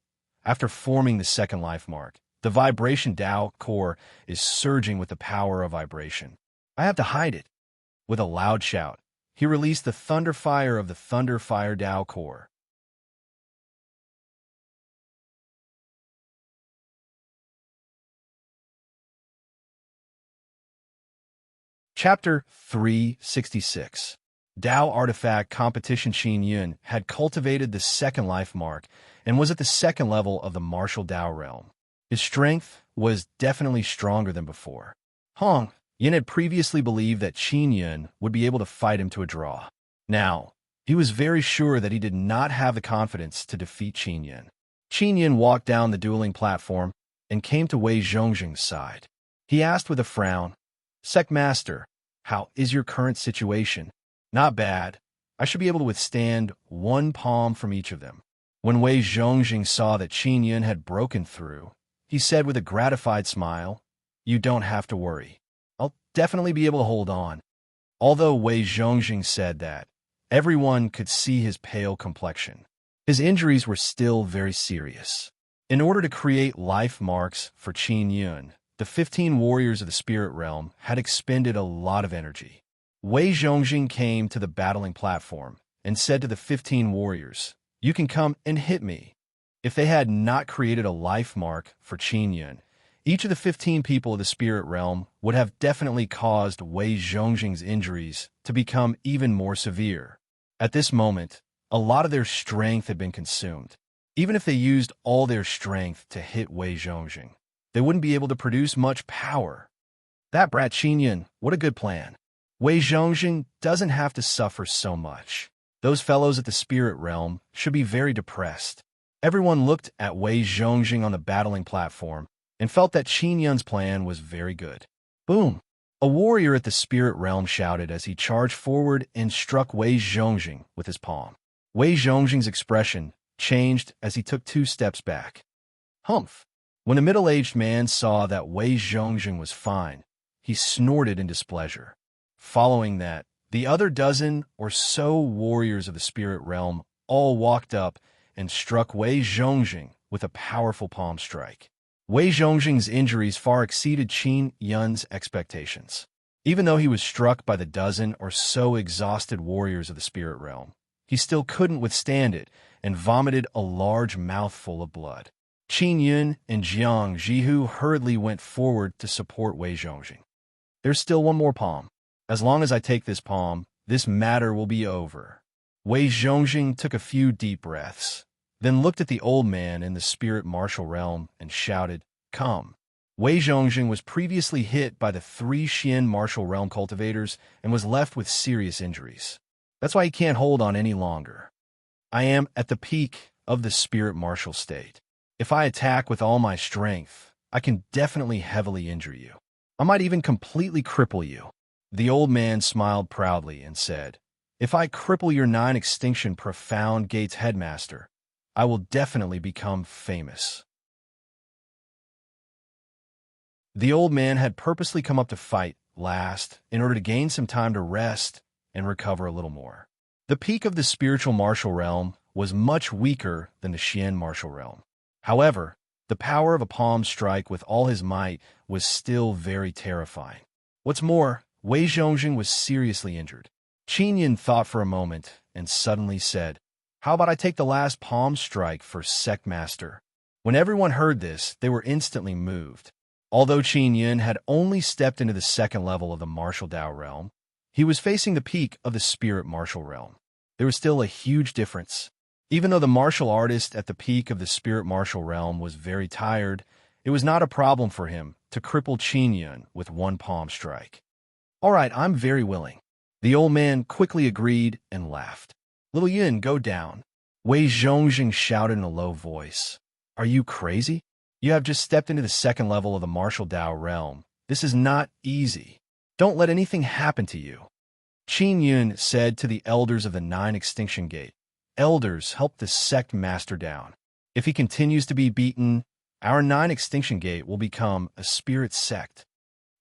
After forming the second life mark, the vibration Tao core is surging with the power of vibration. I have to hide it. With a loud shout, he released the thunder fire of the thunder fire Tao core. Chapter 366. Tao Artifact Competition. Qin Yun had cultivated the second life mark and was at the second level of the martial Tao realm. His strength was definitely stronger than before. Hong Yin had previously believed that Qin Yun would be able to fight him to a draw. Now, he was very sure that he did not have the confidence to defeat Qin Yun. Qin Yun walked down the dueling platform and came to Wei Zhongjing's side. He asked with a frown, Sect Master, how is your current situation? Not bad. I should be able to withstand one palm from each of them. When Wei Zhongjing saw that Qin Yun had broken through, he said with a gratified smile, You don't have to worry. I'll definitely be able to hold on. Although Wei Zhongjing said that, everyone could see his pale complexion. His injuries were still very serious. In order to create life marks for Qin Yun, the 15 warriors of the spirit realm had expended a lot of energy. Wei Zhongjing came to the battling platform and said to the 15 warriors, You can come and hit me. If they had not created a life mark for Qin Yun, each of the 15 people of the spirit realm would have definitely caused Wei Zhongjing's injuries to become even more severe. At this moment, a lot of their strength had been consumed. Even if they used all their strength to hit Wei Zhongjing, they wouldn't be able to produce much power. That brat Qin Yun, what a good plan. Wei Zhongjing doesn't have to suffer so much. Those fellows at the spirit realm should be very depressed. Everyone looked at Wei Zhongjing on the battling platform and felt that Qin Yun's plan was very good. Boom! A warrior at the spirit realm shouted as he charged forward and struck Wei Zhongjing with his palm. Wei Zhongjing's expression changed as he took 2 steps back. Humph! When the middle-aged man saw that Wei Zhongjing was fine, he snorted in displeasure. Following that, the other dozen or so warriors of the spirit realm all walked up and struck Wei Zhongjing with a powerful palm strike. Wei Zhongjing's injuries far exceeded Qin Yun's expectations. Even though he was struck by the dozen or so exhausted warriors of the spirit realm, he still couldn't withstand it and vomited a large mouthful of blood. Qin Yun and Jiang Jihu hurriedly went forward to support Wei Zhongjing. There's still one more palm. As long as I take this palm, this matter will be over. Wei Zhongjing took a few deep breaths, then looked at the old man in the spirit martial realm and shouted, Come. Wei Zhongjing was previously hit by the 3 Xian martial realm cultivators and was left with serious injuries. That's why he can't hold on any longer. I am at the peak of the spirit martial state. If I attack with all my strength, I can definitely heavily injure you. I might even completely cripple you. The old man smiled proudly and said, If I cripple your 9 extinction profound gates headmaster, I will definitely become famous. The old man had purposely come up to fight last in order to gain some time to rest and recover a little more. The peak of the spiritual martial realm was much weaker than the Xian martial realm. However, the power of a palm strike with all his might was still very terrifying. What's more, Wei Zhongjing was seriously injured. Qin Yun thought for a moment and suddenly said, How about I take the last palm strike for Sect Master? When everyone heard this, they were instantly moved. Although Qin Yun had only stepped into the second level of the martial Tao realm, he was facing the peak of the spirit martial realm. There was still a huge difference. Even though the martial artist at the peak of the spirit martial realm was very tired, it was not a problem for him to cripple Qin Yun with one palm strike. All right, I'm very willing. The old man quickly agreed and laughed. Little Yun, go down. Wei Zhongjing shouted in a low voice. Are you crazy? You have just stepped into the second level of the martial Dao realm. This is not easy. Don't let anything happen to you. Qin Yun said to the elders of the Nine Extinction Gate. Elders, help the sect master down. If he continues to be beaten, our Nine Extinction Gate will become a spirit sect.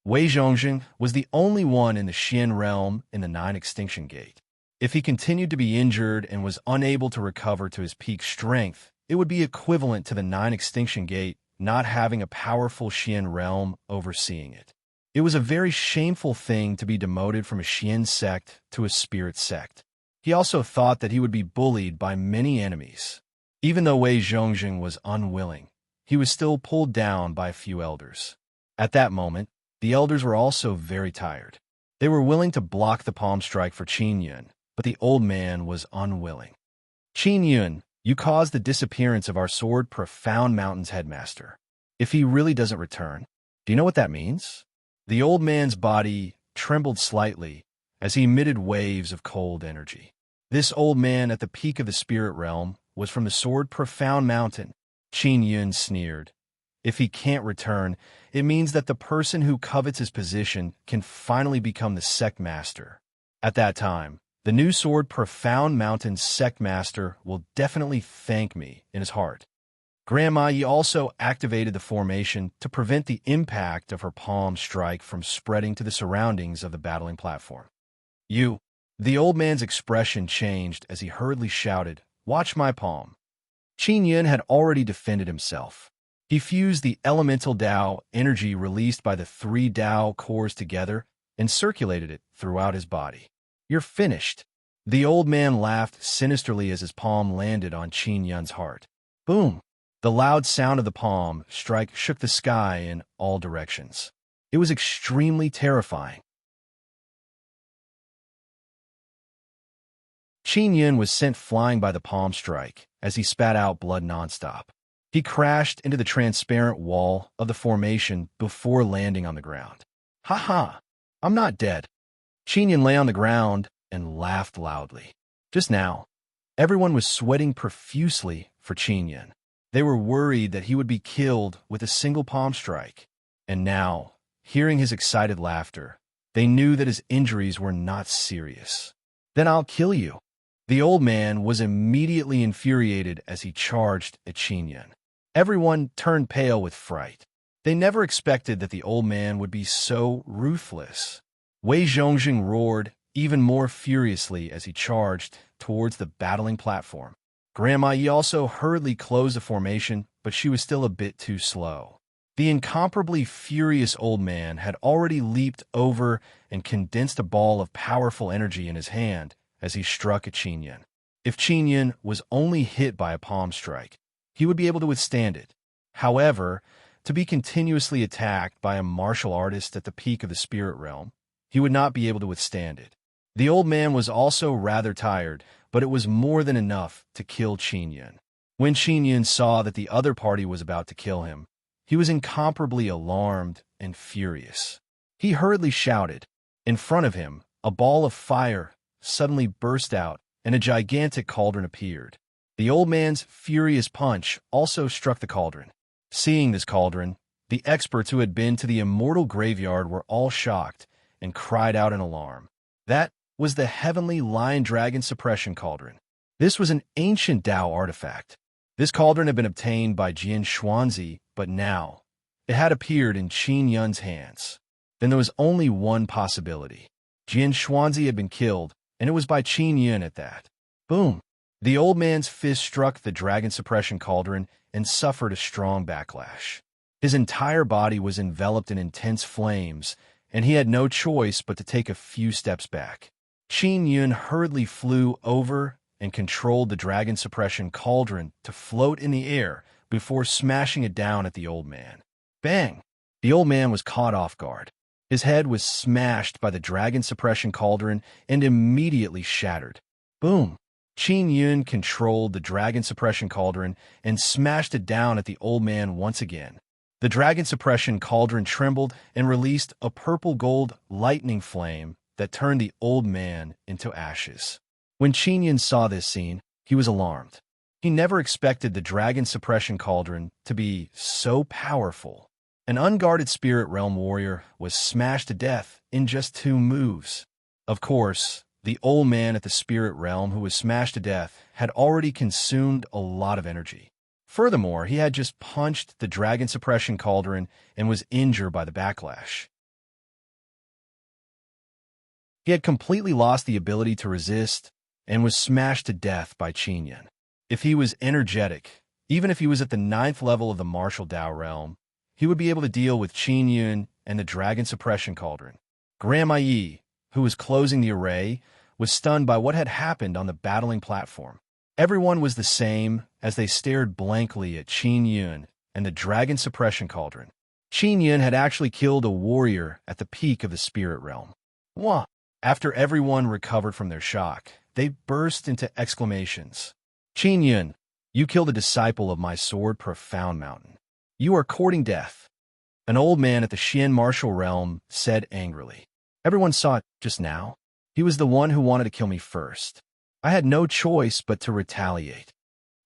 Wei Zhongjing was the only one in the Xian realm in the Nine Extinction Gate. If he continued to be injured and was unable to recover to his peak strength, it would be equivalent to the Nine Extinction Gate not having a powerful Xian realm overseeing it. It was a very shameful thing to be demoted from a Xian sect to a spirit sect. He also thought that he would be bullied by many enemies. Even though Wei Zhongjing was unwilling, he was still pulled down by a few elders. At that moment, the elders were also very tired. They were willing to block the palm strike for Qin Yun, but the old man was unwilling. Qin Yun, you caused the disappearance of our sword Profound Mountain's headmaster. If he really doesn't return, do you know what that means? The old man's body trembled slightly as he emitted waves of cold energy. This old man at the peak of the spirit realm was from the sword Profound Mountain. Qin Yun sneered. If he can't return, it means that the person who covets his position can finally become the sect master. At that time, the new sword Profound Mountain's sect master will definitely thank me in his heart. Grandma Yi also activated the formation to prevent the impact of her palm strike from spreading to the surroundings of the battling platform. You. The old man's expression changed as he hurriedly shouted, watch my palm. Qin Yun had already defended himself. He fused the elemental Dao energy released by the three Dao cores together and circulated it throughout his body. You're finished. The old man laughed sinisterly as his palm landed on Qin Yun's heart. Boom! The loud sound of the palm strike shook the sky in all directions. It was extremely terrifying. Qin Yun was sent flying by the palm strike as he spat out blood nonstop. He crashed into the transparent wall of the formation before landing on the ground. Ha ha! I'm not dead. Qin Yun lay on the ground and laughed loudly. Just now, everyone was sweating profusely for Qin Yun. They were worried that he would be killed with a single palm strike. And now, hearing his excited laughter, they knew that his injuries were not serious. Then I'll kill you. The old man was immediately infuriated as he charged at Qin Yun. Everyone turned pale with fright. They never expected that the old man would be so ruthless. Wei Zhongjing roared even more furiously as he charged towards the battling platform. Grandma Yi also hurriedly closed the formation, but she was still a bit too slow. The incomparably furious old man had already leaped over and condensed a ball of powerful energy in his hand as he struck at Qin Yun. If Qin Yun was only hit by a palm strike, he would be able to withstand it. However, to be continuously attacked by a martial artist at the peak of the spirit realm, he would not be able to withstand it. The old man was also rather tired, but it was more than enough to kill Qin Yun. When Qin Yun saw that the other party was about to kill him, he was incomparably alarmed and furious. He hurriedly shouted. In front of him, a ball of fire suddenly burst out and a gigantic cauldron appeared. The old man's furious punch also struck the cauldron. Seeing this cauldron, the experts who had been to the immortal graveyard were all shocked and cried out in alarm. That was the heavenly lion-dragon suppression cauldron. This was an ancient Dao artifact. This cauldron had been obtained by Jian Xuanzi, but now it had appeared in Qin Yun's hands. Then there was only one possibility. Jian Xuanzi had been killed, and it was by Qin Yun at that. Boom! The old man's fist struck the dragon suppression cauldron and suffered a strong backlash. His entire body was enveloped in intense flames, and he had no choice but to take a few steps back. Qin Yun hurriedly flew over and controlled the dragon suppression cauldron to float in the air before smashing it down at the old man. Bang! The old man was caught off guard. His head was smashed by the dragon suppression cauldron and immediately shattered. Boom! Qin Yun controlled the dragon suppression cauldron and smashed it down at the old man once again. The dragon suppression cauldron trembled and released a purple-gold lightning flame that turned the old man into ashes. When Qin Yun saw this scene, he was alarmed. He never expected the dragon suppression cauldron to be so powerful. An unguarded spirit realm warrior was smashed to death in just 2 moves. Of course, the old man at the spirit realm who was smashed to death had already consumed a lot of energy. Furthermore, he had just punched the dragon suppression cauldron and was injured by the backlash. He had completely lost the ability to resist and was smashed to death by Qin Yun. If he was energetic, even if he was at the 9th level of the martial Dao realm, he would be able to deal with Qin Yun and the dragon suppression cauldron. Grandma Yi, who was closing the array, was stunned by what had happened on the battling platform. Everyone was the same as they stared blankly at Qin Yun and the dragon suppression cauldron. Qin Yun had actually killed a warrior at the peak of the spirit realm. Wah! After everyone recovered from their shock, they burst into exclamations. Qin Yun, you killed a disciple of my sword Profound Mountain. You are courting death. An old man at the Xian martial realm said angrily. Everyone saw it just now. He was the one who wanted to kill me first. I had no choice but to retaliate.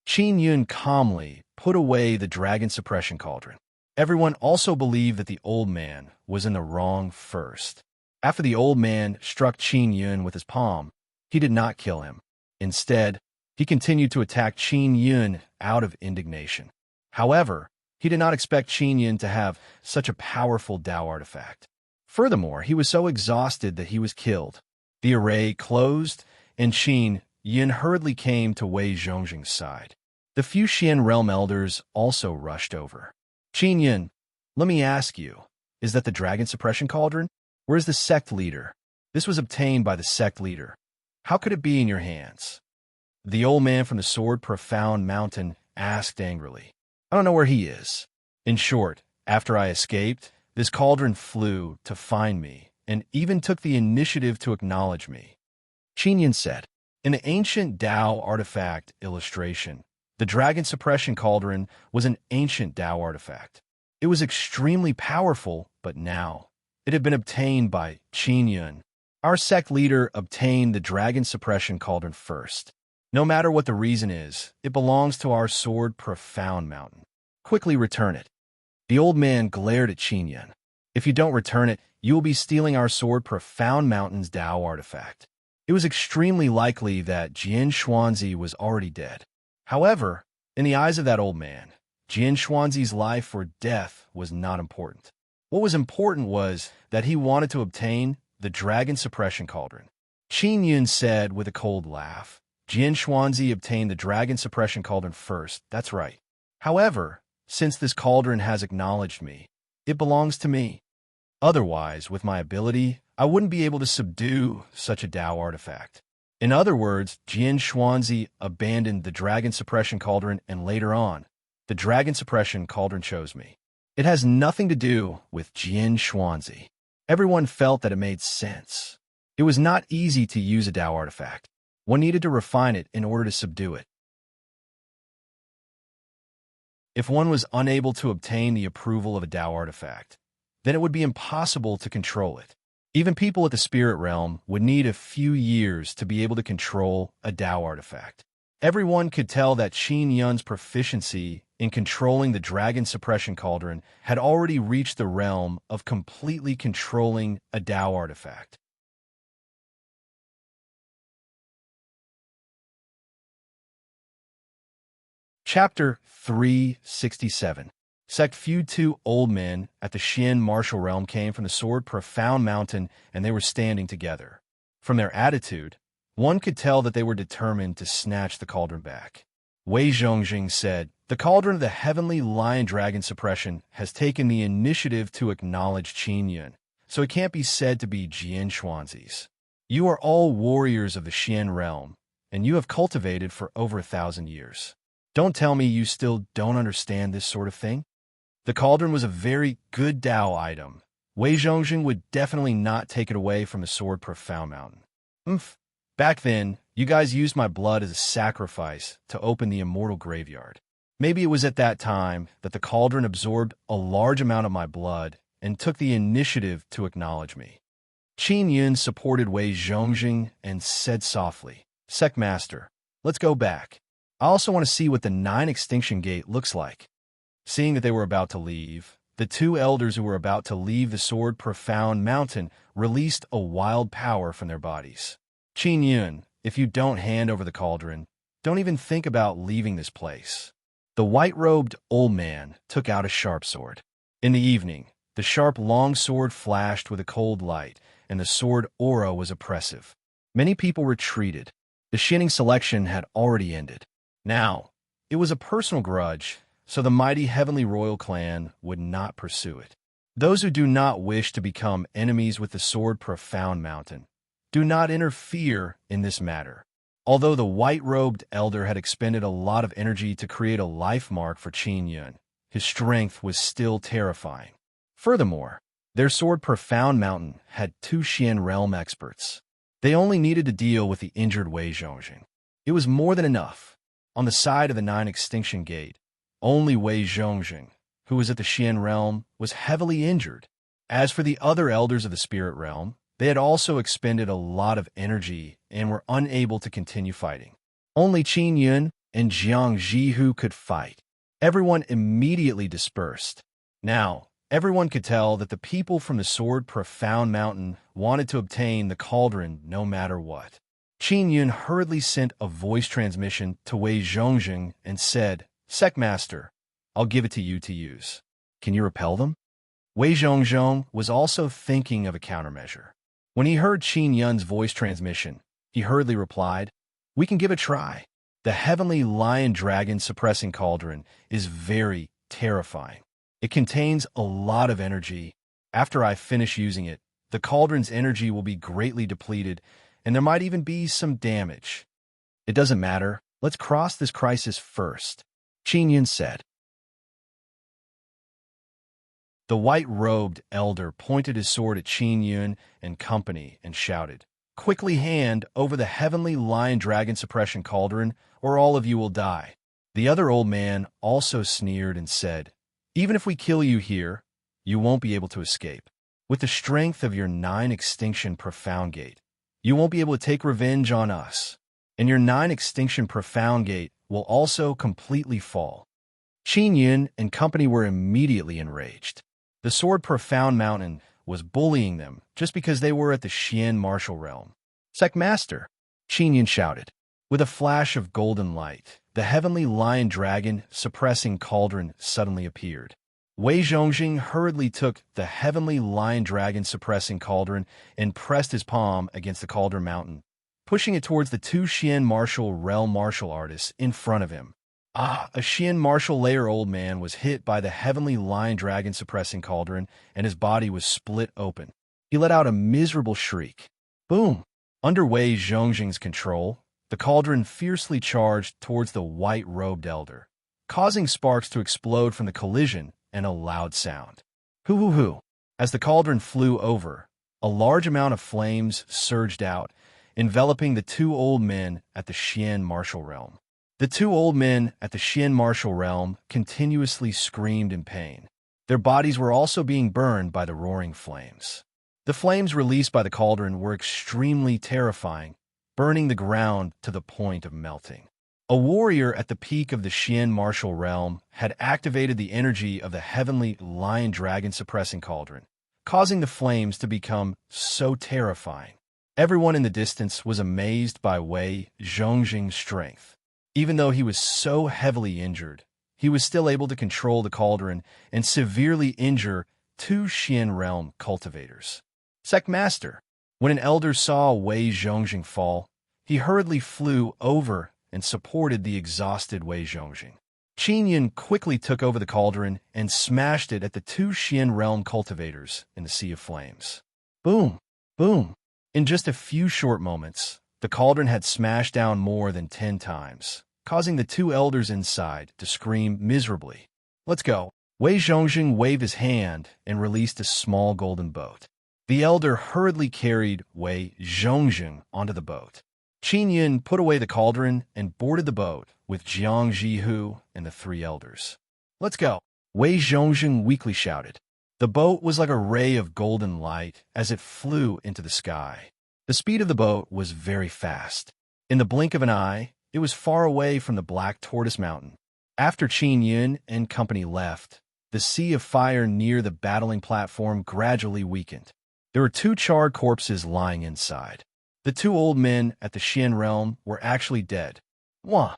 Qin Yun calmly put away the dragon suppression cauldron. Everyone also believed that the old man was in the wrong first. After the old man struck Qin Yun with his palm, he did not kill him. Instead, he continued to attack Qin Yun out of indignation. However, he did not expect Qin Yun to have such a powerful Dao artifact. Furthermore, he was so exhausted that he was killed. The array closed, and Qin Yun hurriedly came to Wei Zhongjing's side. The few Xian realm elders also rushed over. Qin Yun, let me ask you, is that the dragon suppression cauldron? Where is the sect leader? This was obtained by the sect leader. How could it be in your hands? The old man from the sword Profound Mountain asked angrily. I don't know where he is. In short, after I escaped, this cauldron flew to find me and even took the initiative to acknowledge me. Qin Yun said, in the ancient Dao artifact illustration, the dragon suppression cauldron was an ancient Dao artifact. It was extremely powerful, but now it had been obtained by Qin Yun. Our sect leader obtained the dragon suppression cauldron first. No matter what the reason is, it belongs to our sword Profound Mountain. Quickly return it. The old man glared at Qin Yun. If you don't return it, you will be stealing our sword Profound Mountain's Dao artifact. It was extremely likely that Jian Xuanzi was already dead. However, in the eyes of that old man, Jian Xuanzi's life or death was not important. What was important was that he wanted to obtain the dragon suppression cauldron. Qin Yun said with a cold laugh, Jian Xuanzi obtained the dragon suppression cauldron first, that's right. However, since this cauldron has acknowledged me, it belongs to me. Otherwise, with my ability, I wouldn't be able to subdue such a Dao artifact. In other words, Jian Xuanzi abandoned the dragon suppression cauldron and later on, the dragon suppression cauldron chose me. It has nothing to do with Jian Xuanzi. Everyone felt that it made sense. It was not easy to use a Dao artifact. One needed to refine it in order to subdue it. If one was unable to obtain the approval of a Dao artifact, then it would be impossible to control it. Even people at the spirit realm would need a few years to be able to control a Dao artifact. Everyone could tell that Qin Yun's proficiency in controlling the dragon suppression cauldron had already reached the realm of completely controlling a Dao artifact. Chapter 367. Sect Few. Two old men at the Xian martial realm came from the sword Profound Mountain, and they were standing together. From their attitude, one could tell that they were determined to snatch the cauldron back. Wei Zhongjing said, the cauldron of the heavenly lion dragon suppression has taken the initiative to acknowledge Qin Yun, so it can't be said to be Jian Xuanzi's. You are all warriors of the Xian realm, and you have cultivated for over 1,000 years. Don't tell me you still don't understand this sort of thing. The cauldron was a very good Dao item. Wei Zhongjing would definitely not take it away from the sword Profound Mountain. Back then, you guys used my blood as a sacrifice to open the immortal graveyard. Maybe it was at that time that the cauldron absorbed a large amount of my blood and took the initiative to acknowledge me. Qin Yun supported Wei Zhongjing and said softly, Sec Master, let's go back. I also want to see what the 9 extinction gate looks like. Seeing that they were about to leave, the 2 elders who were about to leave the sword profound mountain released a wild power from their bodies. Qin Yun, if you don't hand over the cauldron, don't even think about leaving this place. The white-robed old man took out a sharp sword. In the evening, the sharp long sword flashed with a cold light, and the sword aura was oppressive. Many people retreated. The Xianing selection had already ended. Now, it was a personal grudge, so the mighty heavenly royal clan would not pursue it. Those who do not wish to become enemies with the sword profound mountain, do not interfere in this matter. Although the white-robed elder had expended a lot of energy to create a life mark for Qin Yun, his strength was still terrifying. Furthermore, their sword profound mountain had 2 Xian realm experts. They only needed to deal with the injured Wei Zhongjing. It was more than enough. On the side of the 9 extinction gate, only Wei Zhongjing, who was at the Xian realm, was heavily injured. As for the other elders of the spirit realm, they had also expended a lot of energy and were unable to continue fighting. Only Qin Yun and Jiang Jihu could fight. Everyone immediately dispersed. Now, everyone could tell that the people from the sword profound mountain wanted to obtain the cauldron no matter what. Qin Yun hurriedly sent a voice transmission to Wei Zhongjing and said, "Sec Master, I'll give it to you to use. Can you repel them?" Wei Zhongjing was also thinking of a countermeasure. When he heard Qin Yun's voice transmission, he hurriedly replied, "We can give a try. The heavenly lion dragon suppressing cauldron is very terrifying. It contains a lot of energy. After I finish using it, the cauldron's energy will be greatly depleted, and there might even be some damage. It doesn't matter. Let's cross this crisis first," Qin Yun said. The white-robed elder pointed his sword at Qin Yun and company and shouted, "Quickly hand over the heavenly lion dragon suppression cauldron, or all of you will die." The other old man also sneered and said, "Even if we kill you here, you won't be able to escape. With the strength of your 9 extinction profound gate, you won't be able to take revenge on us, and your 9 extinction profound gate will also completely fall." Qin Yun and company were immediately enraged. The sword profound mountain was bullying them just because they were at the Xian martial realm. "Sec Master," Qin Yun shouted. With a flash of golden light, the heavenly lion dragon suppressing cauldron suddenly appeared. Wei Zhongjing hurriedly took the heavenly lion dragon suppressing cauldron and pressed his palm against the cauldron mountain, pushing it towards the 2 Xian martial realm martial artists in front of him. A Xian martial layer old man was hit by the heavenly lion dragon suppressing cauldron, and his body was split open. He let out a miserable shriek. Boom! Under Wei Zhongjing's control, the cauldron fiercely charged towards the white-robed elder, causing sparks to explode from the collision and a loud sound. Hoo-hoo-hoo! As the cauldron flew over, a large amount of flames surged out, enveloping the 2 old men at the Xian martial realm. The 2 old men at the Xian martial realm continuously screamed in pain. Their bodies were also being burned by the roaring flames. The flames released by the cauldron were extremely terrifying, burning the ground to the point of melting. A warrior at the peak of the Xian martial realm had activated the energy of the heavenly lion dragon suppressing cauldron, causing the flames to become so terrifying. Everyone in the distance was amazed by Wei Zhongjing's strength. Even though he was so heavily injured, he was still able to control the cauldron and severely injure 2 Xian realm cultivators. Sec Master, when an elder saw Wei Zhongjing fall, he hurriedly flew over and supported the exhausted Wei Zhongjing. Qin Yun quickly took over the cauldron and smashed it at the 2 Xian realm cultivators in the sea of flames. Boom! Boom! In just a few short moments, the cauldron had smashed down more than 10 times, causing the 2 elders inside to scream miserably. Let's go. Wei Zhongjing waved his hand and released a small golden boat. The elder hurriedly carried Wei Zhongjing onto the boat. Qin Yun put away the cauldron and boarded the boat with Jiang Jihu and the 3 elders. Let's go. Wei Zhongjing weakly shouted. The boat was like a ray of golden light as it flew into the sky. The speed of the boat was very fast. In the blink of an eye, it was far away from the Black Tortoise Mountain. After Qin Yun and company left, the sea of fire near the battling platform gradually weakened. There were 2 charred corpses lying inside. The 2 old men at the Xian realm were actually dead. Wah!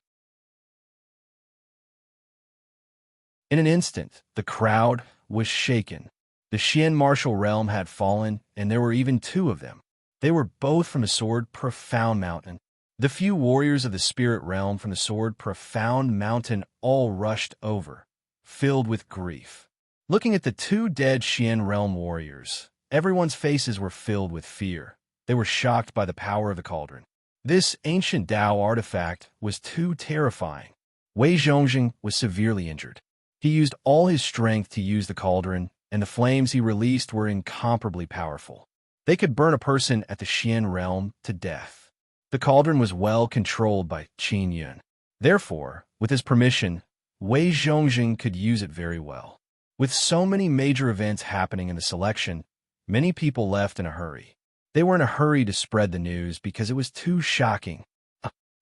In an instant, the crowd was shaken. The Xian martial realm had fallen, and there were even 2 of them. They were both from the Sword Profound Mountain. The few warriors of the spirit realm from the Sword Profound Mountain all rushed over, filled with grief. Looking at the 2 dead Xian realm warriors, everyone's faces were filled with fear. They were shocked by the power of the cauldron. This ancient Dao artifact was too terrifying. Wei Zhongjing was severely injured. He used all his strength to use the cauldron, and the flames he released were incomparably powerful. They could burn a person at the Xian realm to death. The cauldron was well controlled by Qin Yun. Therefore, with his permission, Wei Zhongjing could use it very well. With so many major events happening in the selection, many people left in a hurry. They were in a hurry to spread the news because it was too shocking.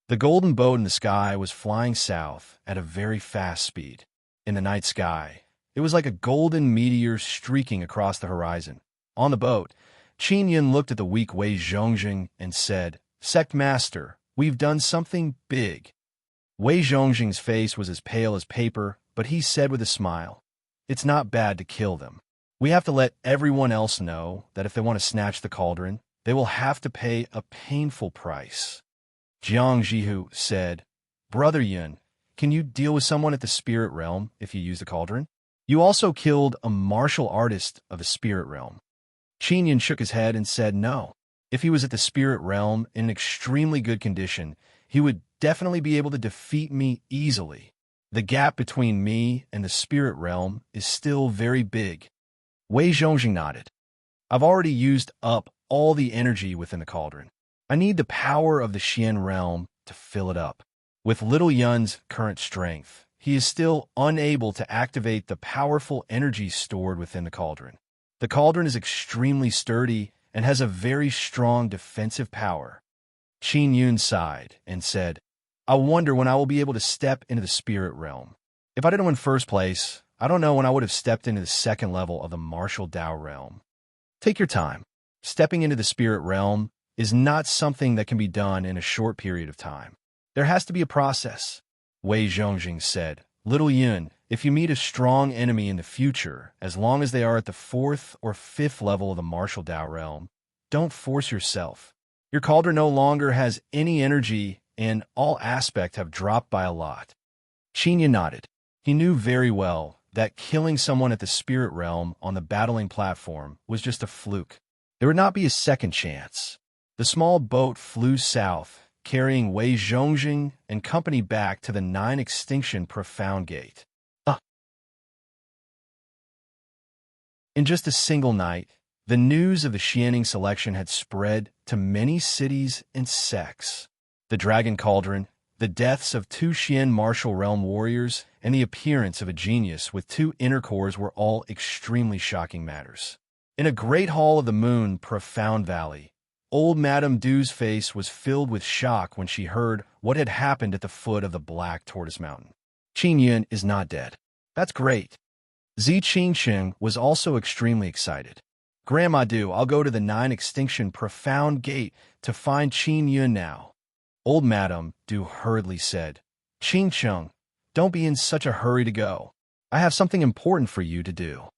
The golden boat in the sky was flying south at a very fast speed. In the night sky, it was like a golden meteor streaking across the horizon. On the boat, Qin Yun looked at the weak Wei Zhongjing and said, "Sect Master, we've done something big." Wei Zhongjing's face was as pale as paper, but he said with a smile, "It's not bad to kill them. We have to let everyone else know that if they want to snatch the cauldron, they will have to pay a painful price." Jiang Jihu said, "Brother Yun, can you deal with someone at the spirit realm if you use the cauldron? You also killed a martial artist of the spirit realm." Qin Yun shook his head and said no. If he was at the spirit realm in extremely good condition, he would definitely be able to defeat me easily. The gap between me and the spirit realm is still very big. Wei Zhongjing nodded. "I've already used up all the energy within the cauldron. I need the power of the Xian realm to fill it up. With little Yun's current strength, he is still unable to activate the powerful energy stored within the cauldron. The cauldron is extremely sturdy and has a very strong defensive power." Qin Yun sighed and said, "I wonder when I will be able to step into the spirit realm. If I didn't win first place, I don't know when I would have stepped into the second level of the martial Dao realm." Take your time. Stepping into the spirit realm is not something that can be done in a short period of time. There has to be a process. Wei Zhongjing said, "Little Yun, if you meet a strong enemy in the future, as long as they are at the 4th or 5th level of the martial Dao realm, don't force yourself. Your cauldron no longer has any energy and all aspects have dropped by a lot." Qin Yun nodded. He knew very well that killing someone at the spirit realm on the battling platform was just a fluke. There would not be a second chance. The small boat flew south, carrying Wei Zhongjing and company back to the 9 Extinction Profound Gate. In just a single night, the news of the Xianing selection had spread to many cities and sects. The Dragon Cauldron, the deaths of 2 Xian martial realm warriors, and the appearance of a genius with 2 inner cores were all extremely shocking matters. In a great hall of the Moon Profound Valley, old Madame Du's face was filled with shock when she heard what had happened at the foot of the Black Tortoise Mountain. Qin Yun is not dead. That's great. Zi Qingqing was also extremely excited. "Grandma Du, I'll go to the 9 Extinction Profound Gate to find Qin Yun now." Old Madame Du hurriedly said, "Qingqing, don't be in such a hurry to go. I have something important for you to do.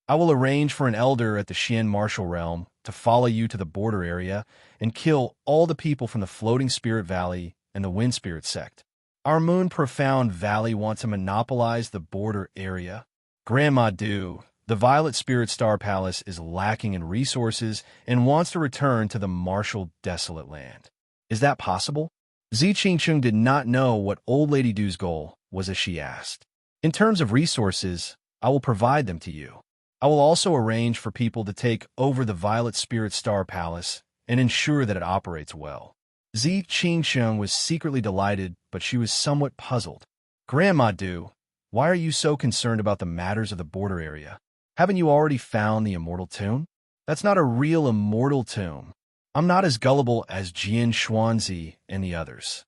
I will arrange for an elder at the Xian martial realm to follow you to the border area and kill all the people from the Floating Spirit Valley and the Wind Spirit sect. Our Moon Profound Valley wants to monopolize the border area. Grandma Du, the Violet Spirit Star Palace is lacking in resources and wants to return to the martial desolate land. Is that possible?" Zi Qingqing did not know what Old Lady Du's goal was as she asked. "In terms of resources, I will provide them to you. I will also arrange for people to take over the Violet Spirit Star Palace and ensure that it operates well." Zi Qingqing was secretly delighted, but she was somewhat puzzled. "Grandma Du, why are you so concerned about the matters of the border area? Haven't you already found the immortal tomb? That's not a real immortal tomb. I'm not as gullible as Jian Xuanzi and the others.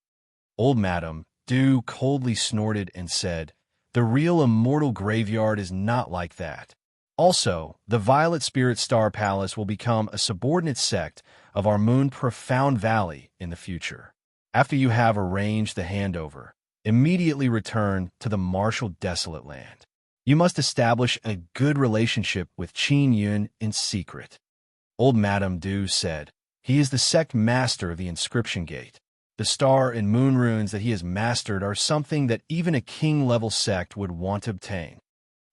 Old Madame Du coldly snorted and said, "The real immortal graveyard is not like that. Also, the Violet Spirit Star Palace will become a subordinate sect of our Moon Profound Valley in the future. After you have arranged the handover, immediately return to the martial desolate land. You must establish a good relationship with Qin Yun in secret." Old Madame Du said, "He is the sect master of the inscription gate. The star and moon runes that he has mastered are something that even a king-level sect would want to obtain."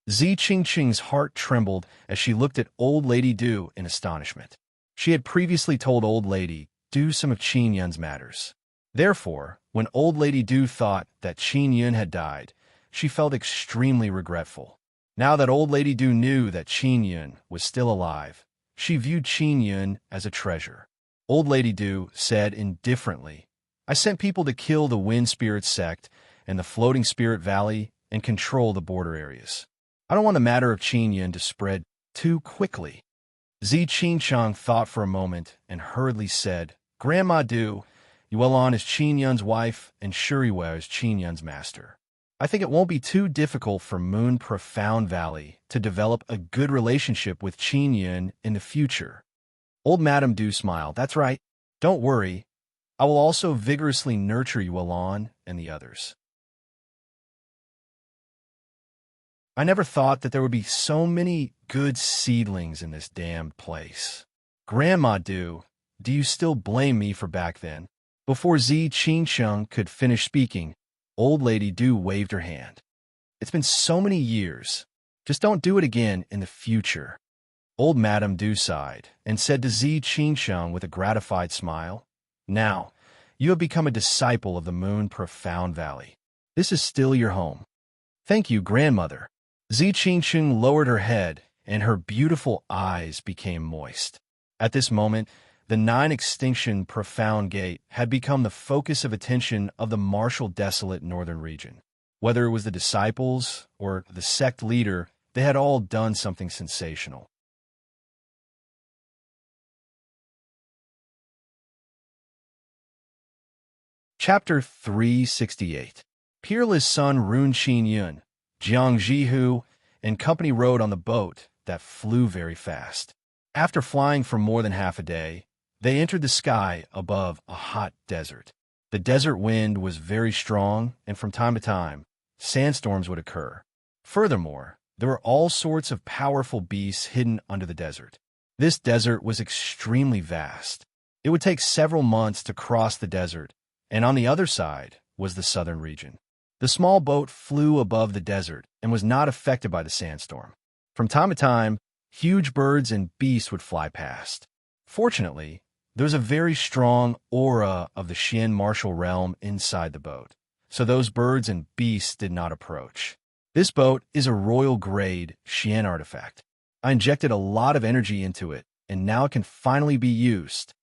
Zi Qingqing's heart trembled as she looked at Old Lady Du in astonishment. She had previously told Old Lady Du some of Qin Yun's matters. Therefore, when Old Lady Du thought that Qin Yun had died, she felt extremely regretful. Now that Old Lady Du knew that Qin Yun was still alive, she viewed Qin Yun as a treasure. Old Lady Du said indifferently, "I sent people to kill the Wind Spirit sect and the Floating Spirit Valley and control the border areas. I don't want the matter of Qin Yun to spread too quickly." Zi Qingchang thought for a moment and hurriedly said, "Grandma Du, Yuelon is Qin Yun's wife and Shuriwei is Qin Yun's master. I think it won't be too difficult for Moon Profound Valley to develop a good relationship with Qin Yun in the future." Old Madame Du smiled. "That's right. Don't worry. I will also vigorously nurture Yuelon and the others." I never thought that there would be so many good seedlings in this damned place. Grandma Du, do you still blame me for back then? Before Zi Qingsheng could finish speaking, Old Lady Du waved her hand. "It's been so many years. Just don't do it again in the future." Old Madame Du sighed and said to Zi Qingsheng with a gratified smile, "Now, you have become a disciple of the Moon Profound Valley. This is still your home." "Thank you, grandmother." Zi Qingqing lowered her head, and her beautiful eyes became moist. At this moment, the Nine-Extinction Profound Gate had become the focus of attention of the martial desolate northern region. Whether it was the disciples or the sect leader, they had all done something sensational. Chapter 368. Peerless son Run Qin Yun, Jiang Jihu, and company rode on the boat that flew very fast. After flying for more than half a day, they entered the sky above a hot desert. The desert wind was very strong, and from time to time, sandstorms would occur. Furthermore, there were all sorts of powerful beasts hidden under the desert. This desert was extremely vast. It would take several months to cross the desert, and on the other side was the southern region. The small boat flew above the desert and was not affected by the sandstorm. From time to time, huge birds and beasts would fly past. Fortunately, there was a very strong aura of the Xian martial realm inside the boat, so those birds and beasts did not approach. This boat is a royal-grade Xian artifact. I injected a lot of energy into it, and now it can finally be used.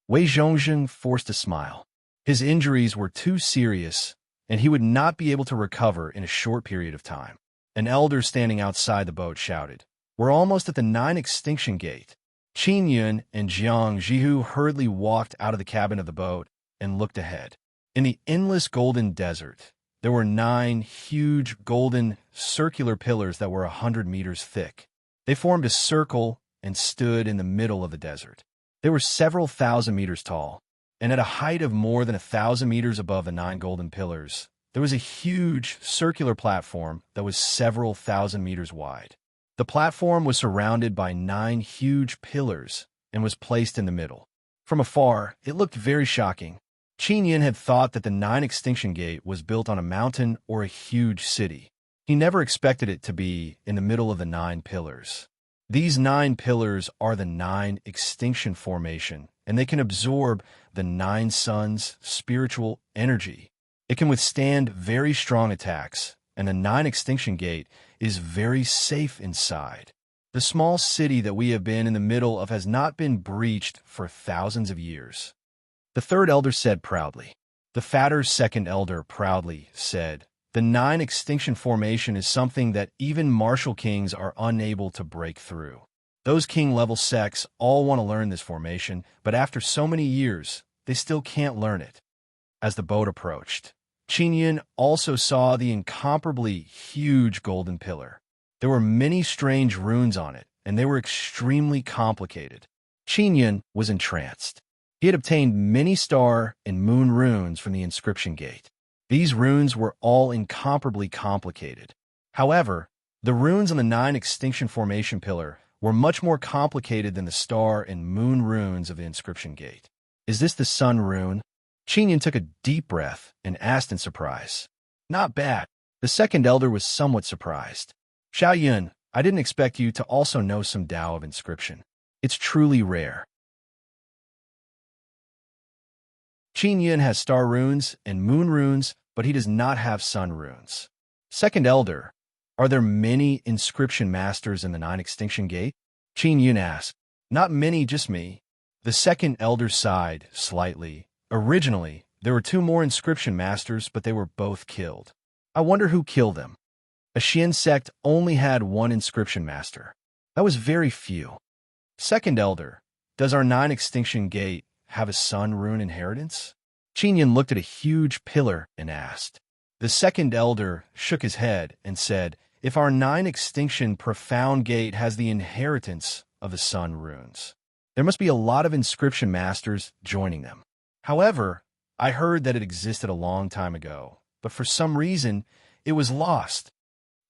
Wei Zhongzhen forced a smile. His injuries were too serious, and he would not be able to recover in a short period of time. An elder standing outside the boat shouted, "We're almost at the Nine-Extinction Gate." Qin Yun and Jiang Jihu hurriedly walked out of the cabin of the boat and looked ahead. In the endless golden desert, there were 9 huge golden circular pillars that were 100 meters thick. They formed a circle and stood in the middle of the desert. They were several thousand meters tall, and at a height of more than 1,000 meters above the 9 golden pillars, there was a huge circular platform that was several thousand meters wide. The platform was surrounded by 9 huge pillars and was placed in the middle. From afar, it looked very shocking. Qin Yin had thought that the Nine-Extinction Gate was built on a mountain or a huge city. He never expected it to be in the middle of the 9 pillars. These 9 pillars are the 9 extinction formation, and they can absorb the 9 suns' spiritual energy. It can withstand very strong attacks, and the Nine-Extinction Gate is very safe inside. The small city that we have been in the middle of has not been breached for thousands of years. The third elder said proudly. The fatter second elder proudly said, "The 9 extinction formation is something that even martial kings are unable to break through." Those king-level sects all want to learn this formation, but after so many years, they still can't learn it. As the boat approached, Qin also saw the incomparably huge golden pillar. There were many strange runes on it, and they were extremely complicated. Qin was entranced. He had obtained many star and moon runes from the inscription gate. These runes were all incomparably complicated. However, the runes on the 9 extinction formation pillar were much more complicated than the star and moon runes of the inscription gate. Is this the sun rune? Qin took a deep breath and asked in surprise. Not bad. The second elder was somewhat surprised. Xiaoyun, I didn't expect you to also know some Tao of inscription. It's truly rare. Qin has star runes and moon runes, but he does not have sun runes. Second elder, are there many inscription masters in the 9 extinction gate? Qin asked. Not many, just me. The second elder sighed slightly. Originally, there were 2 more inscription masters, but they were both killed. I wonder who killed them. A Xian sect only had 1 inscription master. That was very few. Second elder, does our 9 extinction gate have a sun rune inheritance? Qin looked at a huge pillar and asked. The second elder shook his head and said, if our 9 extinction profound gate has the inheritance of the sun runes, there must be a lot of inscription masters joining them. However, I heard that it existed a long time ago, but for some reason, it was lost.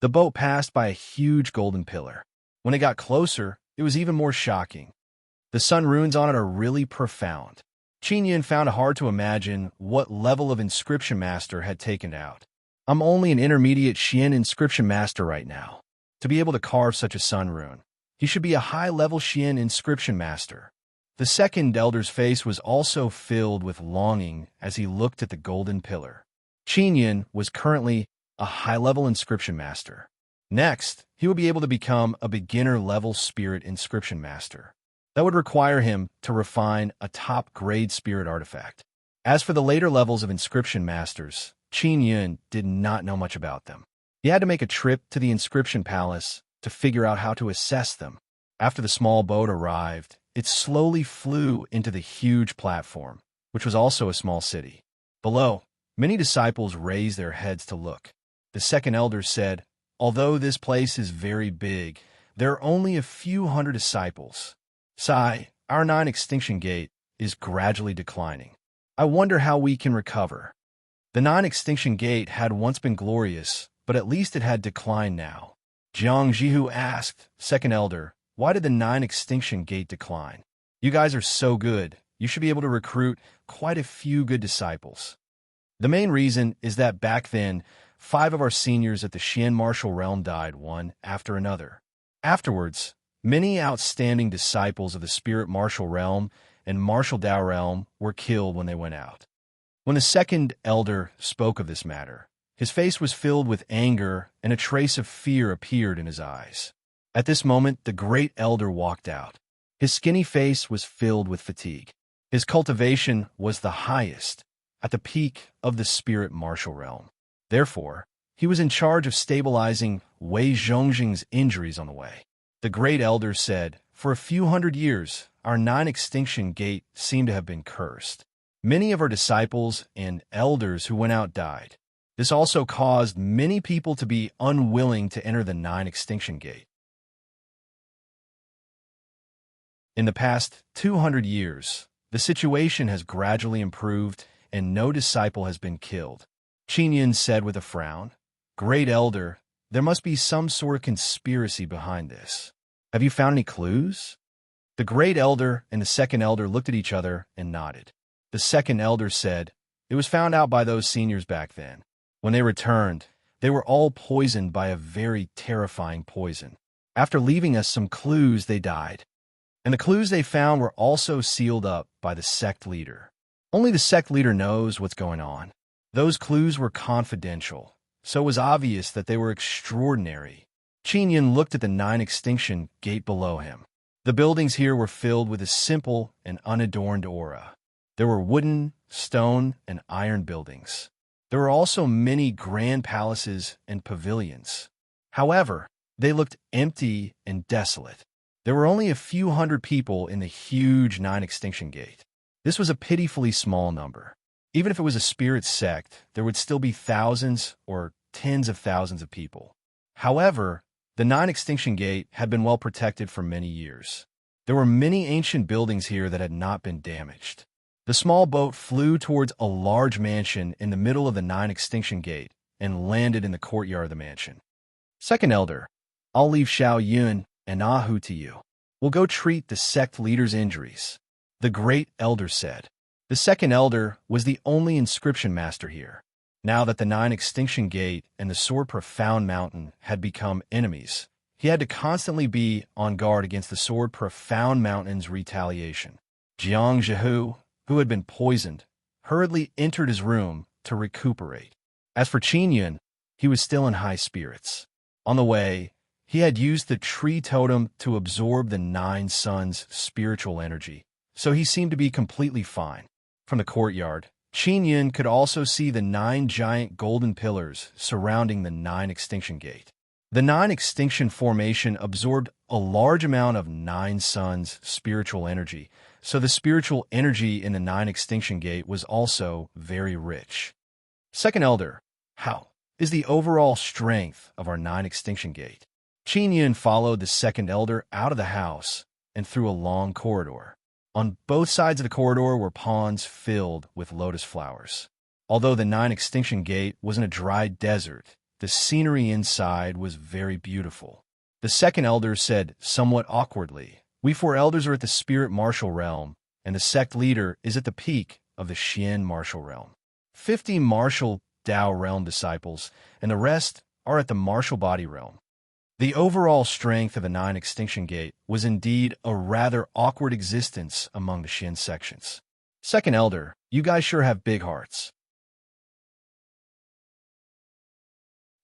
The boat passed by a huge golden pillar. When it got closer, it was even more shocking. The sun runes on it are really profound. Qin found it hard to imagine what level of inscription master had taken it out. I'm only an intermediate Xian inscription master right now. To be able to carve such a sun rune, he should be a high-level Xian inscription master. The second elder's face was also filled with longing as he looked at the golden pillar. Qin was currently a high-level inscription master. Next, he would be able to become a beginner-level spirit inscription master. That would require him to refine a top-grade spirit artifact. As for the later levels of inscription masters, Qin did not know much about them. He had to make a trip to the inscription palace to figure out how to assess them. After the small boat arrived, it slowly flew into the huge platform, which was also a small city. Below, many disciples raised their heads to look. The second elder said, although this place is very big, there are only a few hundred disciples. Sai, our 9 extinction gate is gradually declining. I wonder how we can recover. The 9 extinction gate had once been glorious, but at least it had declined now. Jiang Jihu asked, second elder, why did the 9 extinction gate decline? You guys are so good. You should be able to recruit quite a few good disciples. The main reason is that back then, 5 of our seniors at the Xian martial realm died one after another. Afterwards, many outstanding disciples of the spirit martial realm and martial Dao realm were killed when they went out. When the second elder spoke of this matter, his face was filled with anger and a trace of fear appeared in his eyes. At this moment, the great elder walked out. His skinny face was filled with fatigue. His cultivation was the highest, at the peak of the spirit martial realm. Therefore, he was in charge of stabilizing Wei Zhongjing's injuries on the way. The great elder said, for a few hundred years, our 9 extinction gate seemed to have been cursed. Many of our disciples and elders who went out died. This also caused many people to be unwilling to enter the 9 extinction gate. In the past 200 years, the situation has gradually improved and no disciple has been killed. Qin said with a frown, Great Elder, there must be some sort of conspiracy behind this. Have you found any clues? The Great Elder and the Second Elder looked at each other and nodded. The Second Elder said, it was found out by those seniors back then. When they returned, they were all poisoned by a very terrifying poison. After leaving us some clues, they died. And the clues they found were also sealed up by the sect leader. Only the sect leader knows what's going on. Those clues were confidential, so it was obvious that they were extraordinary. Qin looked at the 9 extinction gate below him. The buildings here were filled with a simple and unadorned aura. There were wooden, stone, and iron buildings. There were also many grand palaces and pavilions. However, they looked empty and desolate. There were only a few hundred people in the huge 9 extinction gate. This was a pitifully small number. Even if it was a spirit sect, there would still be thousands or tens of thousands of people. However, the 9 extinction gate had been well protected for many years. There were many ancient buildings here that had not been damaged. The small boat flew towards a large mansion in the middle of the 9 extinction gate and landed in the courtyard of the mansion. Second Elder, I'll leave Xiao Yun and Ahu to you. We'll go treat the sect leader's injuries, the great elder said. The second elder was the only inscription master here. Now that the 9 extinction gate and the Sword Profound Mountain had become enemies, he had to constantly be on guard against the Sword Profound Mountain's retaliation. Jiang Zhihu, who had been poisoned, hurriedly entered his room to recuperate. As for Qin Yun, he was still in high spirits. On the way, he had used the tree totem to absorb the 9 suns' spiritual energy, so he seemed to be completely fine. From the courtyard, Qin Yun could also see the 9 giant golden pillars surrounding the 9 extinction gate. The 9 extinction formation absorbed a large amount of 9 suns' spiritual energy, so the spiritual energy in the 9 extinction gate was also very rich. Second Elder, how is the overall strength of our 9 extinction gate? Qin Yun followed the second elder out of the house and through a long corridor. On both sides of the corridor were ponds filled with lotus flowers. Although the 9 extinction gate was in a dry desert, the scenery inside was very beautiful. The second elder said somewhat awkwardly, "We 4 elders are at the spirit martial realm, and the sect leader is at the peak of the Xian martial realm. 50 martial Dao realm disciples, and the rest are at the martial body realm." The overall strength of the 9 extinction gate was indeed a rather awkward existence among the Xian sections. Second elder, you guys sure have big hearts.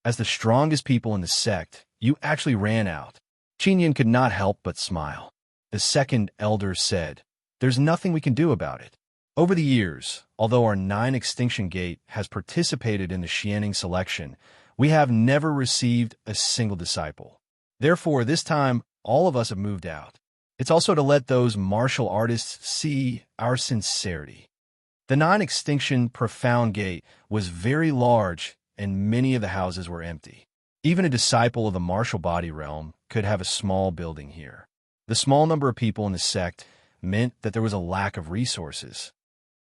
As the strongest people in the sect, you actually ran out. Qin Yun could not help but smile. The second elder said, "There's nothing we can do about it. Over the years, although our 9 extinction gate has participated in the Xianing selection, we have never received a single disciple. Therefore, this time, all of us have moved out. It's also to let those martial artists see our sincerity." The 9 extinction profound gate was very large, and many of the houses were empty. Even a disciple of the martial body realm could have a small building here. The small number of people in the sect meant that there was a lack of resources.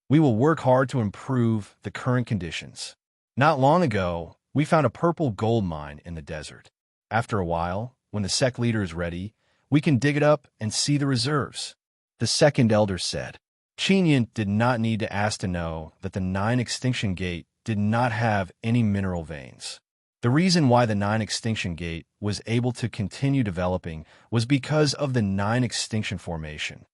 We will work hard to improve the current conditions. Not long ago, we found a purple gold mine in the desert. After a while, when the sect leader is ready, we can dig it up and see the reserves. The second elder said. Qin Yun did not need to ask to know that the 9 extinction gate did not have any mineral veins. The reason why the 9 extinction gate was able to continue developing was because of the 9 extinction formation.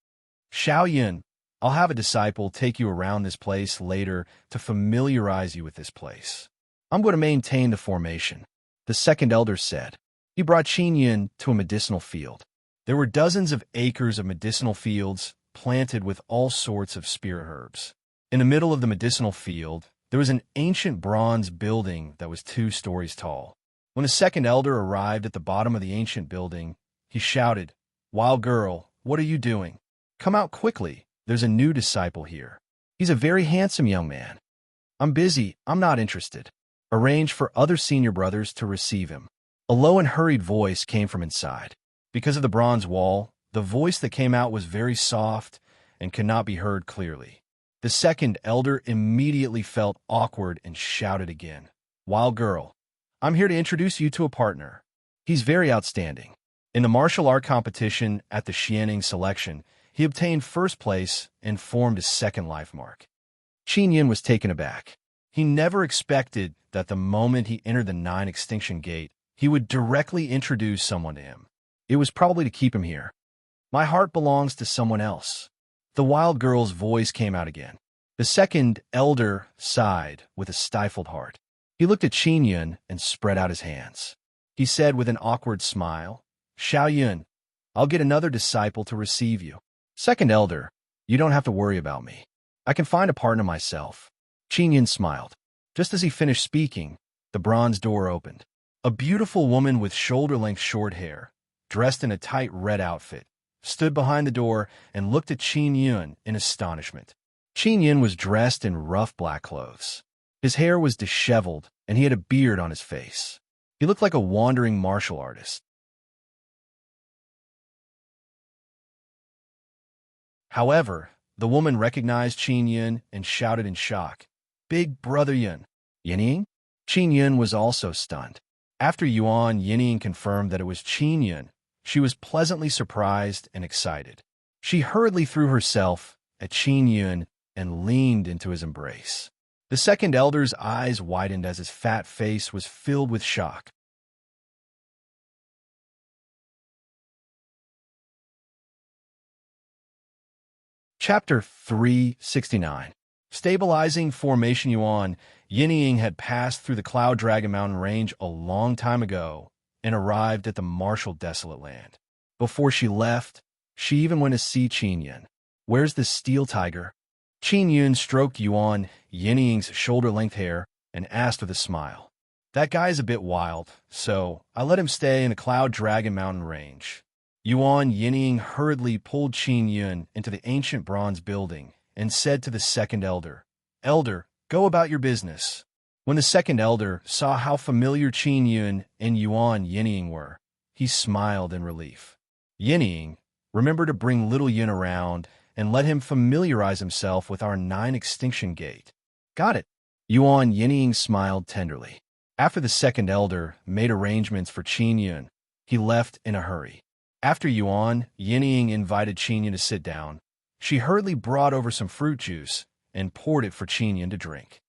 Xiao Yun, I'll have a disciple take you around this place later to familiarize you with this place. I'm going to maintain the formation, the second elder said. He brought Qin Yun to a medicinal field. There were dozens of acres of medicinal fields planted with all sorts of spirit herbs. In the middle of the medicinal field, there was an ancient bronze building that was 2 stories tall. When the second elder arrived at the bottom of the ancient building, he shouted, "Wild girl, what are you doing? Come out quickly. There's a new disciple here. He's a very handsome young man." "I'm busy. I'm not interested." Arrange for other senior brothers to receive him. A low and hurried voice came from inside. Because of the bronze wall, the voice that came out was very soft and could not be heard clearly. The second elder immediately felt awkward and shouted again, "Wild girl, I'm here to introduce you to a partner. He's very outstanding. In the martial art competition at the Xianing selection, he obtained first place and formed a second life mark." Qin Yun was taken aback. He never expected that the moment he entered the 9 extinction gate, he would directly introduce someone to him. It was probably to keep him here. "My heart belongs to someone else." The wild girl's voice came out again. The second elder sighed with a stifled heart. He looked at Qin Yun and spread out his hands. He said with an awkward smile, "Xiao Yun, I'll get another disciple to receive you. Second elder, you don't have to worry about me. I can find a partner myself." Qin Yun smiled. Just as he finished speaking, the bronze door opened. A beautiful woman with shoulder-length short hair, dressed in a tight red outfit, stood behind the door and looked at Qin Yun in astonishment. Qin Yun was dressed in rough black clothes. His hair was disheveled, and he had a beard on his face. He looked like a wandering martial artist. However, the woman recognized Qin Yun and shouted in shock, "Big brother Yun, Yinying?" Qin Yun was also stunned. After Yuan Yinying confirmed that it was Qin Yun, she was pleasantly surprised and excited. She hurriedly threw herself at Qin Yun and leaned into his embrace. The second elder's eyes widened as his fat face was filled with shock. Chapter 369. Stabilizing Formation. Yuan Yinying had passed through the Cloud Dragon Mountain range a long time ago and arrived at the martial desolate land. Before she left, she even went to see Qin Yun. "Where's the steel tiger?" Qin Yun stroked Yuan Yinying's shoulder-length hair and asked with a smile. "That guy's a bit wild, so I let him stay in the Cloud Dragon Mountain range." Yuan Yinying hurriedly pulled Qin Yun into the ancient bronze building and said to the second elder, "Elder, go about your business." When the second elder saw how familiar Qin Yun and Yuan Yinying were, he smiled in relief. "Yinying, remember to bring little Yun around and let him familiarize himself with our 9 extinction gate." "Got it." Yuan Yinying smiled tenderly. After the second elder made arrangements for Qin Yun, he left in a hurry. After Yuan Yinying invited Qin Yun to sit down, she hurriedly brought over some fruit juice and poured it for Qin Yun to drink.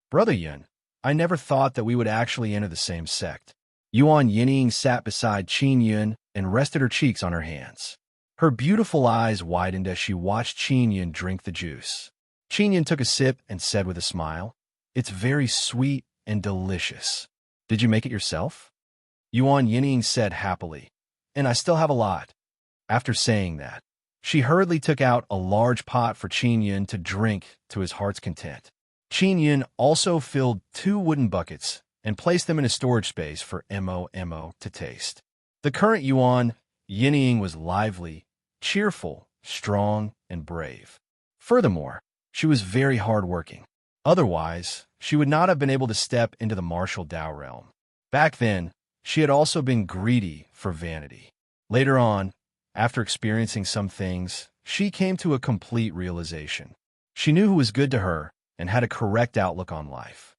"Brother Yun, I never thought that we would actually enter the same sect." Yuan Yinying sat beside Qin Yun and rested her cheeks on her hands. Her beautiful eyes widened as she watched Qin Yun drink the juice. Qin Yun took a sip and said with a smile, "It's very sweet and delicious. Did you make it yourself?" Yuan Yinying said happily, "And I still have a lot." After saying that, she hurriedly took out a large pot for Qin Yun to drink to his heart's content. Qin Yun also filled 2 wooden buckets and placed them in a storage space for Mo to taste. The current Yuan Yinying was lively, cheerful, strong, and brave. Furthermore, she was very hardworking. Otherwise, she would not have been able to step into the martial Tao realm. Back then, she had also been greedy for vanity. Later on, after experiencing some things, she came to a complete realization. She knew who was good to her and had a correct outlook on life.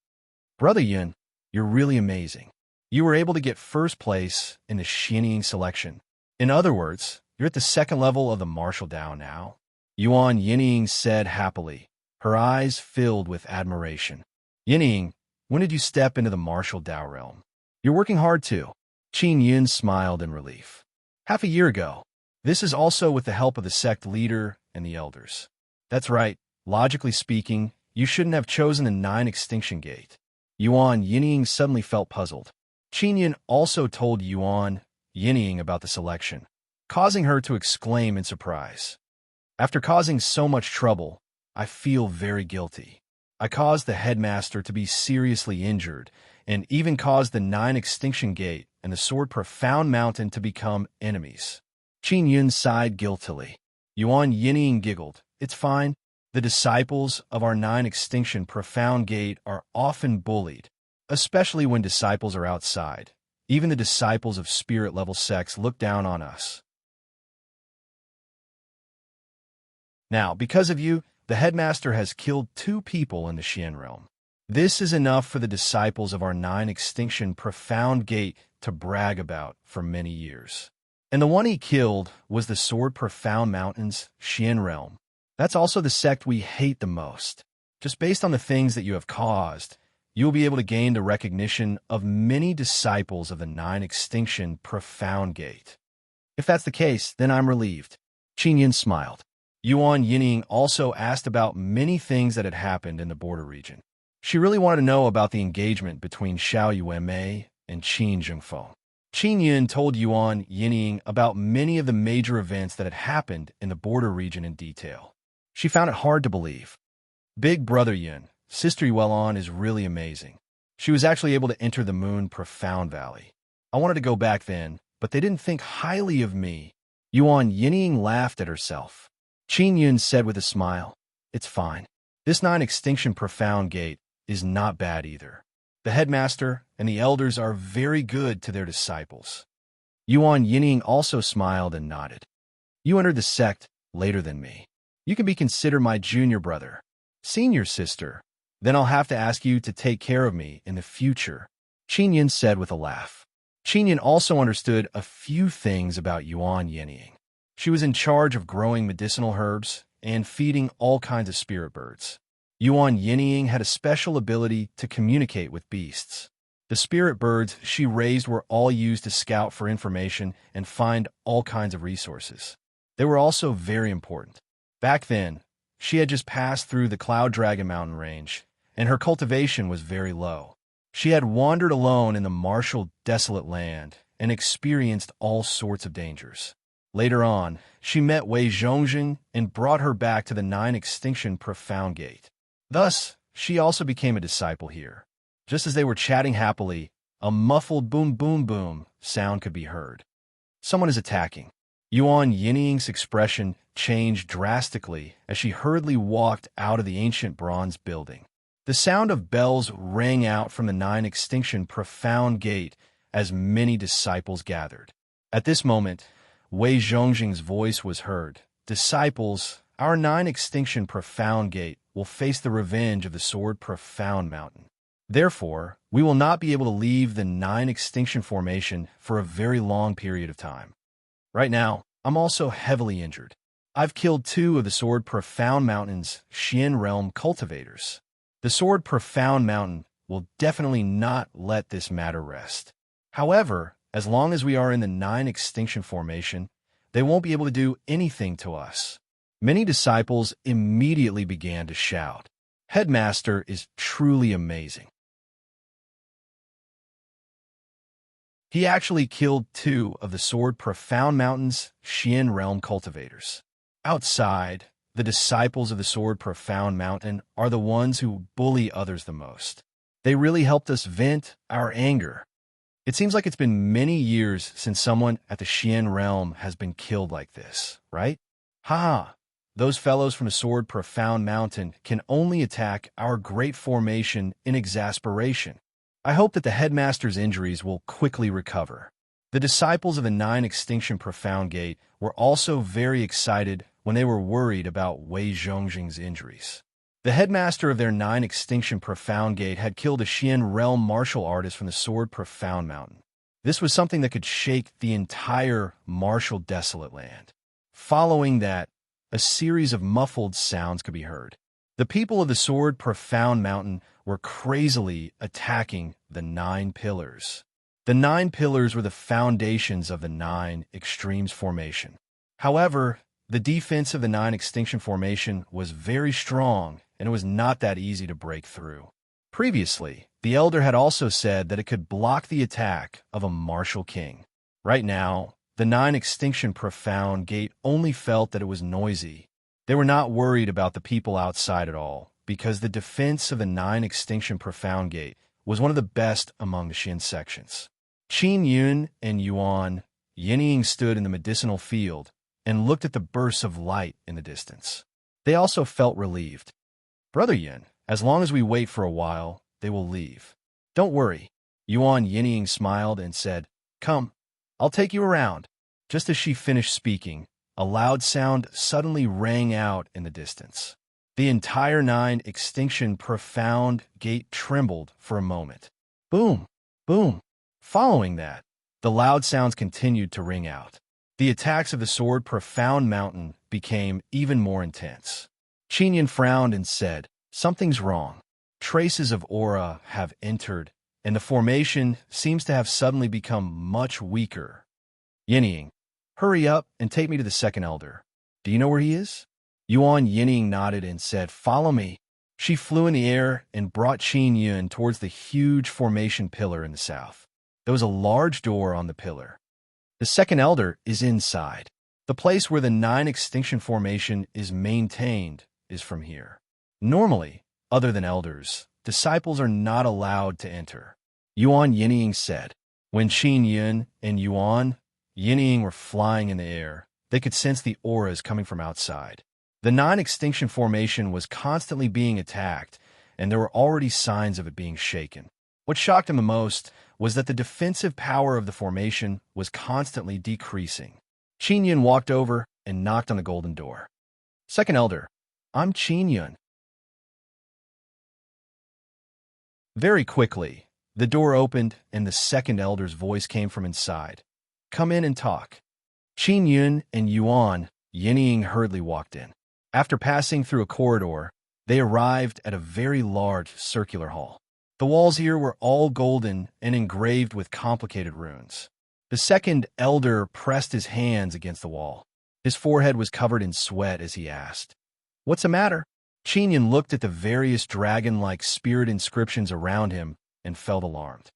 "Brother Yun, you're really amazing. You were able to get first place in the Shinying selection. In other words, you're at the second level of the martial Tao now." Yuan Yinying said happily, her eyes filled with admiration. "Yinying, when did you step into the martial Tao realm?" "You're working hard too." Qin Yun smiled in relief. "Half a year ago. This is also with the help of the sect leader and the elders." "That's right. Logically speaking, you shouldn't have chosen the 9 extinction gate." Yuan Yinying suddenly felt puzzled. Qin Yun also told Yuan Yinying about the selection, causing her to exclaim in surprise. "After causing so much trouble, I feel very guilty. I caused the headmaster to be seriously injured and even caused the 9 extinction gate and the Sword Profound Mountain to become enemies." Qin Yun sighed guiltily. Yuan Yinying giggled. "It's fine. The disciples of our 9 extinction Profound Gate are often bullied, especially when disciples are outside. Even the disciples of spirit-level sects look down on us. Now, because of you, the headmaster has killed 2 people in the Xian realm. This is enough for the disciples of our 9 extinction Profound Gate to brag about for many years. And the one he killed was the Sword Profound Mountain's Xian realm. That's also the sect we hate the most. Just based on the things that you have caused, you will be able to gain the recognition of many disciples of the 9 extinction Profound Gate." "If that's the case, then I'm relieved." Qin Yun smiled. Yuan Yinying also asked about many things that had happened in the border region. She really wanted to know about the engagement between Xiao Yuanmei and Qin Zhengfeng. Qin Yun told Yuan Yinying about many of the major events that had happened in the border region in detail. She found it hard to believe. "Big brother Yun, Sister Yuelon is really amazing. She was actually able to enter the Moon Profound Valley. I wanted to go back then, but they didn't think highly of me. Yuan Yinying laughed at herself. Qin Yun said with a smile, "It's fine. This 9 extinction profound gate is not bad either. The headmaster and the elders are very good to their disciples." Yuan Yinying also smiled and nodded. "You entered the sect later than me. You can be considered my junior brother, senior sister. Then I'll have to ask you to take care of me in the future," Qin Yun said with a laugh. Qin Yun also understood a few things about Yuan Yinying. She was in charge of growing medicinal herbs and feeding all kinds of spirit birds. Yuan Yinying had a special ability to communicate with beasts. The spirit birds she raised were all used to scout for information and find all kinds of resources. They were also very important. Back then, she had just passed through the Cloud Dragon mountain range, and her cultivation was very low. She had wandered alone in the martial, desolate land and experienced all sorts of dangers. Later on, she met Wei Zhongjing and brought her back to the 9 extinction profound gate. Thus, she also became a disciple here. Just as they were chatting happily, a muffled boom boom boom sound could be heard. Someone is attacking. Yuan Yinying's expression changed drastically as she hurriedly walked out of the ancient bronze building. The sound of bells rang out from the 9 extinction profound gate as many disciples gathered. At this moment, Wei Zhongjing's voice was heard. "Disciples, our 9 extinction profound gate will face the revenge of the Sword Profound Mountain. Therefore, we will not be able to leave the 9 extinction formation for a very long period of time. Right now, I'm also heavily injured. I've killed 2 of the Sword Profound Mountain's Xian realm cultivators. The Sword Profound Mountain will definitely not let this matter rest. However, as long as we are in the 9 extinction formation, they won't be able to do anything to us." Many disciples immediately began to shout, "Headmaster is truly amazing. He actually killed 2 of the Sword Profound Mountain's Xian realm cultivators." Outside, the disciples of the Sword Profound Mountain are the ones who bully others the most. They really helped us vent our anger. It seems like it's been many years since someone at the Xian realm has been killed like this, right? Haha, those fellows from the Sword Profound Mountain can only attack our great formation in exasperation. I hope that the headmaster's injuries will quickly recover. The disciples of the 9 extinction profound gate were also very excited when they were worried about Wei Zhongjing's injuries. The headmaster of their 9 extinction profound gate had killed a Xian realm martial artist from the Sword Profound Mountain. This was something that could shake the entire martial desolate land. Following that, a series of muffled sounds could be heard. The people of the Sword Profound Mountain were crazily attacking the 9 pillars. The 9 pillars were the foundations of the 9 extremes formation. However, the defense of the 9 extinction formation was very strong, and it was not that easy to break through. Previously, the elder had also said that it could block the attack of a martial king. Right now, the 9 extinction profound gate only felt that it was noisy. They were not worried about the people outside at all, because the defense of the 9 extinction profound gate was one of the best among the Xin sections. Qin Yun and Yuan Yinying stood in the medicinal field and looked at the bursts of light in the distance. They also felt relieved. "Brother Yin, as long as we wait for a while, they will leave. Don't worry." Yuan Yinying smiled and said, "Come, I'll take you around." Just as she finished speaking, a loud sound suddenly rang out in the distance. The entire 9 extinction profound gate trembled for a moment. Boom, boom. Following that, the loud sounds continued to ring out. The attacks of the Sword Profound Mountain became even more intense. Qin Yin frowned and said, "Something's wrong. Traces of aura have entered, and the formation seems to have suddenly become much weaker. Yinying, hurry up and take me to the second elder. Do you know where he is?" Yuan Yinying nodded and said, "Follow me." She flew in the air and brought Qin Yun towards the huge formation pillar in the south. There was a large door on the pillar. The second elder is inside. The place where the 9 extinction formation is maintained is from here. Normally, other than elders, disciples are not allowed to enter, Yuan Yinying said. When Qin Yun and Yuan Yinying were flying in the air, They could sense the auras coming from outside. The non-extinction formation was constantly being attacked, and there were already signs of it being shaken. What shocked him the most was that the defensive power of the formation was constantly decreasing. Qin Yun walked over and knocked on the golden door. Second Elder, I'm Qin Yun. Very quickly, the door opened and the second elder's voice came from inside. Come in and talk. Qin Yun and Yuan Yinying hurriedly walked in. After passing through a corridor, they arrived at a very large circular hall. The walls here were all golden and engraved with complicated runes. The second elder pressed his hands against the wall. His forehead was covered in sweat as he asked, "What's the matter?" Qin Yun looked at the various dragon-like spirit inscriptions around him and felt alarmed.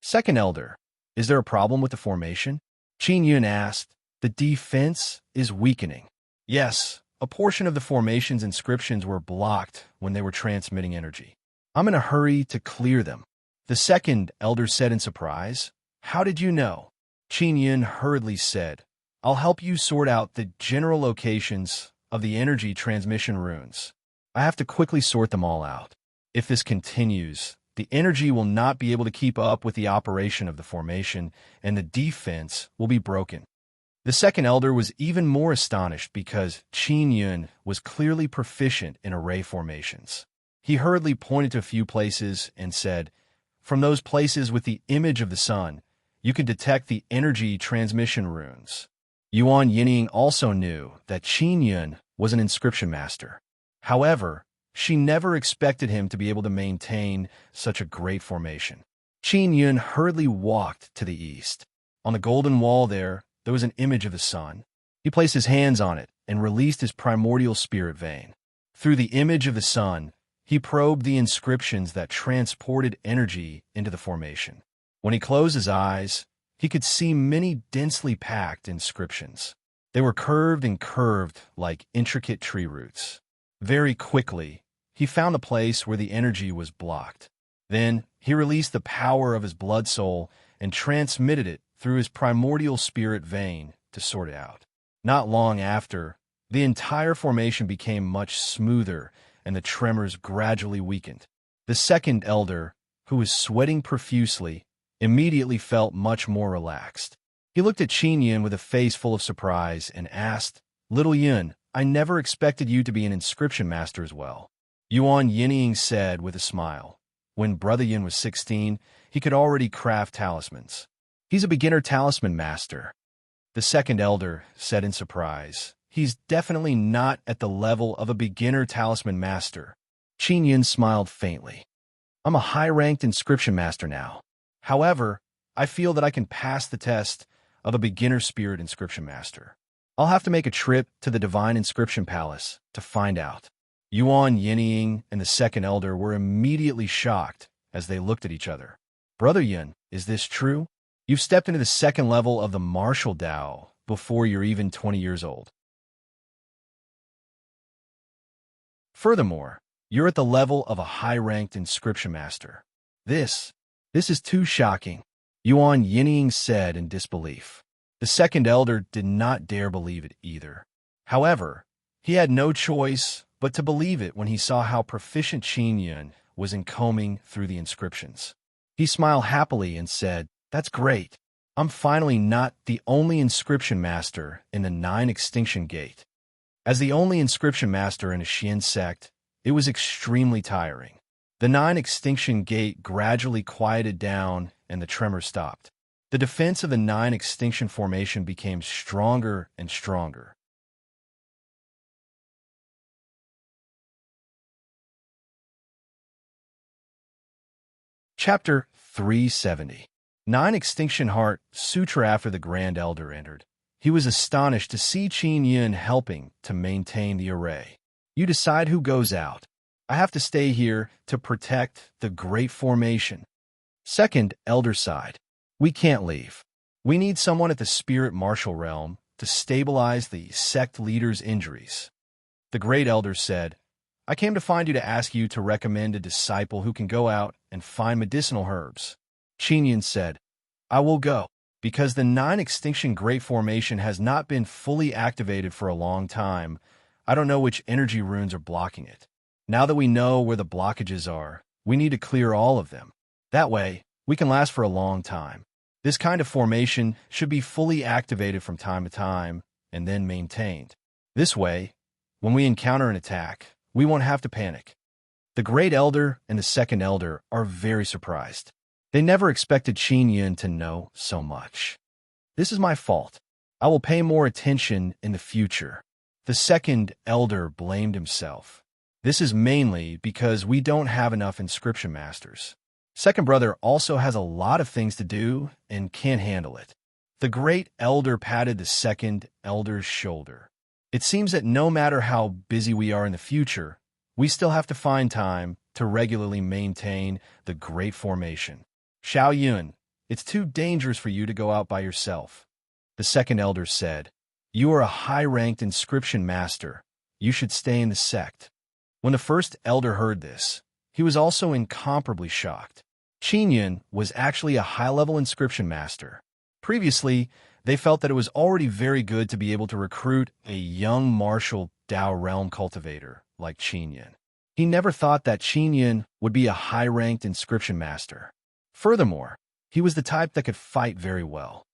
Second elder, is there a problem with the formation? Qin Yun asked. The defense is weakening. Yes, a portion of the formation's inscriptions were blocked when they were transmitting energy. I'm in a hurry to clear them. The second elder said in surprise. How did you know? Qin Yun hurriedly said, I'll help you sort out the general locations of the energy transmission runes. I have to quickly sort them all out. If this continues, the energy will not be able to keep up with the operation of the formation, and the defense will be broken. The second elder was even more astonished because Qin Yun was clearly proficient in array formations. He hurriedly pointed to a few places and said, From those places with the image of the sun, you can detect the energy transmission runes. Yuan Yinying also knew that Qin Yun was an inscription master. However, she never expected him to be able to maintain such a great formation. Qin Yun hurriedly walked to the east. On the golden wall there was an image of the sun. He placed his hands on it and released his primordial spirit vein. Through the image of the sun, he probed the inscriptions that transported energy into the formation. When he closed his eyes, he could see many densely packed inscriptions. They were curved and curved like intricate tree roots. Very quickly, he found a place where the energy was blocked. Then he released the power of his blood soul and transmitted it through his primordial spirit vein to sort it out. Not long after, the entire formation became much smoother and the tremors gradually weakened. The second elder, who was sweating profusely, immediately felt much more relaxed. He looked at Qin Yun with a face full of surprise and asked, Little Yun, I never expected you to be an inscription master as well. Yuan Yinying said with a smile. When Brother Yun was 16, he could already craft talismans. He's a beginner talisman master. The second elder said in surprise. He's definitely not at the level of a beginner talisman master. Qin Yun smiled faintly. I'm a high-ranked inscription master now. However, I feel that I can pass the test of a beginner spirit inscription master. I'll have to make a trip to the Divine Inscription Palace to find out. Yuan Yinying and the second elder were immediately shocked as they looked at each other. Brother Yun, is this true? You've stepped into the second level of the martial Tao before you're even 20 years old. Furthermore, you're at the level of a high-ranked inscription master. This is too shocking, Yuan Yinying said in disbelief. The second elder did not dare believe it either. However, he had no choice but to believe it when he saw how proficient Qin Yun was in combing through the inscriptions. He smiled happily and said, That's great. I'm finally not the only inscription master in the 9 Extinction Gate. As the only inscription master in a Xian sect, it was extremely tiring. The 9 Extinction Gate gradually quieted down and the tremor stopped. The defense of the 9 Extinction formation became stronger and stronger. Chapter 370. 9 Extinction Heart Sutra. After the Grand Elder entered, he was astonished to see Qin Yun helping to maintain the array. You decide who goes out. I have to stay here to protect the Great Formation. Second Elder sighed. We can't leave. We need someone at the Spirit Martial Realm to stabilize the sect leader's injuries. The Great Elder said, I came to find you to ask you to recommend a disciple who can go out and find medicinal herbs. Qin Yun said, I will go. Because the nine-extinction Great Formation has not been fully activated for a long time, I don't know which energy runes are blocking it. Now that we know where the blockages are, we need to clear all of them. That way, we can last for a long time. This kind of formation should be fully activated from time to time and then maintained. This way, when we encounter an attack, we won't have to panic. The Great Elder and the Second Elder are very surprised. They never expected Qin Yun to know so much. This is my fault. I will pay more attention in the future. The Second Elder blamed himself. This is mainly because we don't have enough inscription masters. Second brother also has a lot of things to do and can't handle it. The Great Elder patted the Second Elder's shoulder. It seems that no matter how busy we are in the future, we still have to find time to regularly maintain the Great Formation. Xiao Yun, it's too dangerous for you to go out by yourself. The Second Elder said, You are a high-ranked inscription master. You should stay in the sect. When the First Elder heard this, he was also incomparably shocked. Qin Yun was actually a high-level inscription master. Previously, they felt that it was already very good to be able to recruit a young martial Dao realm cultivator like Qin Yun. He never thought that Qin Yun would be a high-ranked inscription master. Furthermore, he was the type that could fight very well.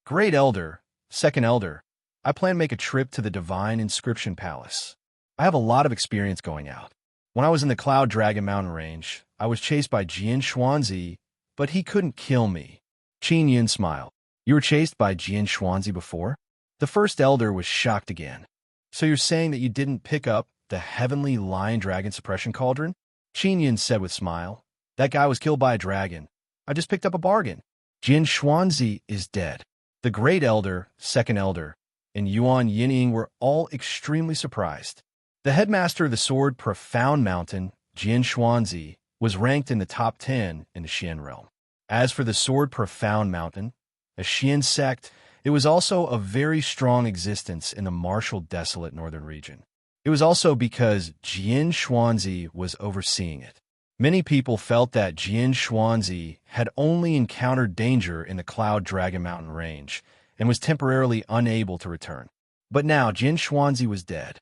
Great Elder, Second Elder, I plan to make a trip to the Divine Inscription Palace. I have a lot of experience going out. When I was in the Cloud Dragon Mountain Range, I was chased by Jian Xuanzi, but he couldn't kill me. Qin Yun smiled. You were chased by Jian Xuanzi before? The First Elder was shocked again. So you're saying that you didn't pick up the Heavenly Lion Dragon Suppression Cauldron? Qin Yun said with a smile. That guy was killed by a dragon. I just picked up a bargain. Jian Xuanzi is dead. The Great Elder, Second Elder, and Yuan Yining were all extremely surprised. The headmaster of the Sword Profound Mountain, Jian Xuanzi, was ranked in the top 10 in the Xian realm. As for the Sword Profound Mountain, a Xian sect, it was also a very strong existence in the martial desolate northern region. It was also because Jian Xuanzi was overseeing it. Many people felt that Jian Xuanzi had only encountered danger in the Cloud Dragon Mountain range and was temporarily unable to return. But now Jian Xuanzi was dead.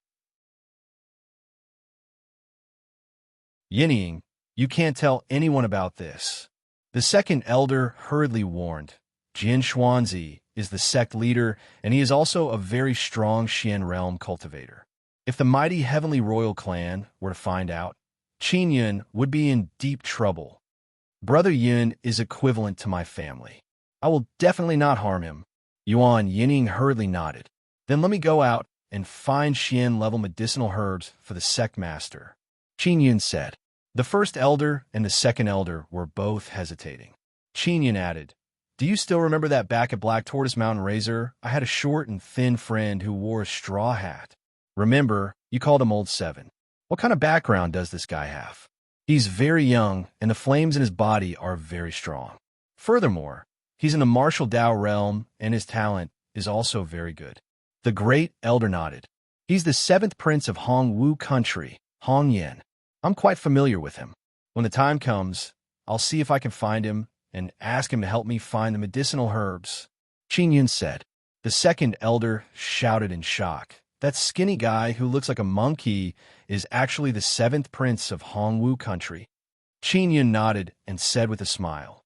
Yining, you can't tell anyone about this. The Second Elder hurriedly warned. Jian Xuanzi is the sect leader, and he is also a very strong Xian realm cultivator. If the mighty Heavenly Royal Clan were to find out, Qin Yun would be in deep trouble. Brother Yun is equivalent to my family. I will definitely not harm him. Yuan Yining hurriedly nodded. Then let me go out and find Xian-level medicinal herbs for the sect master. Qin Yun said. The First Elder and the Second Elder were both hesitating. Qin Yun added, Do you still remember that back at Black Tortoise Mountain Razor, I had a short and thin friend who wore a straw hat? Remember, you called him Old Seven. What kind of background does this guy have? He's very young, and the flames in his body are very strong. Furthermore, he's in the martial Dao realm, and his talent is also very good. The Great Elder nodded. He's the 7th Prince of Hong Wu Country, Hong Yan. I'm quite familiar with him. When the time comes, I'll see if I can find him and ask him to help me find the medicinal herbs. Qin Yun said. The Second Elder shouted in shock. That skinny guy who looks like a monkey is actually the 7th Prince of Hong Wu Country. Qin Yun nodded and said with a smile,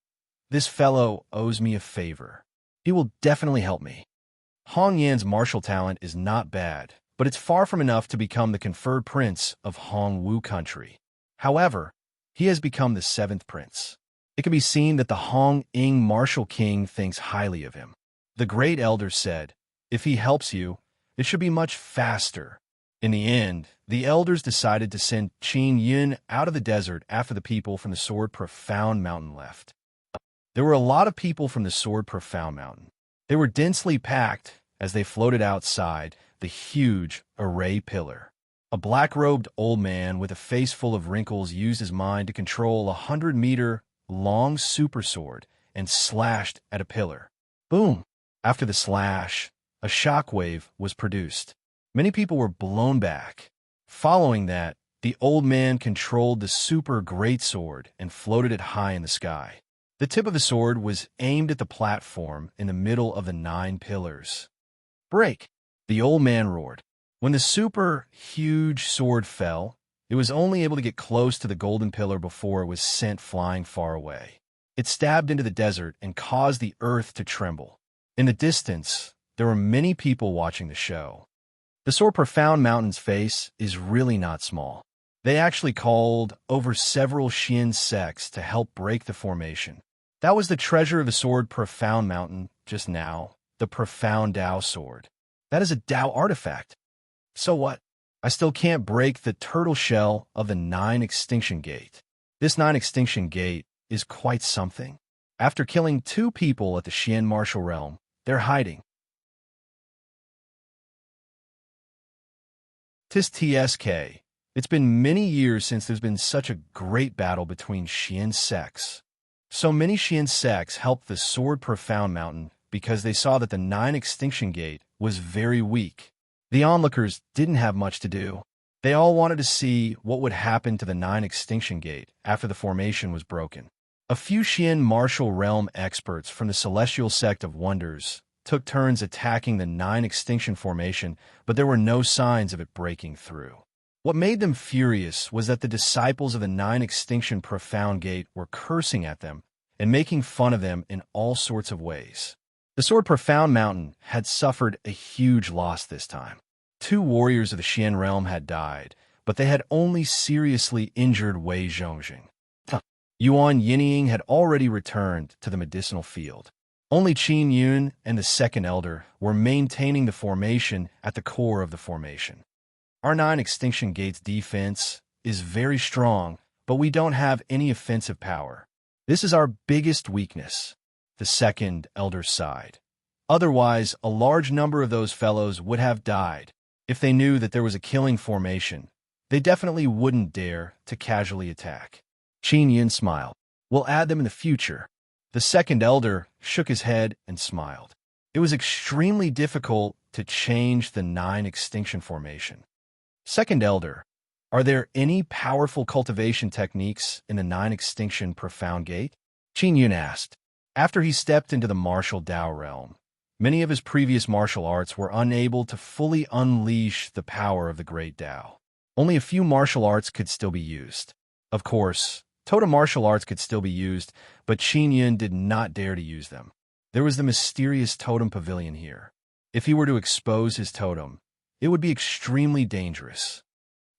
This fellow owes me a favor. He will definitely help me. Hong Yan's martial talent is not bad, but it's far from enough to become the conferred Prince of Hong Wu Country. However, he has become the 7th Prince. It can be seen that the Hong Ing Martial King thinks highly of him. The Great Elder said, If he helps you, it should be much faster. In the end, the elders decided to send Qin Yun out of the desert after the people from the Sword Profound Mountain left. There were a lot of people from the Sword Profound Mountain. They were densely packed as they floated outside the huge array pillar. A black-robed old man with a face full of wrinkles used his mind to control a 100-meter-long super sword and slashed at a pillar. Boom! After the slash, a shockwave was produced. Many people were blown back. Following that, the old man controlled the super greatsword and floated it high in the sky. The tip of the sword was aimed at the platform in the middle of the 9 pillars. "Break!" the old man roared. When the super huge sword fell, it was only able to get close to the golden pillar before it was sent flying far away. It stabbed into the desert and caused the earth to tremble. In the distance, there were many people watching the show. The Sword Profound Mountain's face is really not small. They actually called over several Xian sects to help break the formation. That was the treasure of the Sword Profound Mountain just now, the Profound Dao Sword. That is a Dao artifact. So what? I still can't break the turtle shell of the 9 Extinction Gate. This 9 Extinction Gate is quite something. After killing 2 people at the Xian martial realm, they're hiding. TSK. It's been many years since there's been such a great battle between Xian sects. So many Xian sects helped the Sword Profound Mountain because they saw that the 9 Extinction Gate was very weak. The onlookers didn't have much to do. They all wanted to see what would happen to the 9 Extinction Gate after the formation was broken. A few Xian martial realm experts from the Celestial Sect of Wonders took turns attacking the 9 Extinction formation, but there were no signs of it breaking through. What made them furious was that the disciples of the 9 Extinction Profound Gate were cursing at them and making fun of them in all sorts of ways. The Sword Profound Mountain had suffered a huge loss this time. 2 warriors of the Xian realm had died, but they had only seriously injured Wei Zhongjing. Yuan Yinying had already returned to the medicinal field. Only Qin Yun and the Second Elder were maintaining the formation at the core of the formation. Our 9 Extinction Gate's defense is very strong, but we don't have any offensive power. This is our biggest weakness, the Second Elder sighed. Otherwise, a large number of those fellows would have died. If they knew that there was a killing formation, they definitely wouldn't dare to casually attack. Qin Yun smiled. We'll add them in the future. The Second Elder shook his head and smiled. It was extremely difficult to change the 9 Extinction formation. Second Elder, are there any powerful cultivation techniques in the 9 Extinction Profound Gate? Qin Yun asked. After he stepped into the martial Dao realm, many of his previous martial arts were unable to fully unleash the power of the Great Dao. Only a few martial arts could still be used. Of course, totem martial arts could still be used, but Qin Yun did not dare to use them. There was the mysterious totem pavilion here. If he were to expose his totem, it would be extremely dangerous.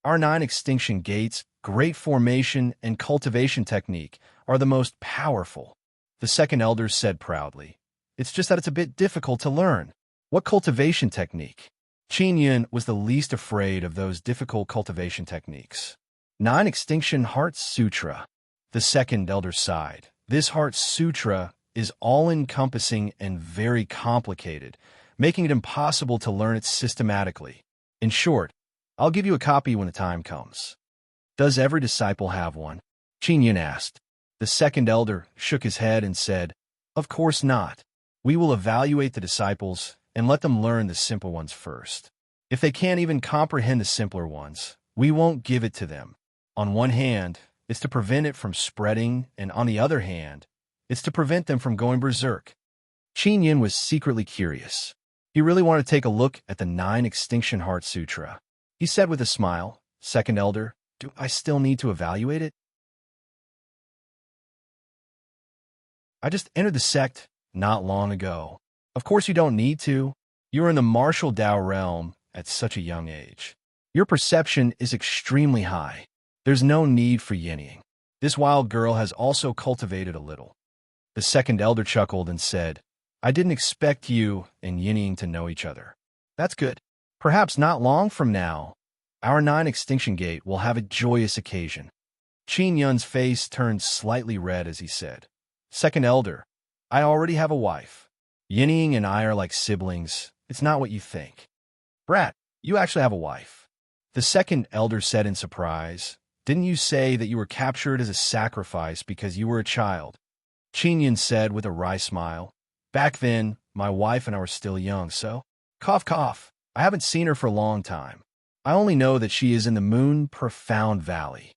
Our 9 Extinction Gates, great formation, and cultivation technique are the most powerful, the Second Elder said proudly. It's just that it's a bit difficult to learn. What cultivation technique? Qin Yun was the least afraid of those difficult cultivation techniques. 9 Extinction Heart Sutra. The Second Elder sighed. This Heart Sutra is all-encompassing and very complicated, making it impossible to learn it systematically. In short, I'll give you a copy when the time comes. Does every disciple have one? Qin Yun asked. The Second Elder shook his head and said, Of course not. We will evaluate the disciples and let them learn the simple ones first. If they can't even comprehend the simpler ones, we won't give it to them. On one hand, it's to prevent it from spreading, and on the other hand, it's to prevent them from going berserk. Qin Yun was secretly curious. He really wanted to take a look at the 9 Extinction Heart Sutra. He said with a smile, Second Elder, do I still need to evaluate it? I just entered the sect not long ago. Of course you don't need to. You're in the martial Dao realm at such a young age. Your perception is extremely high. There's no need for yinning. This wild girl has also cultivated a little. The Second Elder chuckled and said, I didn't expect you and Yinning to know each other. That's good. Perhaps not long from now, our 9 Extinction Gate will have a joyous occasion. Qin Yun's face turned slightly red as he said, Second Elder, I already have a wife. Yinning and I are like siblings. It's not what you think. Brat, you actually have a wife. The Second Elder said in surprise, Didn't you say that you were captured as a sacrifice because you were a child? Qin Yun said with a wry smile, Back then, my wife and I were still young, so... Cough, cough. I haven't seen her for a long time. I only know that she is in the Moon Profound Valley.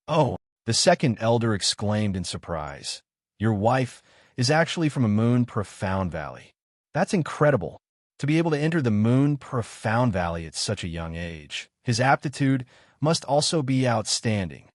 Oh, the Second Elder exclaimed in surprise. Your wife is actually from a moon profound valley. That's incredible. To be able to enter the moon profound valley at such a young age. His aptitude must also be outstanding.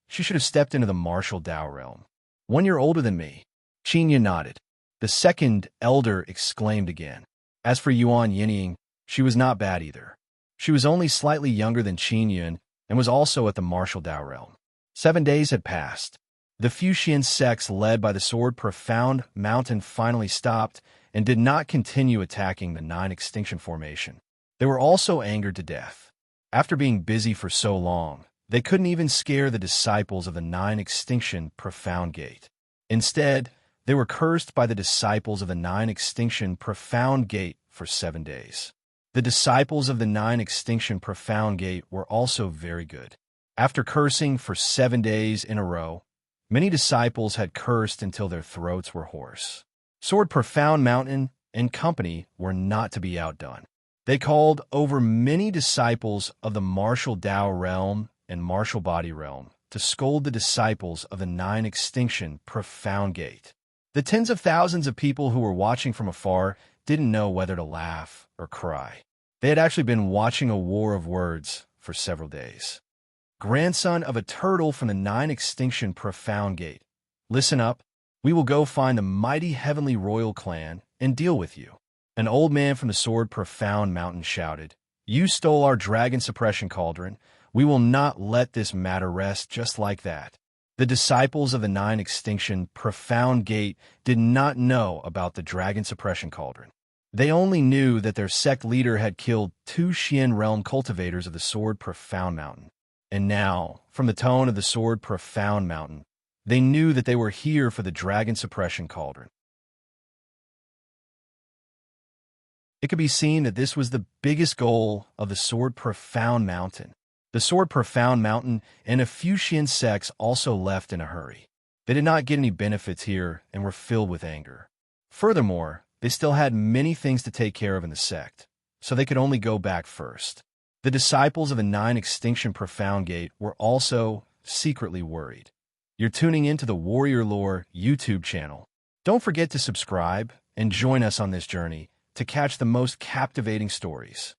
She should have stepped into the martial Dao realm. 1 year older than me. Qinya nodded. The second elder exclaimed again. As for Yuan Yinying, she was not bad either. She was only slightly younger than Qinya and was also at the martial Dao realm. 7 days had passed. The Fuxian sects led by the Sword Profound Mountain finally stopped and did not continue attacking the Nine Extinction Formation. They were also angered to death. After being busy for so long, they couldn't even scare the disciples of the Nine Extinction Profound Gate. Instead, they were cursed by the disciples of the Nine Extinction Profound Gate for 7 days. The disciples of the Nine Extinction Profound Gate were also very good. After cursing for 7 days in a row, many disciples had cursed until their throats were hoarse. Sword Profound Mountain and company were not to be outdone. They called over many disciples of the martial Dao realm and martial body realm to scold the disciples of the Nine Extinction Profound Gate. The tens of thousands of people who were watching from afar didn't know whether to laugh or cry. They had actually been watching a war of words for several days. Grandson of a turtle from the Nine Extinction Profound Gate, listen up. We will go find the mighty heavenly royal clan and deal with you. An old man from the Sword Profound Mountain shouted, You stole our dragon suppression cauldron. We will not let this matter rest just like that. The disciples of the Nine Extinction Profound Gate did not know about the dragon suppression cauldron. They only knew that their sect leader had killed 2 Xian realm cultivators of the Sword Profound Mountain. And now, from the tone of the Sword Profound Mountain, they knew that they were here for the dragon suppression cauldron. It could be seen that this was the biggest goal of the Sword Profound Mountain. The Sword Profound Mountain and a few Xian sects also left in a hurry. They did not get any benefits here and were filled with anger. Furthermore, they still had many things to take care of in the sect, so they could only go back first. The disciples of the Nine Extinction Profound Gate were also secretly worried. You're tuning into the Warrior Lore YouTube channel. Don't forget to subscribe and join us on this journey to catch the most captivating stories.